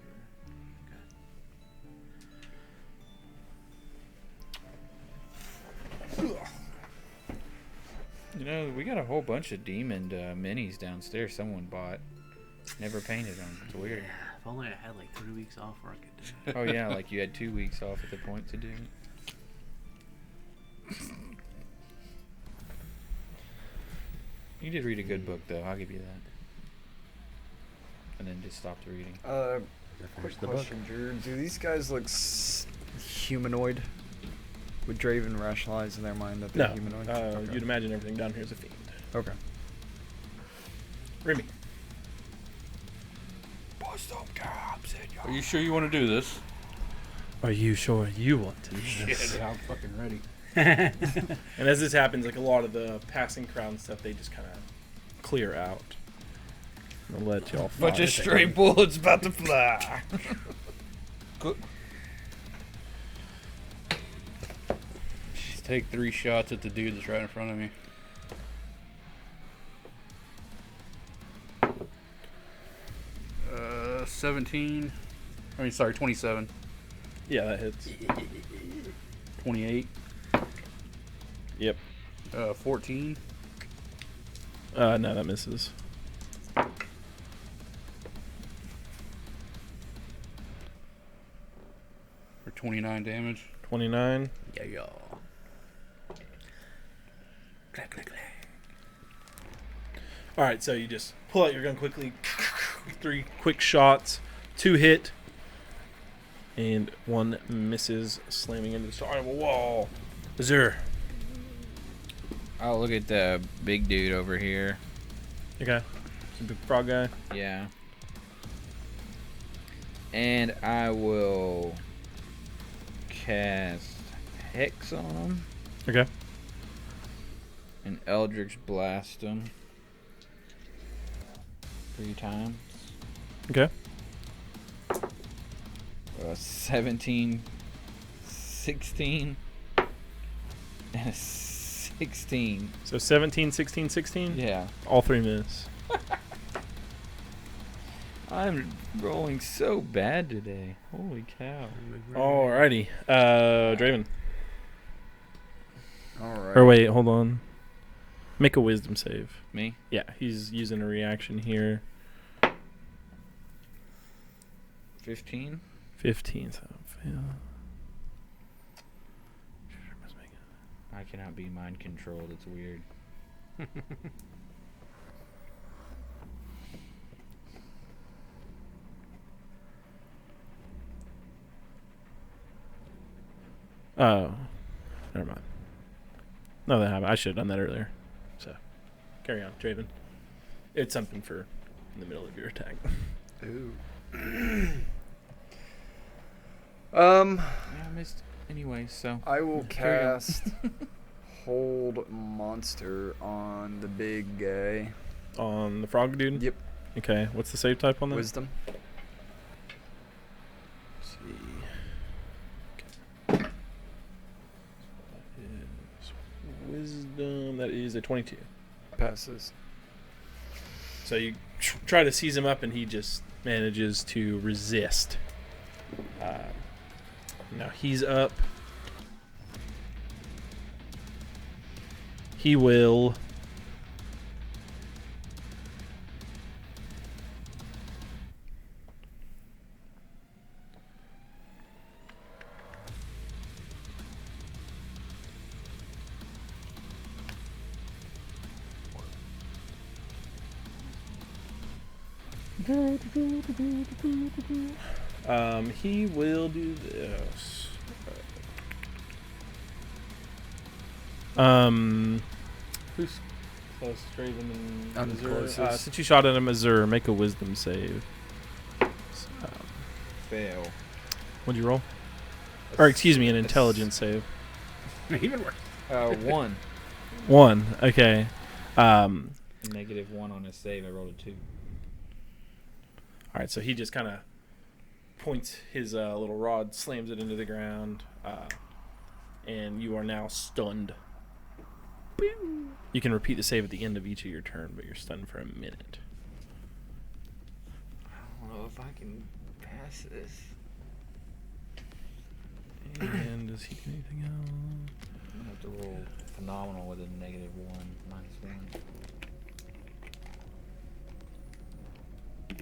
here. You know, we got a whole bunch of demon minis downstairs someone bought. Never painted them. It's weird. Yeah, if only I had like 3 weeks off where I could do it. Oh, yeah, like you had 2 weeks off at the point to do it. You did read a good book, though. I'll give you that. And then just stopped reading. Quick question, Drew. Do these guys look humanoid? Would Draven rationalize in their mind that they're No, humanoid? you'd imagine everything down here is a fiend. Okay. Remy. Are you sure you want to do this? Are you sure you want to do Shit, I'm fucking ready. And as this happens, like a lot of the passing crowd stuff, they just kind of clear out. I'll let y'all Bunch of fight. stray bullets about to fly. Just take 3 shots at the dude that's right in front of me. Uh, 17. I mean, sorry, 27. Yeah, that hits. 28. Yep. 14. No, that misses. 29 damage. 29. Yeah. All right, so you just pull out your gun quickly. 3 quick shots. 2 hit. And 1 misses, slamming into the side of a wall. Azure. I'll look at the big dude over here. Okay. Some big frog guy. Yeah. And I will cast Hex on him Okay. and Eldritch Blast him 3 times. Okay. 17, 16, and a 16. So 17, 16, 16? Yeah. All 3 miss. I'm rolling so bad today. Holy cow. Alrighty. Draven. All right. Or wait, hold on. Make a wisdom save. Me? Yeah, he's using a reaction here. 15? 15. So fail. I cannot be mind controlled. It's weird. Oh, never mind. No, that happened. I should have done that earlier. So, carry on, Draven. It's something for in the middle of your attack. Ooh. I missed anyway, so. I will Carry on. cast Hold Monster on the big guy. On the frog dude? Yep. Okay, what's the save type on that? Wisdom. Let's see. Okay. That is wisdom. That is a 22. Passes. So you try to seize him up, and he just manages to resist. Now he's up. He will. He will do this. Who's close? Draven and I'm Azure? closest. Since you shot at him, Azure, make a wisdom save. Fail. What'd you roll? Or excuse me, an intelligence save. Even worse. 1. 1. Okay. -1 on a save. I rolled a 2. All right, so he just kind of points his little rod, slams it into the ground, and you are now stunned. You can repeat the save at the end of each of your turn, but you're stunned for a minute. I don't know if I can pass this. And does he do anything else? I'm gonna have to roll phenomenal with a -1, -1.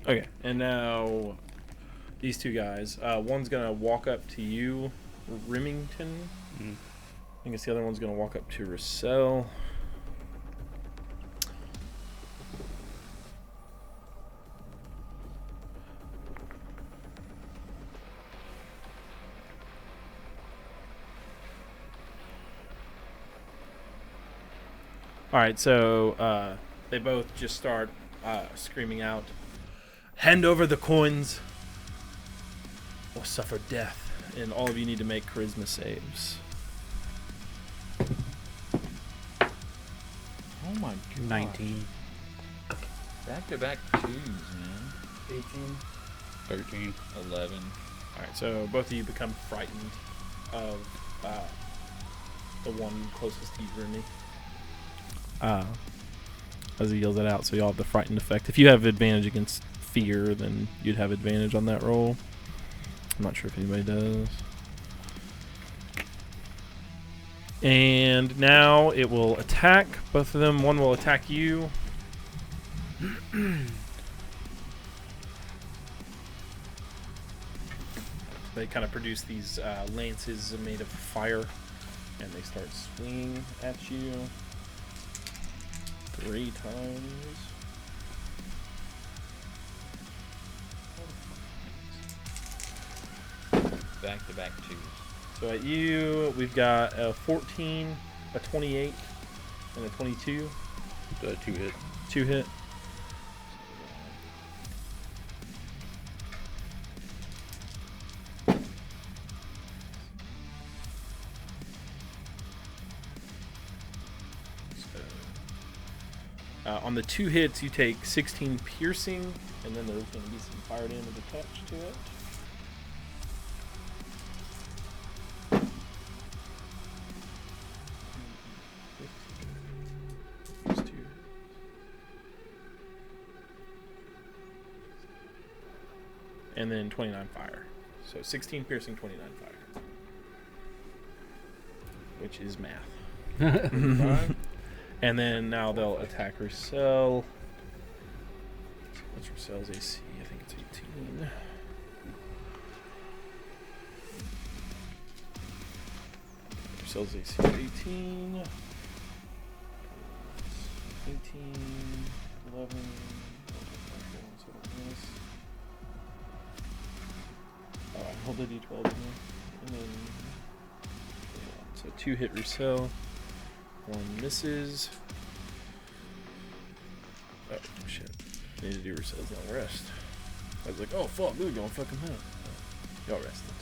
Okay, and now these two guys. One's gonna walk up to you, Remington. I guess the other one's gonna walk up to Russell. All right, so they both just start screaming out, "Hand over the coins, or suffer death!" And all of you need to make charisma saves. Oh my god. 19. Back-to-back 2s, man. 18. 13. 11. All right, so both of you become frightened of the one closest to you, Remy. As he yells it out, so you all have the frightened effect. If you have advantage against fear, then you'd have advantage on that roll. I'm not sure if anybody does. And now it will attack. Both of them. One will attack you. They kind of produce these lances made of fire, and they start swinging at you 3 times. Back-to-back twos. So at you, we've got a 14, a 28, and a 22. 2 hit. 2 hit. On the 2 hits, you take 16 piercing, and then there's going to be some fire damage attached to it. And then 29 fire. So 16 piercing, 29 fire. Which is math. And then now they'll attack Roussel. What's Roussel's AC? I think it's 18. Roussel's AC is 18. 18, 11. I hold the d12 in there. And then, so 2 hit Roussel. 1 misses. Oh, shit. I need to do Roussel's long rest. I was like, oh, fuck, we're going to fuck him up. Y'all rested.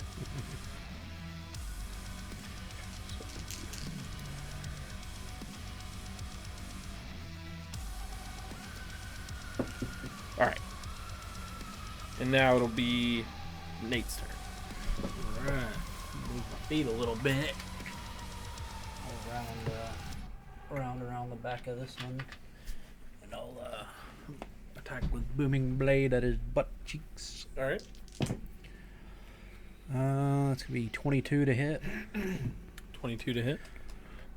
Alright. And now it'll be Nate's turn. Alright. Move my feet a little bit. Around the back of this one. And I'll attack with booming blade at his butt cheeks. Alright. That's gonna be 22 to hit. 22 to hit.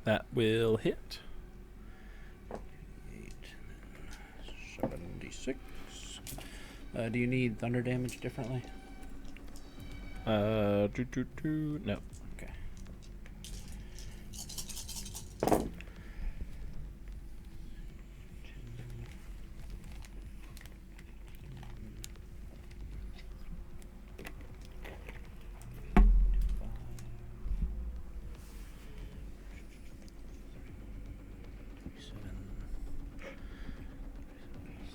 That will hit. 76. Do you need thunder damage differently? No. Okay.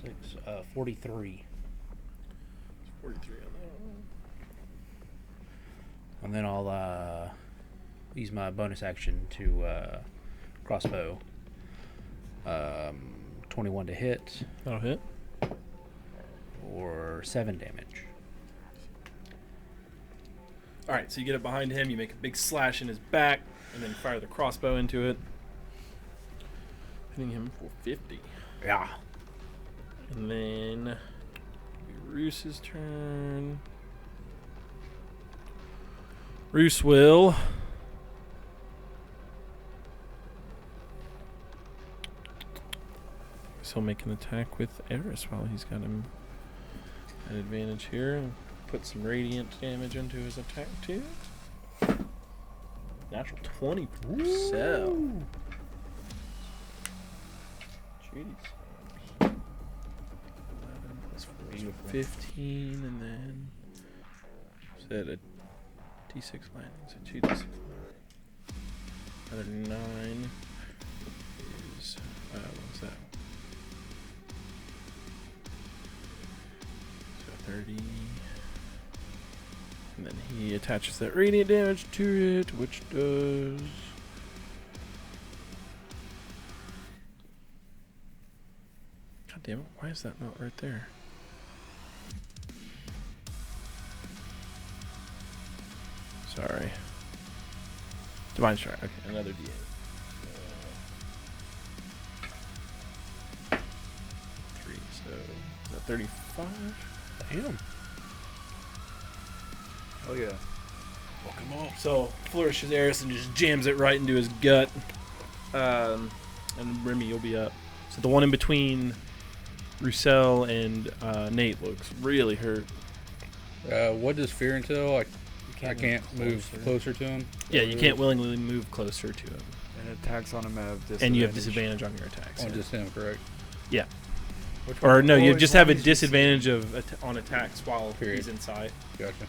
Six, 43. 43 on that one. And then I'll use my bonus action to crossbow. 21 to hit, That'll hit. or 7 damage. Alright, so you get it behind him, you make a big slash in his back, and then fire the crossbow into it. Hitting him for 50. Yeah. And then Roos's turn. Roos will so he'll make an attack with Eris while he's got him at advantage here, and put some radiant damage into his attack too. Natural 20 for Roussel. Jeez. 11 plus 4 is 15, and then is that a D6 landing? So 2 D6 landing. Another 9 is what was that? So 30. And then he attaches that radiant damage to it, which does. God damn it, why is that not right there? Sorry. Divine Strike. Okay, another D8. 3, so is that 35? Damn. Oh yeah. So flourishes Eris and just jams it right into his gut. And Remy, you'll be up. So the one in between Roussel and Nate looks really hurt. What does fear entail? I I can't move closer to him. Yeah, you can't willingly move closer to him. And attacks on him have disadvantage. And you have disadvantage on your attacks. On just him, correct? Yeah. Which Or one? no, you as just long have a as you see- disadvantage on attacks while Period. he's inside. Gotcha.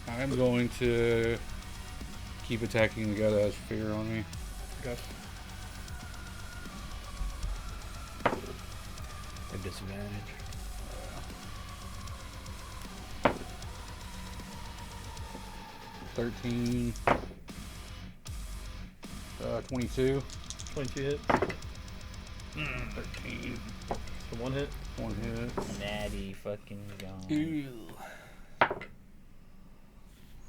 I'm going to keep attacking the guy that has fear on me. Okay. A disadvantage. 13. 22. 22 hits. 13. So one hit. One hit. Natty fucking gone.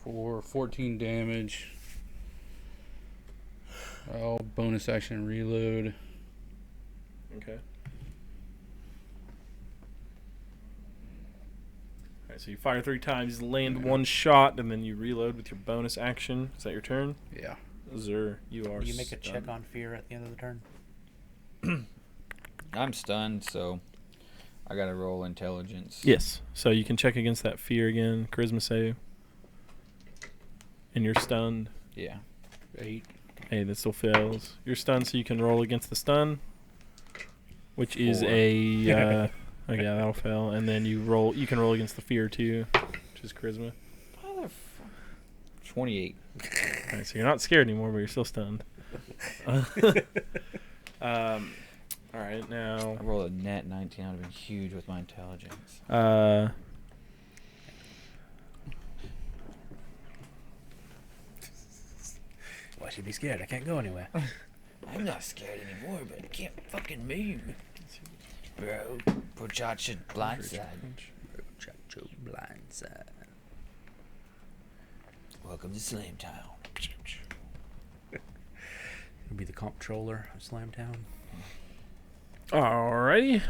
For 14 damage. I'll bonus action reload. Okay. Alright, so you fire 3 times, land one shot, and then you reload with your bonus action. Is that your turn? Yeah. Zer, you are Do you make a check stunned. on fear at the end of the turn? I'm stunned, so I gotta roll intelligence. Yes. So you can check against that fear again. Charisma save. And you're stunned. Yeah. 8. Hey, that still fails. You're stunned, so you can roll against the stun, which is 4. a. Oh yeah, that'll fail. And then you roll. You can roll against the fear too, which is charisma. 28. Alright, so you're not scared anymore, but you're still stunned. Alright, now. I rolled a net 19. I would have been huge with my intelligence. Why should you be scared? I can't go anywhere. I'm not scared anymore, but I can't fucking move. Bro, Prochacha blindside. Chacho blindside. Welcome to Slam Town. It'll be the comptroller of Slamtown. Alrighty.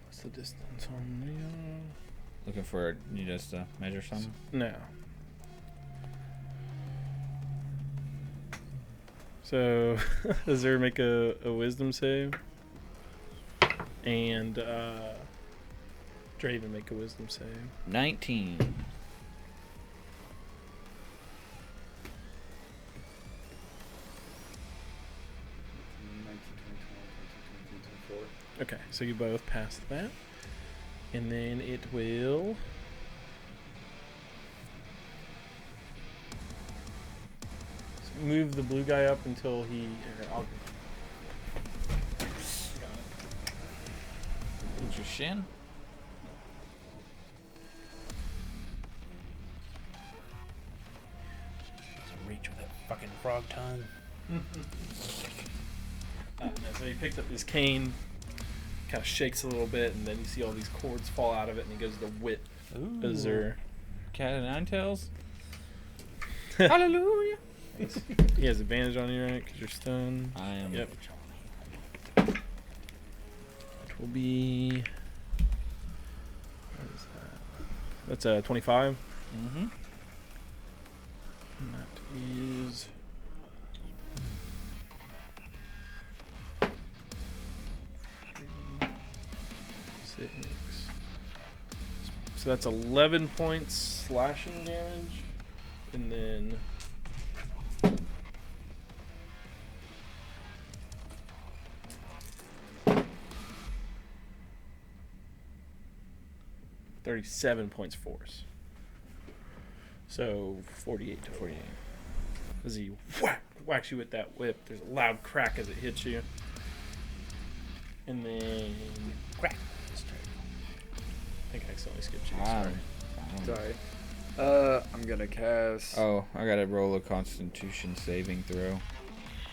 What's the distance on the? Looking for you just measure something. No. So, does there make a wisdom save? And Draven make a wisdom save. 19. Okay, so you both passed that. And then it will. So move the blue guy up until he. I'll, What's your shin? Doesn't reach with that fucking frog tongue. so he picked up his cane, kind of shakes a little bit, and then you see all these cords fall out of it, and he goes to whip Azur. Cat of nine tails? Hallelujah! He has advantage on you, right? Because you're stunned. I am. Yep. Which will be. What is that? That's a 25. Mm-hmm. And that is. Six. So that's 11 points slashing damage. And then. $37 points force. So 48 to 48. As he whacks you with that whip, there's a loud crack as it hits you. And then Crack. I think I accidentally skipped you. Wow. Sorry. Sorry. I'm gonna cast Oh, I gotta roll a Constitution saving throw.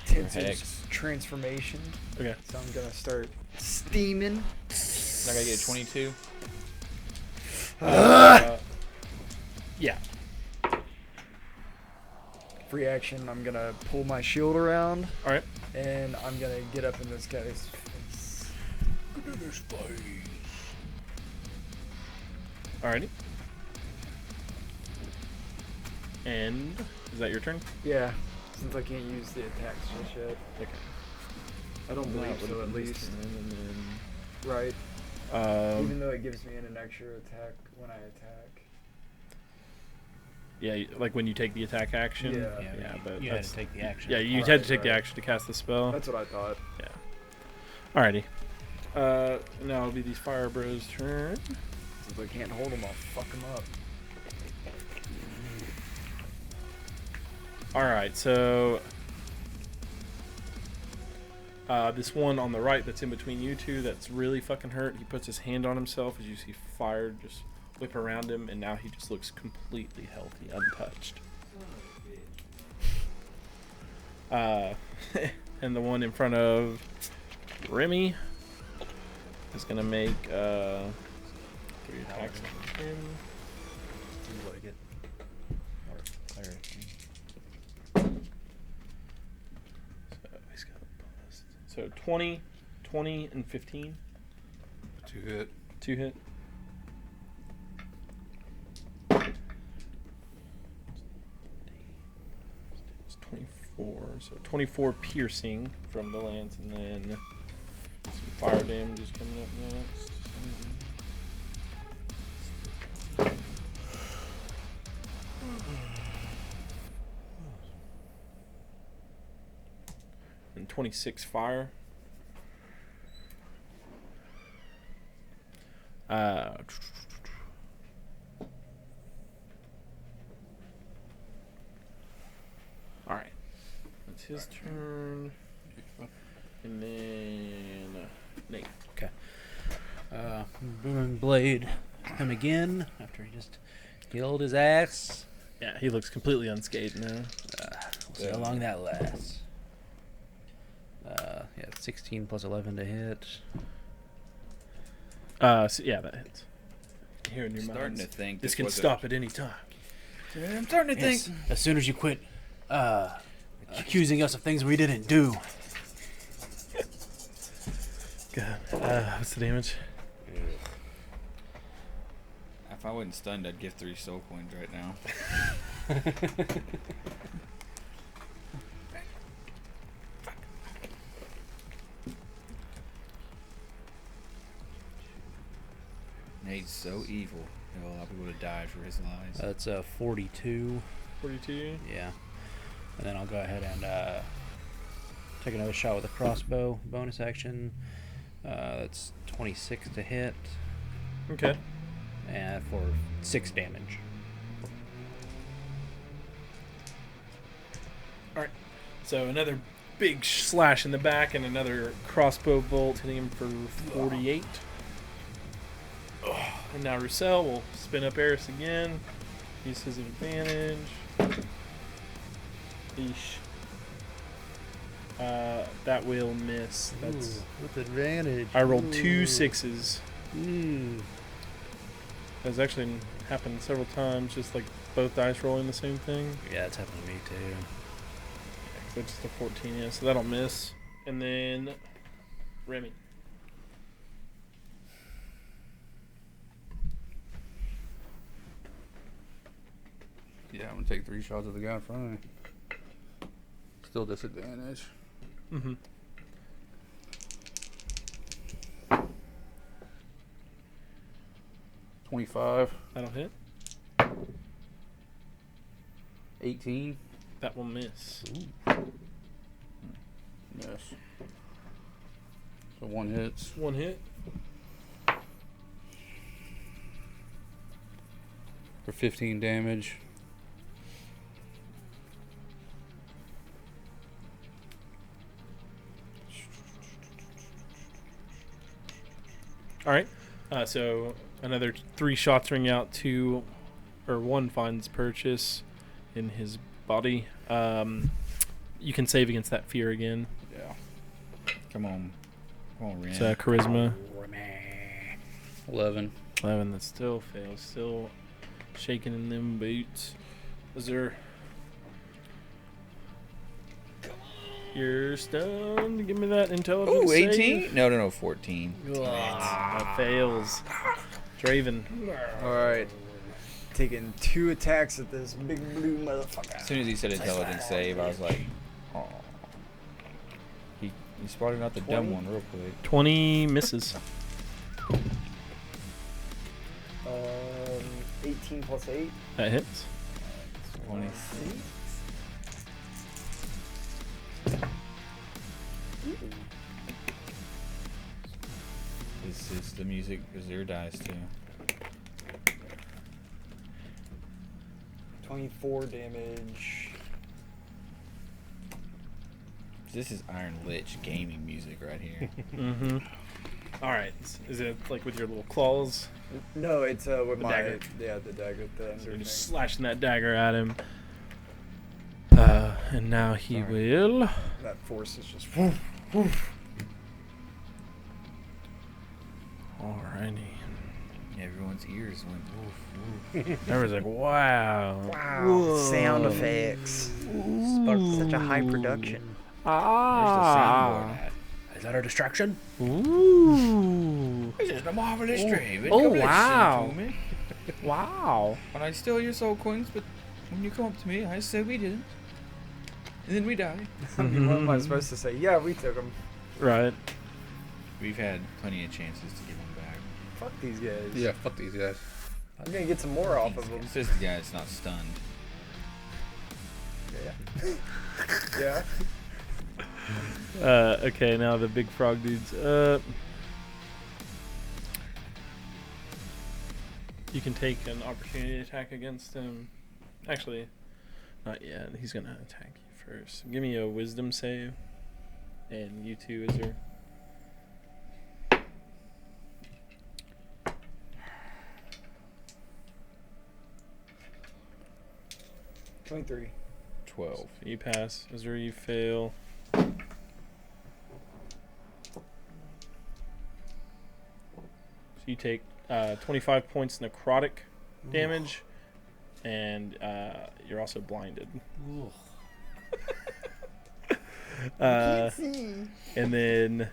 Tinsel's Hex. transformation. Okay. So I'm gonna start steaming. I gotta get a 22. Yeah. Free action. I'm gonna pull my shield around, All right. and I'm gonna get up in this guy's face. Alrighty. And is that your turn? Yeah. Since I can't use the attacks just yet. Okay. I don't believe so, at least. And Right. then, Even though it gives me an extra attack when I attack. yeah, like when you take the attack action. Yeah. Yeah, but you had that's to take the action. yeah, you Right, had to take the right. action to cast the spell. That's what I thought. Yeah. Alrighty. Now it'll be these fire bros' turn. Since I can't hold them, I'll fuck them up. Alright, so this one on the right that's in between you two that's really fucking hurt, he puts his hand on himself as you see fire just whip around him, and now he just looks completely healthy, untouched. And the one in front of Remy is gonna make 3 attacks on him. You like it. Or cleric. So he's got a plus. So 20, 20, and 15. 2 hit. 2 hit. It's 24. So 24 piercing from the lance, and then some fire damage is coming up next. And 26 fire. Alright. That's his turn. And then Nate. Booming Blade him again after he just healed his ass. Yeah, he looks completely unscathed now. We'll see how long that lasts. Yeah, 16 plus 11 to hit. So yeah, that hits. Here in your Starting minds. to think This this can was a- stop at any time. I'm starting to think. Yes, as soon as you quit accusing us of things we didn't do. God. What's the damage? If I wasn't stunned, I'd give 3 soul coins right now. Nate's so evil. He'll allow people to die for his lies. That's 42. 42. Yeah. And then I'll go ahead and take another shot with a crossbow bonus action. That's 26 to hit Okay. and for 6 damage. Alright. So another big slash in the back and another crossbow bolt hitting him for 48. And now Roussel will spin up Eris again. Use his advantage. Eesh. That will miss. That's. with advantage. I rolled 2 6s. Ooh. That's actually happened several times, just like both dice rolling the same thing. Yeah, it's happened to me too. So it's the 14, yeah, so that'll miss. And then Remy. Yeah, I'm gonna take 3 shots at the guy in front of me. Still disadvantage. Mm-hmm. $25, That'll hit. 18. That will miss. Yes. So 1 hits. 1 hit. For 15 damage. All right. So another 3 shots ring out. 1 finds purchase in his body. You can save against that fear again. Yeah. Come on, Ren. It's charisma. 11. 11. That still fails. Still shaking in them boots. Is there? You're stunned. Give me that intelligence. Ooh, 18? save. No, 14. That fails. Draven. Alright. taking 2 attacks at this big blue motherfucker. As soon as he said intelligence save, I was like, oh. He spotted out the dumb 20? one real quick. 20 misses. 18 plus 8. That hits. 26. This is the music, is your dice too. 24 damage. This is Iron Lich gaming music right here. Mm-hmm. All right. Is it like with your little claws? No, it's with The my dagger. Yeah, the dagger. The So ender you're thing. just slashing that dagger at him. And now he will. That force is just. Woof, woof. Alrighty. Everyone's ears went woof, woof. Everyone's like, wow. Wow. Sound effects. Such a high production. Where's the soundboard at? Is that our distraction? Ooh. This is a marvelous dream. Oh, Come listen wow. to me. Wow. And I steal your soul coins, but when you come up to me, I say we didn't. And then we die. I mean, what am I supposed to say? Yeah, we took them. Right. We've had plenty of chances to give them back. Fuck these guys. Yeah, fuck these guys. I'm gonna get some more off of them. It's just the guy that's not stunned. Yeah. Yeah. Okay, now the big frog dude's up. You can take an opportunity attack against him. Actually, not yet. He's gonna attack you first. Give me a wisdom save. And you too, Izzer. $23. 12. You pass. Izzer, you fail. So you take 25 points necrotic damage, and you're also blinded. And then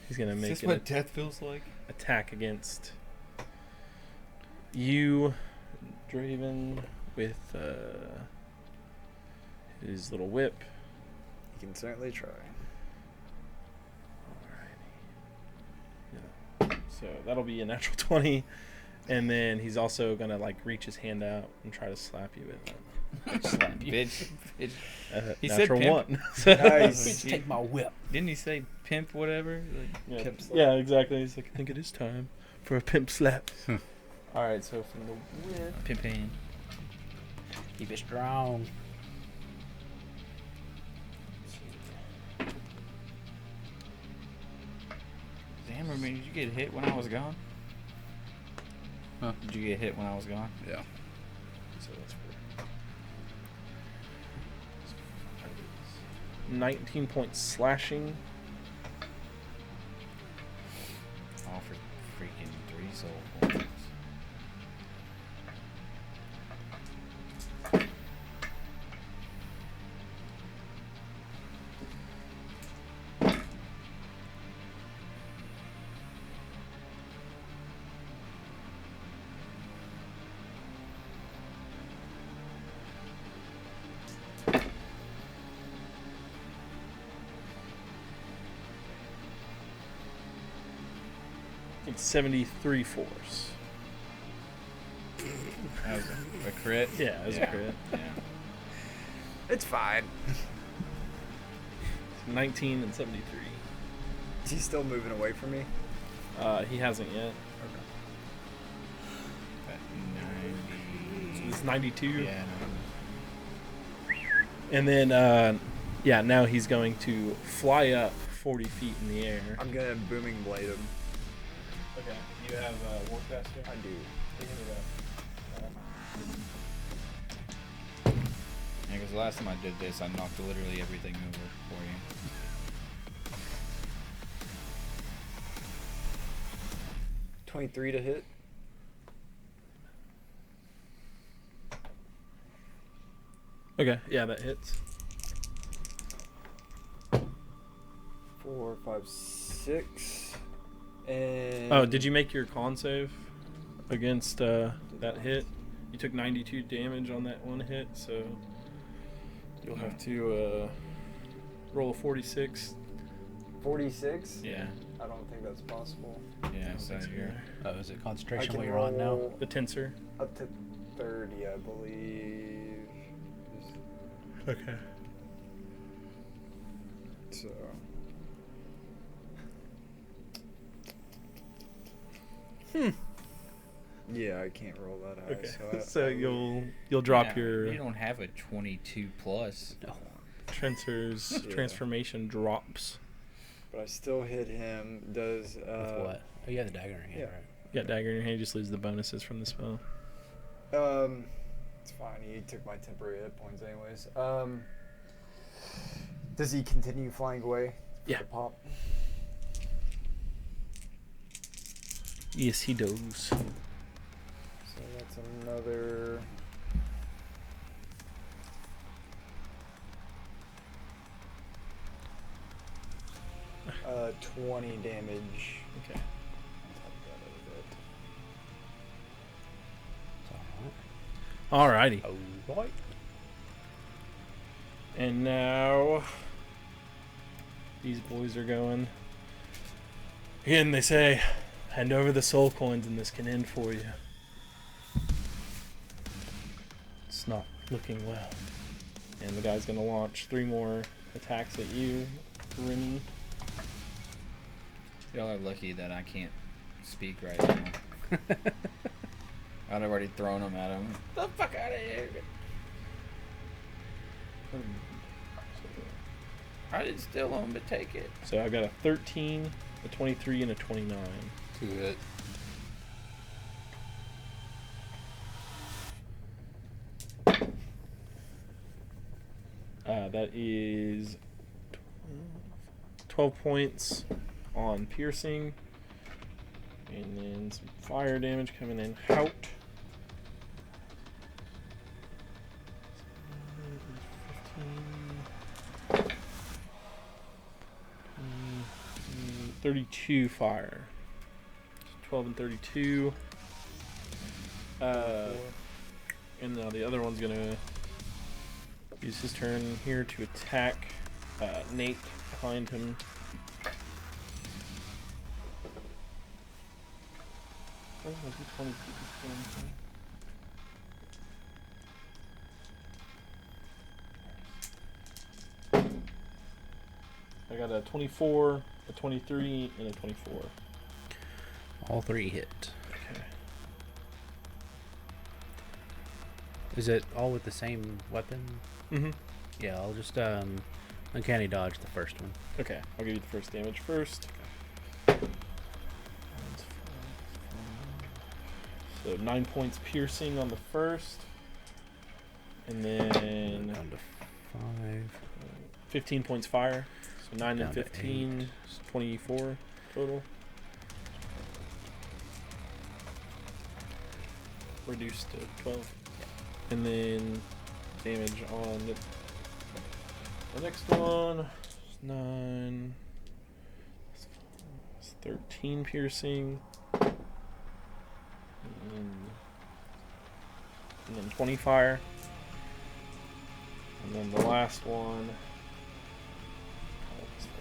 he's gonna Is make this an what death feels like? attack against you, Draven, with his little whip. You can certainly try. Yeah. So that'll be a natural 20, and then he's also gonna like reach his hand out and try to slap you with it. Bitch. He said Natural pimp. 1. Nice. Take my whip. Didn't he say pimp whatever? Yeah, Pimp slap. yeah, exactly. He's like, I think it is time for a pimp slap. All right, so from the whip. Pimp hand. Keep it strong. Damn, I mean, did you get hit when I was gone? Huh? Did you get hit when I was gone? Yeah. So that's 19 points slashing. All for freaking 3 soul points. It's 73 force. That was a crit? Yeah, it was a crit. Yeah. It's fine. 19 and 73. Is he still moving away from me? He hasn't yet. At So 90. this is 92. Yeah. And then, yeah, now he's going to fly up 40 feet in the air. I'm gonna booming blade him. Okay, you have Warcaster? I do. Yeah, because the last time I did this, I knocked literally everything over for you. $23 to hit. Okay, yeah, that hits. 4, 5, 6. And Oh, did you make your con save against? Did that hit. You took 92 damage on that one hit, so you'll have to roll a 46. 46? Yeah. I don't think that's possible. Yeah, same here. Oh, is it I concentration can what you're on now? roll The tensor. up to 30, I believe. Okay. So. Yeah, I can't roll that high. Okay. So, So I you'll drop Yeah, your You don't have a 22 plus. No. tensor's Yeah. transformation drops. But I still hit him. Does With what? Oh, you have the dagger in your hand, yeah. right? You got dagger in your hand, you just lose the bonuses from the spell. It's fine. He took my temporary hit points anyways. Does he continue flying away? Yeah. The pop. Yes, he does. So that's another. 20 damage. Okay. Alrighty. Oh, boy. And now these boys are going. Again, they say, hand over the soul coins and this can end for you. It's not looking well. And the guy's going to launch 3 more attacks at you, Remy. Y'all are lucky that I can't speak right now. I'd have already thrown them at him. The fuck out of here! I didn't steal them, but take it. So I've got a 13, a 23, and a 29. 2 hit. That is 12 points on piercing. And then some fire damage coming in. Hout. 32 fire. 12 and 32. And now the other one's gonna use his turn here to attack Nate behind him. Oh, I do 20 feet. I got a 24, a 23, and a 24. All 3 hit. Okay. Is it all with the same weapon? Mm-hmm. Yeah, I'll just uncanny dodge the first one. Okay, I'll give you the first damage first. So 9 points piercing on the first. And then Down to 5. 15 points fire. So 9 Down and to 15, 24 total. Reduced to 12. And then damage on the next one is 9. It's 13 piercing. And then 20 fire. And then the last one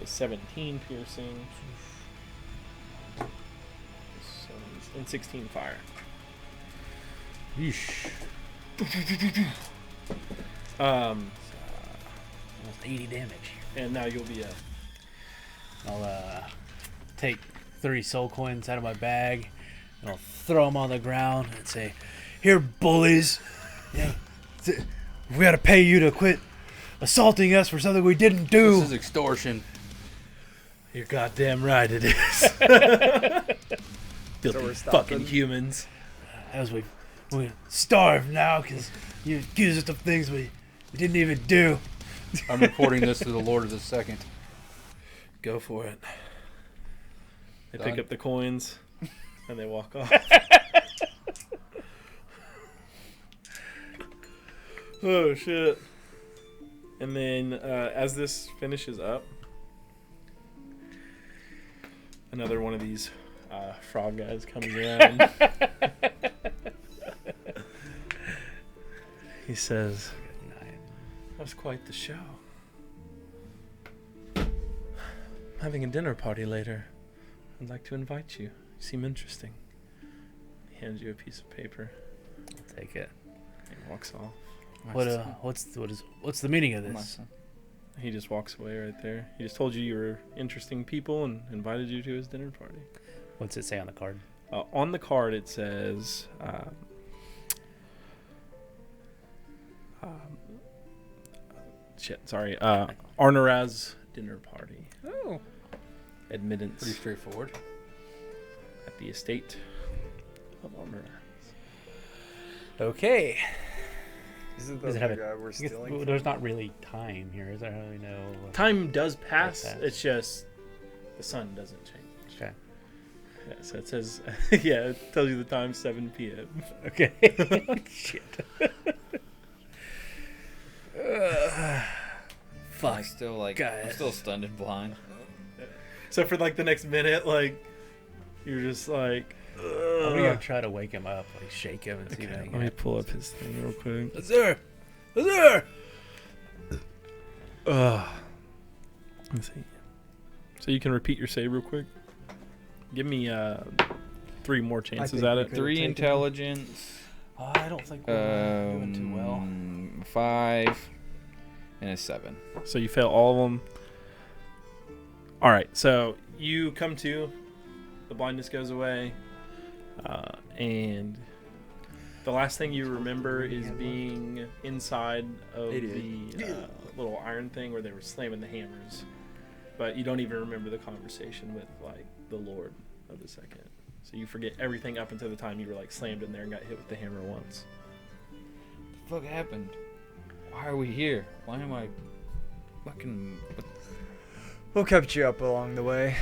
is 17 piercing. And 16 fire. Yeesh. Um, Almost 80 damage. and now you'll be I'll take 3 soul coins out of my bag and I'll throw them on the ground and say, "Here, bullies, yeah, we gotta pay you to quit assaulting us for something we didn't do." This is extortion. You're goddamn right it is. Filthy we're fucking stopping? humans. As we starve now because you accuse us of things we didn't even do. I'm reporting this to the Lord of the Second. Go for it. They Done. pick up the coins and they walk off. Oh shit. And then as this finishes up, another one of these frog guys comes around. He says, Nine. that was quite the show. I'm having a dinner party later. I'd like to invite you. You seem interesting. He hands you a piece of paper. I'll take it. He walks off. What's the meaning of this? He just walks away right there. He just told you were interesting people and invited you to his dinner party. What's it say on the card? On the card it says, Arnaraz dinner party. Oh. Admittance Pretty straightforward. at the estate of Arnaraz. Okay. Isn't Does that it the have guy we're I guess, stealing? well, there's not really time here. Is there really no? Time does pass. that. It's just the sun doesn't change. Okay. Yeah, so it says, yeah, it tells you the time, 7 p.m. Okay. Shit. Fuck. I'm still like, God. I'm still stunned and blind. So for like the next minute, like, you're just like, I'm gonna try to wake him up, like shake him and see okay, if let me pull up his thing real quick. Lazar! Lazar! Let's see. So you can repeat your save real quick. Give me 3 more chances think at we it. could- 3 taken- intelligence. I don't think we're doing too well. 5 and a 7. So you fail all of them. All right. So you come to, the blindness goes away, and the last thing you remember is being inside of 88. the little iron thing where they were slamming the hammers. But you don't even remember the conversation with like the Lord of the Second. So you forget everything up until the time you were like slammed in there and got hit with the hammer once. What the fuck happened? Why are we here? Why am I fucking... What kept you up along the way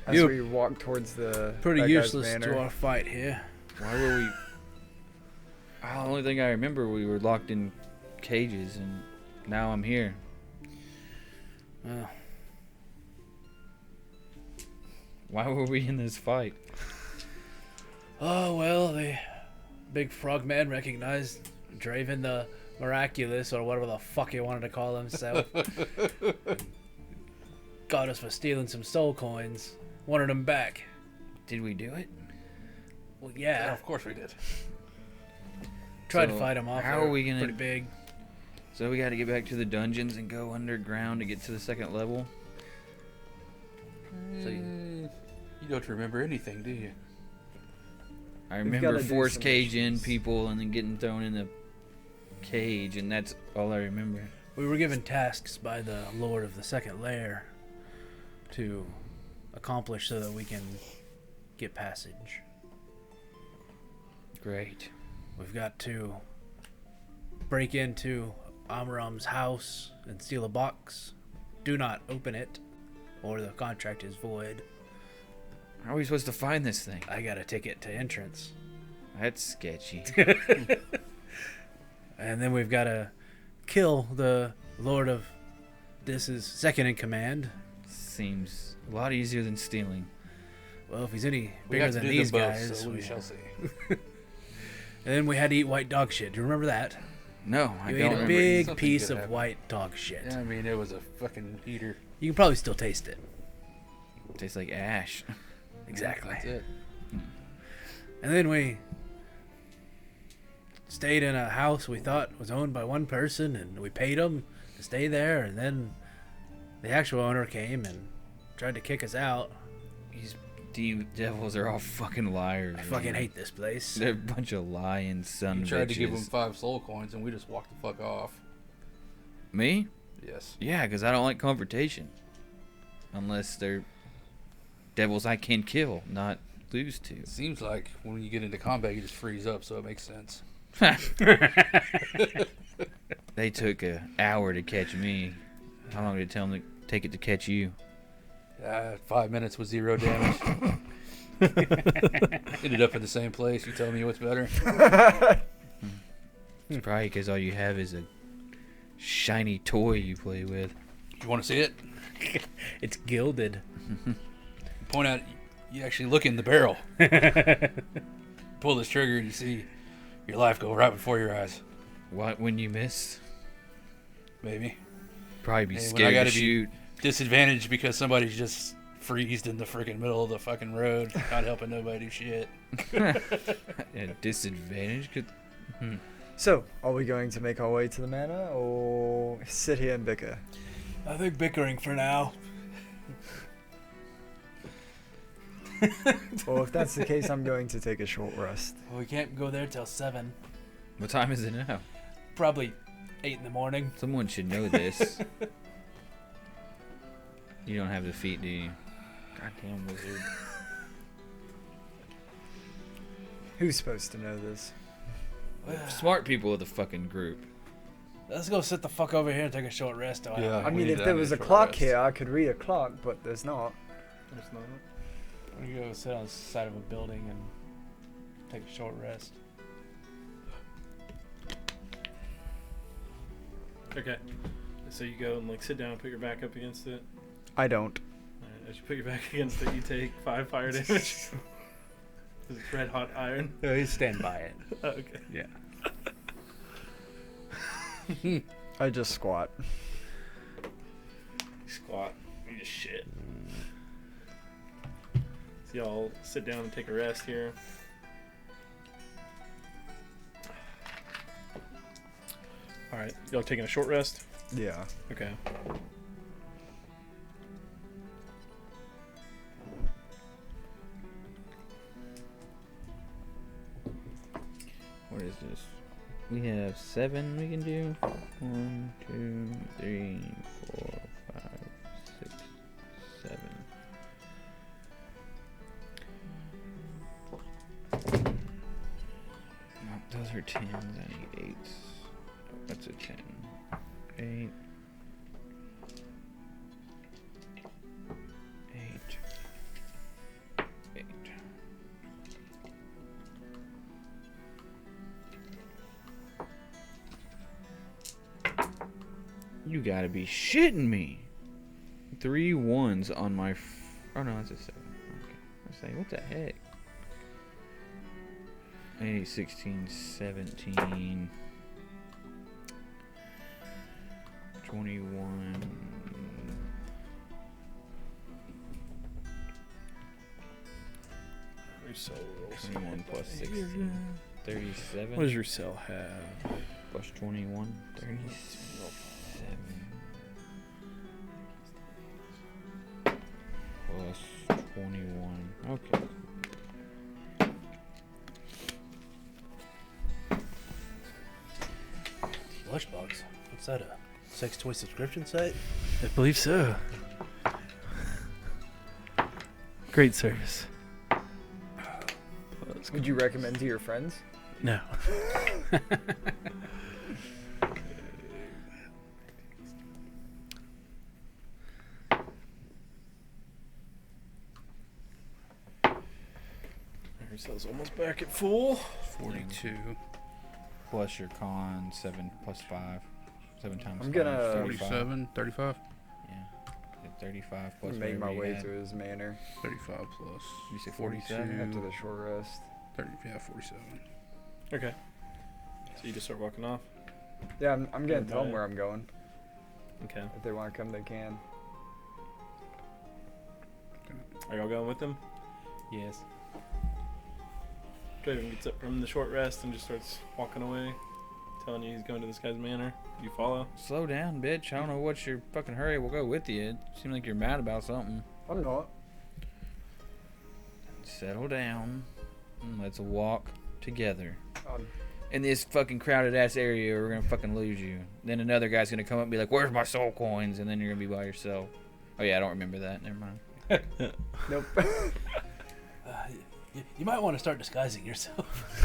as You- we walk towards the Pretty that guy's useless manor? to our fight here. Why were we... The only thing I remember, we were locked in cages, and now I'm here. Well, Why were we in this fight? oh well, the big frogman recognized Draven the Miraculous, or whatever the fuck he wanted to call himself. Got us for stealing some soul coins. Wanted them back. Did we do it? Well, Yeah, yeah. of course we did. Tried to So, fight him off. how They are we were gonna- Pretty big. So we gotta get back to the dungeons and go underground to get to the 2nd level? So You don't remember anything, do you? I We've remember gotta do force some cage in missions. people and then getting thrown in the cage, and that's all I remember. We were given tasks by the Lord of the Second Lair to accomplish so that we can get passage. Great. We've got to break into Amram's house and steal a box. Do not open it, or the contract is void. How are we supposed to find this thing? I got a ticket to entrance. That's sketchy. And then we've got to kill the Lord of this is second in command. Seems a lot easier than stealing. Well, if he's any We bigger have to than do these them both, guys. so we we- shall see. And then we had to eat white dog shit. Do you remember that? No, I You don't ate a remember. big Something piece good of happened. white dog shit. Yeah, I mean, it was a fucking heater. You can probably still taste it. Tastes like ash. Exactly. That's it. And then we stayed in a house we thought was owned by one person, and we paid him to stay there. And then the actual owner came and tried to kick us out. These devils are all fucking liars. I fucking man. hate this place. They're a bunch of lying son You of tried to give him bitches. 5 soul coins, and we just walked the fuck off. Me? Yes. Yeah, because I don't like confrontation. Unless they're devils I can kill, not lose to. It seems like when you get into combat, you just freeze up, so it makes sense. They took an hour to catch me. How long did it take it to catch you? 5 minutes with 0 damage. Ended up in the same place. You tell me what's better. It's probably because all you have is a shiny toy you play with. You want to see it? It's gilded. Point out, you actually look in the barrel. Pull this trigger, and you see your life go right before your eyes. What when you miss? Maybe. Probably be Hey, when I scared to gotta be- shoot. Disadvantage because somebody's just freezed in the freaking middle of the fucking road, not helping nobody do shit. Yeah, disadvantage. So, are we going to make our way to the manor or sit here and bicker? I think bickering for now. Well, if that's the case, I'm going to take a short rest. We can't go there till 7. What time is it now? Probably 8 in the morning. Someone should know this. You don't have the feet, do you? Goddamn wizard. Who's supposed to know this? Smart people of the fucking group. Let's go sit the fuck over here and take a short rest. Yeah. I we mean, need if to there have was a a short clock rest. here, I could read a clock, but there's not. There's not. We go sit on the side of a building and take a short rest. Okay. So you go and like sit down and put your back up against it. I don't. Alright, as you put your back against it, you take 5 fire damage. It's red hot iron. No, you stand by it. Oh, okay. Yeah. I just squat. You squat. You just shit. So y'all sit down and take a rest here. Alright, y'all taking a short rest? Yeah. Okay. What is this? We have 7 we can do. 1, 2, 3, 4, 5, 6, 7. Nope, those are 10s. I need 8s. That's a 10. 8. 8. 8. You gotta be shitting me. 3 1s on my. Oh no, that's a 7. Okay. I was saying, what the heck? 8, 16, 17. 21. Your cell rolls. 21 plus 16. 37. What does your cell have? Plus 21. 37. Plus 21. Okay. Lunchbox. What's that? A sex toy subscription site? I believe so. Great service. Would you recommend to your friends? No. Your cell's almost back at full. 42. Plus your con. 7 plus 5. 7 times I'm 5, gonna- 47, 35, Yeah. 35 plus Make my whatever you way had. to his manor 35 plus You say 42. after the short rest. 30, yeah, 47. Okay. So you just start walking off. Yeah, I'm gonna tell them Right. where I'm going. Okay. If they want to come, they can. Are y'all going with them? Yes. Draven gets up from the short rest and just starts walking away, telling you he's going to this guy's manor. You follow? Slow down, bitch. I don't know what's your fucking hurry. We'll go with you. It seems like you're mad about something. I'm not. Settle down. And let's walk together. Um, In this fucking crowded ass area, we're gonna fucking lose you. Then another guy's gonna come up and be like, "Where's my soul coins?" And then you're gonna be by yourself. Oh yeah, I don't remember that. Never mind. nope. You might want to start disguising yourself.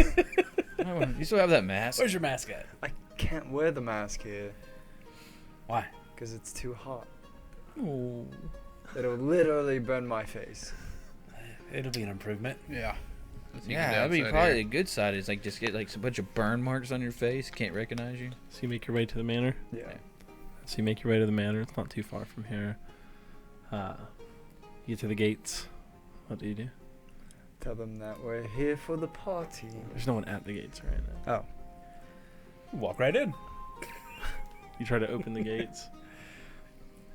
You still have that mask? Where's your mask at? I can't wear the mask here Why? because it's too hot. Oh. It'll literally burn my face. It'll be an improvement. Yeah. That's the Yeah, that'd be downside probably here. the good side. Is like just get like a bunch of burn marks on your face. Can't recognize you. So you make your way to the manor. Yeah. So you make your way to the manor. It's not too far from here. You get to the gates. What do you do? Tell them that we're here for the party. There's no one at the gates right now. Oh. Walk right in. You try to open the gates.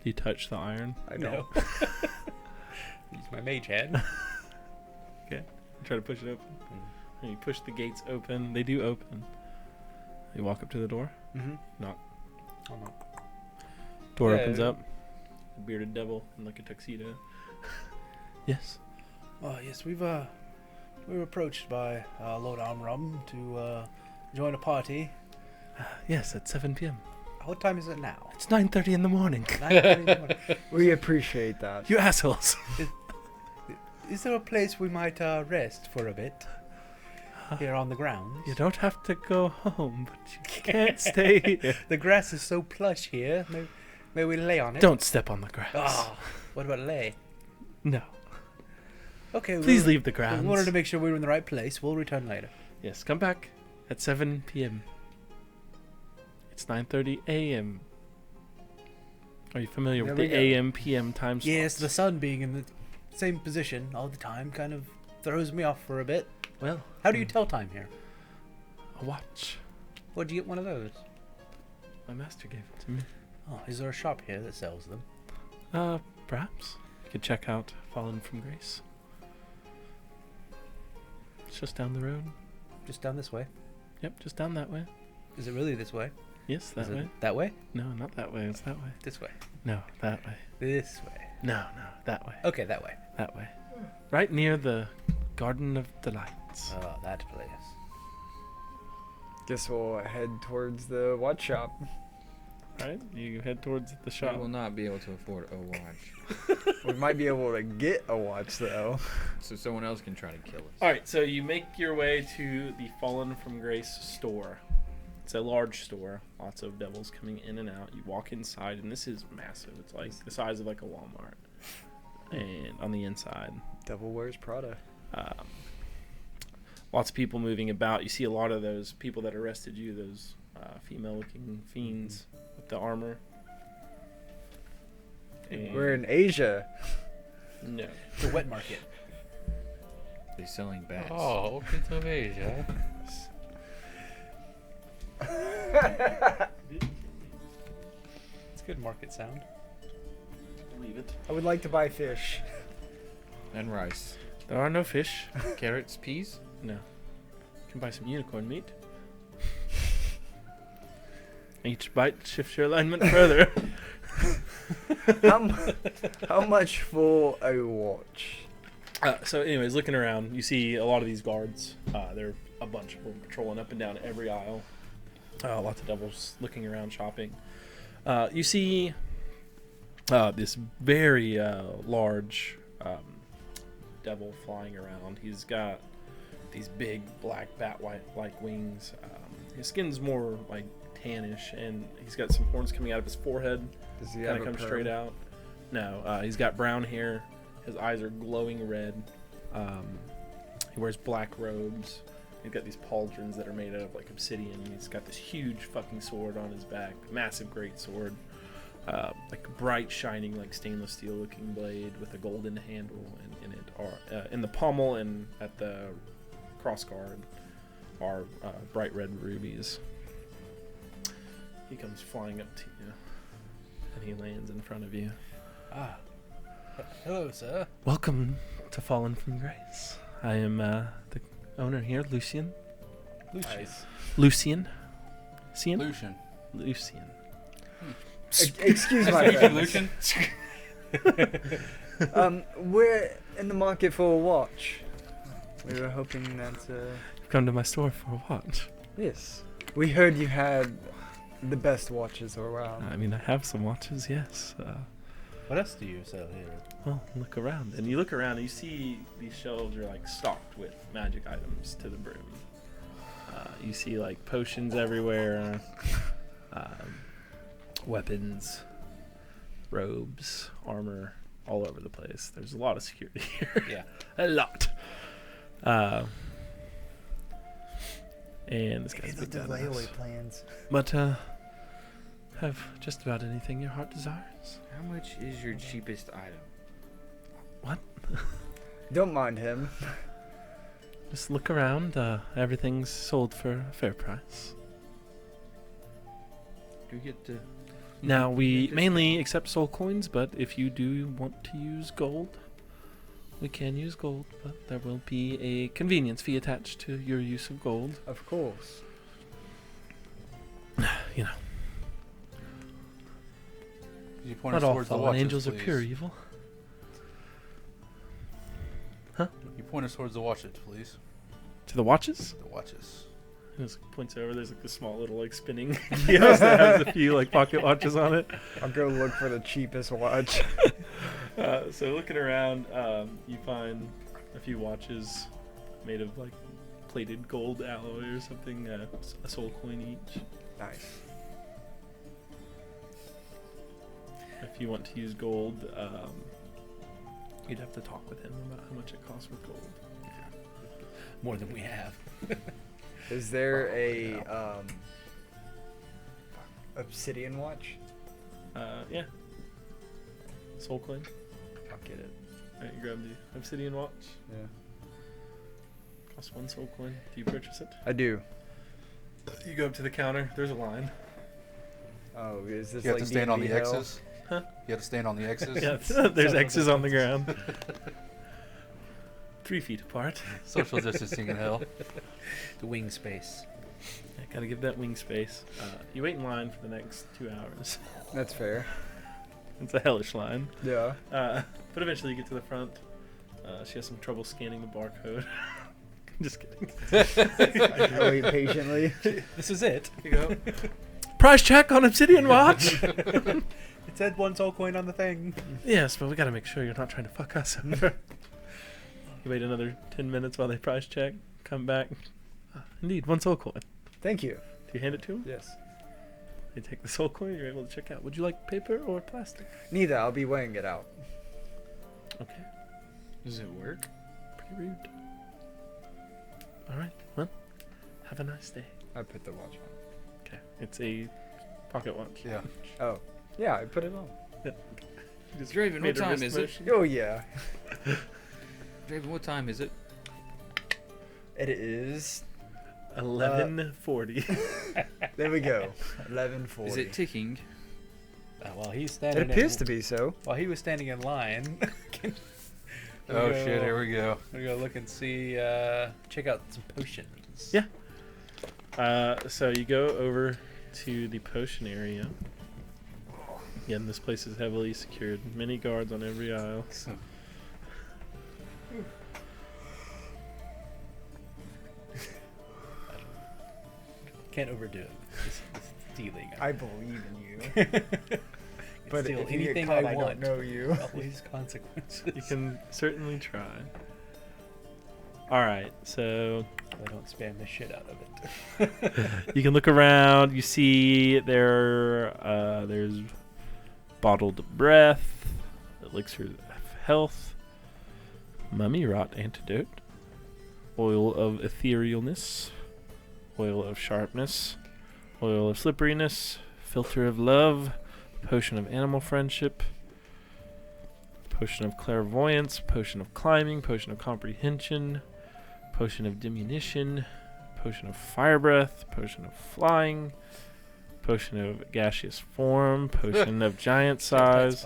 You touch the iron. I know. Use my mage hand. You try to push it open. And you push the gates open. They do open. You walk up to the door. Mm-hmm. Door Yeah, opens yeah. up. A bearded devil in like a tuxedo. Yes. Oh yes, we were approached by Lord Amram to join a party. Yes, at 7 p.m. What time is it now? It's 9:30 in the morning. 9:30 in the morning. We appreciate that. You assholes. Is there a place we might rest for a bit here on the grounds? You don't have to go home, but you can't stay here. The grass is so plush here. May we lay on it? Don't step on the grass. Ah, what about lay? No. Okay, Please leave the We grounds. wanted to make sure we were in the right place. We'll return later. Yes, come back at 7 p.m. It's 9:30 a.m. Are you familiar with There the we go. AM PM time slots? Yes, the sun being in the same position all the time kind of throws me off for a bit. Well, How do you tell time here? a watch. Where'd you get one of those? My master gave it to me. Oh, is there a shop here that sells them? Perhaps. You could check out Fallen from Grace. It's just down the road. Just down this way. Yep, just down that way. Is it really this way? Yes, that Is it way. that way? No, not that way. It's that way. This way. No, that way. This way. No, that way. Okay, that way. That way. Right near the Garden of Delights. Oh, that place. Guess we'll head towards the watch shop. Right? You head towards the We shop. will not be able to afford a watch, We might be able to get a watch though. so someone else can try to kill us. All right, so you make your way to the Fallen from Grace store. It's a large store, lots of devils coming in and out. You walk inside, and this is massive. It's like the size of like a Walmart. And on the inside, Devil wears Prada. lots of people moving about. You see a lot of those people that arrested you, those female-looking fiends with the armor. And We're in Asia. no. The wet market. They're selling bats. Oh, open to Asia. It's good market sound. Leave it. I would like to buy fish. And rice. There are no fish. Carrots, peas. No. You can buy some unicorn meat. Each bite shifts your alignment further. How much for a watch? So, anyways, looking around, you see a lot of these guards. There are a bunch of them patrolling up and down every aisle. Lots of devils looking around, shopping. You see this very large devil flying around. He's got these big black bat-like wings. His skin's more like tannish, and he's got some horns coming out of his forehead. Does he Kind have of a come perm? straight out. No, he's got brown hair. His eyes are glowing red. He wears black robes. He's got these pauldrons that are made out of like obsidian. He's got this huge fucking sword on his back, massive great sword, like bright shining like stainless steel looking blade with a golden handle, and in it are in the pommel and at the cross guard are bright red rubies. He comes flying up to you, and he lands in front of you. Ah. Hello, sir. Welcome to Fallen from Grace. I am the owner here, Lucian. Nice. Lucian. Cian? Lucian. Lucian. Excuse my Nice to meet you, friend. Lucian. We're in the market for a watch. We were hoping that. You've come to my store for a watch. Yes. We heard you had the best watches around. I mean, I have some watches, yes. What else do you sell here? Well, look around. And you look around and you see these shelves are like stocked with magic items to the brim. You see like potions everywhere, weapons, robes, armor, all over the place. There's a lot of security here. Yeah. A lot. And this guy's big badass. plans. But have just about anything your heart desires. How much is your cheapest item? What? Don't mind him. Just look around. Everything's sold for a fair price. Do we get to? Now, we mainly accept soul coins, but if you do want to use gold, we can use gold, but there will be a convenience fee attached to your use of gold. Of course. You know, Could you point not us all towards the fallen watches, angels are please? pure evil. You point us towards the watches, please. To the watches? The watches. He just points over. There's like this small little like spinning kiosk that has a few like pocket watches on it. I'll go look for the cheapest watch. So looking around, you find a few watches made of like plated gold alloy or something, a soul coin each. Nice. If you want to use gold, you'd have to talk with him about how much it costs with gold. More than we have. Is there a obsidian watch? Yeah. Soul coin. I'll get it. Alright, you grab the obsidian watch. Yeah. Costs 1 soul coin. Do you purchase it? I do. You go up to the counter. There's a line. Oh, is this You have like to stand on D&D the hell? X's. Huh? You have to stand on the X's. Yeah, there's X's on the ground. 3 feet apart. Social distancing in hell. The wing space. I gotta give that wing space. You wait in line for the next 2 hours. That's fair. It's a hellish line. Yeah. But eventually you get to the front. She has some trouble scanning the barcode. Just kidding. I can wait patiently. This is it. You go. Price check on Obsidian watch. It said 1 soul coin on the thing. Yes, but we gotta make sure you're not trying to fuck us over. You wait another 10 minutes while they price check. Come back. Indeed, 1 soul coin. Thank you. Do you hand it to them? Yes. They take the soul coin. You're able to check out. Would you like paper or plastic? Neither. I'll be weighing it out. Okay. Does it work? Pretty rude. All right. Well, have a nice day. I put the watch on. Okay. It's a pocket watch. Yeah. Oh. Yeah, I put it on. You just Draven, made what a time wrist is it? motion. Oh, yeah. Draven, what time is it? It is. 11:40. There we go. 11:40. Is it ticking? While he's It standing. appears to be so. While he was standing in line. Oh shit! Here we go. We're gonna look and see. Check out some potions. Yeah. So you go over to the potion area. Again, this place is heavily secured. Many guards on every aisle. Can't overdo it. It's stealing. I believe in you. But But steal if you get anything caught, I I want. don't know you. Always consequences. You can certainly try. All right, so I don't spam the shit out of it. you can look around. You see there's bottled breath, elixir of health, mummy rot antidote, oil of etherealness, oil of sharpness, oil of slipperiness, filter of love, potion of animal friendship, potion of clairvoyance, potion of climbing, potion of comprehension, potion of diminution, potion of fire breath, potion of flying, potion of gaseous form, potion of giant size,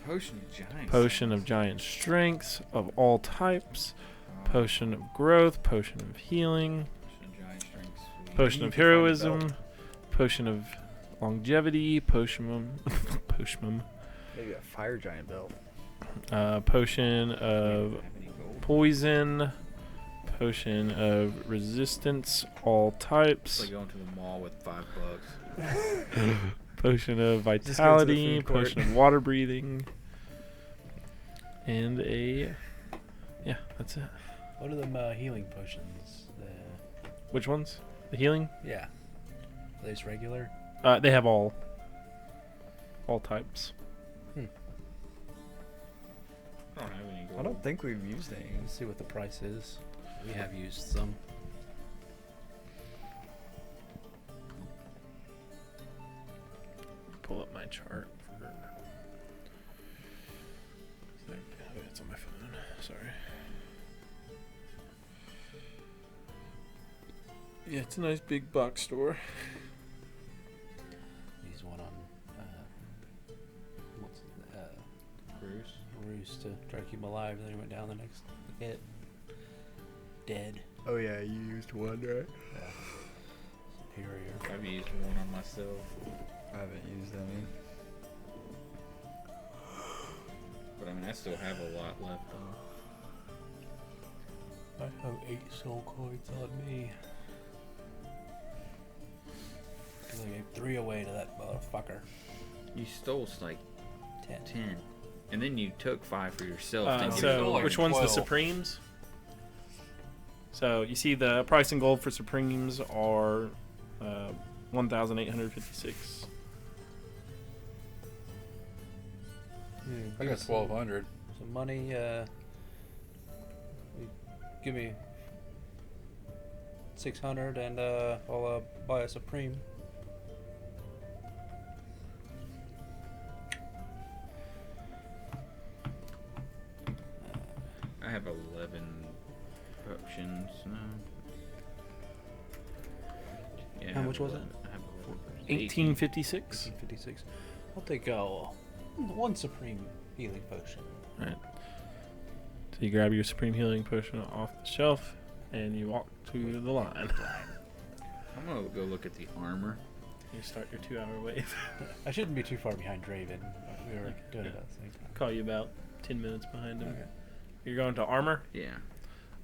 Potion of giants. potion of giant strength of all types, potion of growth, potion of healing, Potion of giant strength. Sweet. potion of need to find a heroism, belt. potion of longevity, potion Maybe a fire giant belt. potion of Have any gold? poison, potion of resistance, all It's types, like going to the mall with $5. potion of Just go to the vitality, food court. potion of water breathing, and yeah, that's it. What are them healing potions? Which ones? The healing? Yeah. Are these regular? They have all types. I don't have any gold. I don't think we've used any. Let's see what the price is. We have used some. Pull up my chart. It's on my phone. Sorry. Yeah, it's a nice big box store. These one ruse to try to keep him alive, and then he went down the next hit. Dead. Oh yeah, you used one, right? Superior. I've used one on myself, I haven't used any. but I mean I still have a lot left. I have 8 soul coins on me. Because I gave 3 away to that motherfucker. You stole like 10. 10, and then you took 5 for yourself. didn't you? So like which one's the 12. Supremes? So you see the price in gold for Supremes are 1,856. I got 1,200. Some money, give me 600 and I'll buy a Supreme. I have 11 options now. Yeah, I How have much was it? 11. I have 1856. 1856. I'll take 1 Supreme healing potion. Right. So you grab your Supreme Healing Potion off the shelf, and you walk to the line. I'm gonna go look at the armor. You start your 2-hour wave. I shouldn't be too far behind Draven. We were doing it at the same time. Call you about 10 minutes behind him. Okay. You're going to armor? Yeah.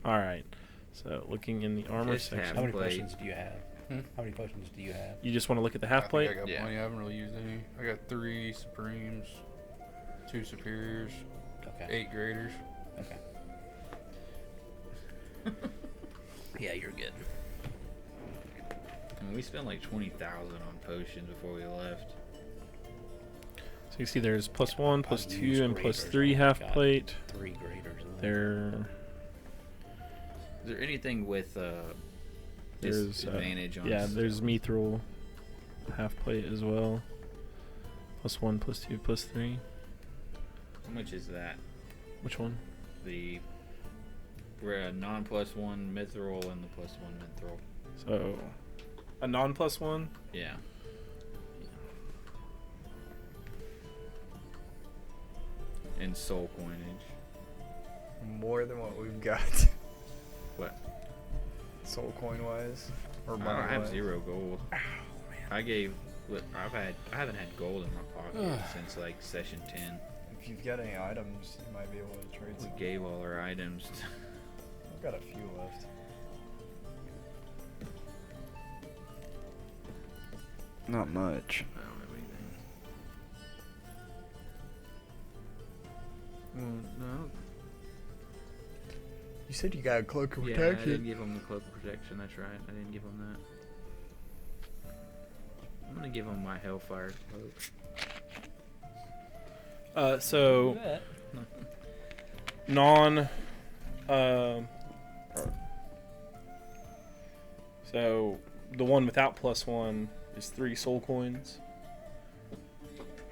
All right. So looking in the armor Just section. How many Plate. potions do you have? Hmm? How many potions do you have? You just want to look at the I half think plate? I got Yeah. plenty. I haven't really used any. I got 3 Supremes, 2 Superiors, Okay. 8 Graders. Okay. Yeah, you're good. I mean, we spent like 20,000 on potions before we left. So you see there's +1, used +2, and graders. +3 Oh, half God. plate. 3 graders in there. There, Is there anything with there's disadvantage on? yeah, there's mithril half plate as well. +1, +2, +3. How much is that? Which one? The non +1 mithril and the +1 mithril. So a non +1. Yeah. And soul coinage. More than what we've got. What? Soul coin wise, or I money have wise. 0 gold. I haven't had gold in my pocket since like session 10. If you've got any items, you might be able to trade We some. gave all our items. I've got a few left. Not much. I don't have anything. No. You said you got a cloak of Yeah, I protection. didn't give him the cloak of protection. That's right. I didn't give him that. I'm gonna give him my hellfire cloak. So Yeah. non. So the one without +1 is 3 soul coins,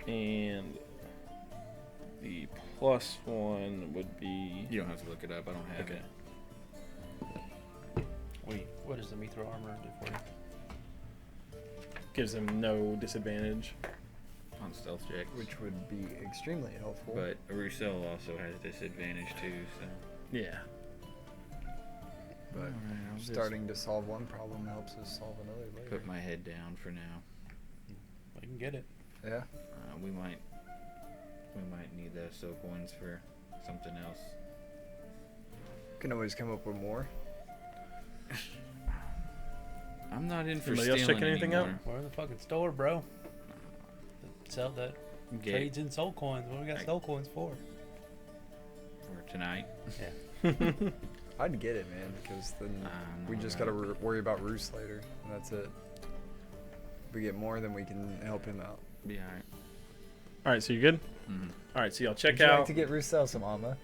and the +1 would be. You don't have to look it up. I don't have Okay. it. Wait, what does the mithril armor do for you? Gives them no disadvantage. On stealth checks. Which would be extremely helpful. But Roussel also has disadvantage too, so. Yeah. But I'll just starting to solve one problem helps us solve another later. put my head down for now. I can get it. Yeah. We might need the soul coins for something else. Can always come up with more. I'm not in for Anybody else stealing checking anything out? anymore. We're in the fucking store, bro. Sell that Get trades in soul coins. What do we got soul coins for? for tonight. I'd get it, man, because then we just gotta worry about Roos later, and that's it. If we get more, then we can help him out. Be alright. All right, so you're good. Mm-hmm. All right, so y'all check Would you out. like to get Roussel some armor?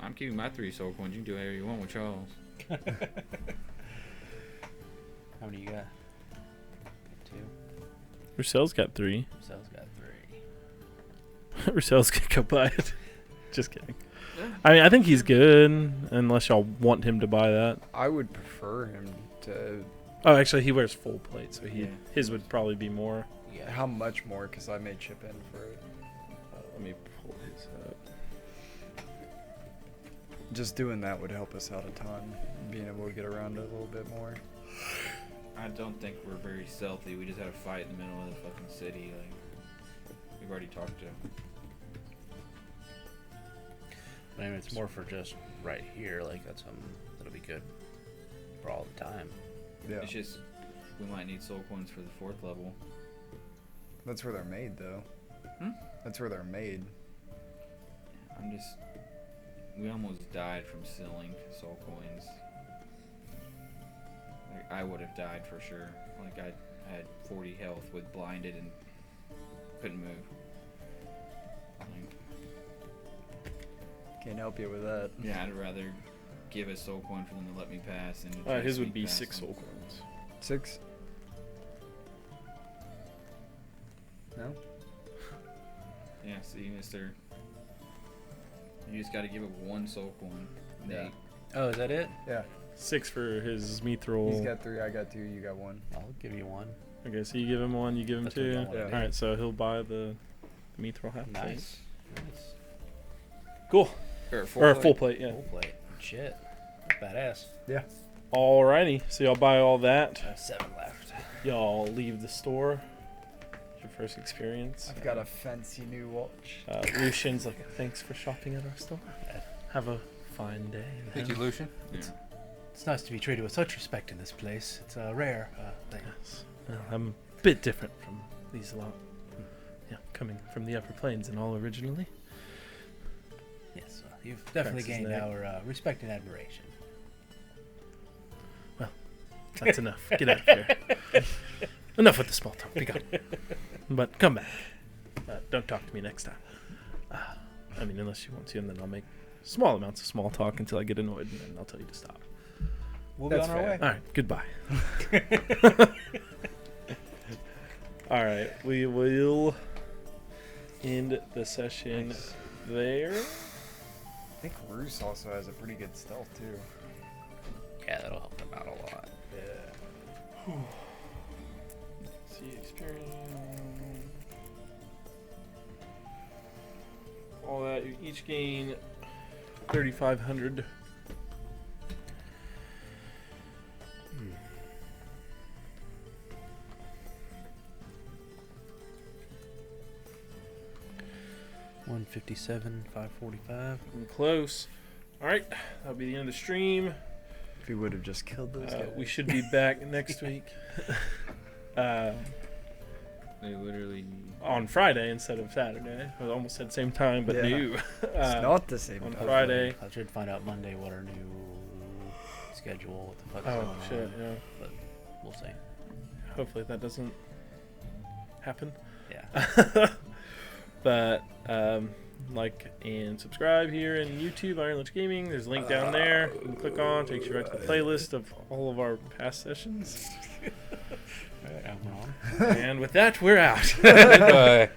I'm keeping my 3 soul coins. You can do whatever you want with Charles. How many you got? 2. Roussel's got 3. Cell's got 3. Roussel's gonna go buy it. Just kidding. I mean, I think he's good, unless y'all want him to buy that. I would prefer him to. Oh, actually, he wears full plate, so Yeah. his would probably be more. Yeah. How much more? Because I may chip in for it. Let me pull his up. Just doing that would help us out a ton. Being able to get around it a little bit more. I don't think we're very stealthy. We just had a fight in the middle of the fucking city. Like, we've already talked to him. I mean, it's more for just right here. Like, that's something that'll be good for all the time. Yeah. It's just, we might need soul coins for the 4th level. That's where they're made, though. Hmm? That's where they're made. We almost died from stealing soul coins. Like, I would have died for sure. Like, I had 40 health with blinded and couldn't move. Like, Can't help you with that. yeah, I'd rather give a soul coin for them to let me pass. And His would sneak be past 6 them. soul coins. 6? No? Yeah, see, mister. You just gotta give it 1 soul coin. Yeah. Nate. Oh, is that it? Yeah. 6 for his mithril. He's got 3, I got 2, you got 1. I'll give you one. Okay, so you give him 1, you give him That's what 2. y'all wanna Yeah. do. Alright, so he'll buy the mithril half plate. Nice. Nice. Cool. Or Or a full plate, yeah. Full plate. Shit. Badass. Yeah. Alrighty, so y'all buy all that. I have 7 left. Y'all leave the store. It's your first experience. I've got a fancy new watch. Lucian's like, thanks for shopping at our store. Have a fine day. Thank you, Lucian. Yeah. It's nice to be treated with such respect in this place. It's a rare thing. Yes. Well, I'm a bit different from these lot. Yeah, coming from the upper plains and all originally. Yes, you've definitely Cracks his gained neck. our respect and admiration. That's enough. Get out of here. Enough with the small talk. Be gone. But come back. Don't talk to me next time. I mean, unless you want to, and then I'll make small amounts of small talk until I get annoyed, and then I'll tell you to stop. We'll That's be on our fair. way. All right. Goodbye. All right. We will end the session Nice. there. I think Roos also has a pretty good stealth, too. Yeah, that'll help them out a lot. Yeah. See experience. All that you each gain 3,500. $157, $545. Close. All right, that'll be the end of the stream. If he would have just killed those guys. We should be back next week. They literally. On Friday instead of Saturday. I almost said same time, but Yeah. no. It's not the same on time. Friday. I should find out Monday what our new schedule, what the fuck's Oh going shit! on. Yeah. But we'll see. Hopefully that doesn't happen. Yeah. But like and subscribe here in YouTube, Iron Lich Gaming. There's a link down there. You can click on, takes you right to the playlist of all of our past sessions. I'm wrong. And with that, we're out. Goodbye.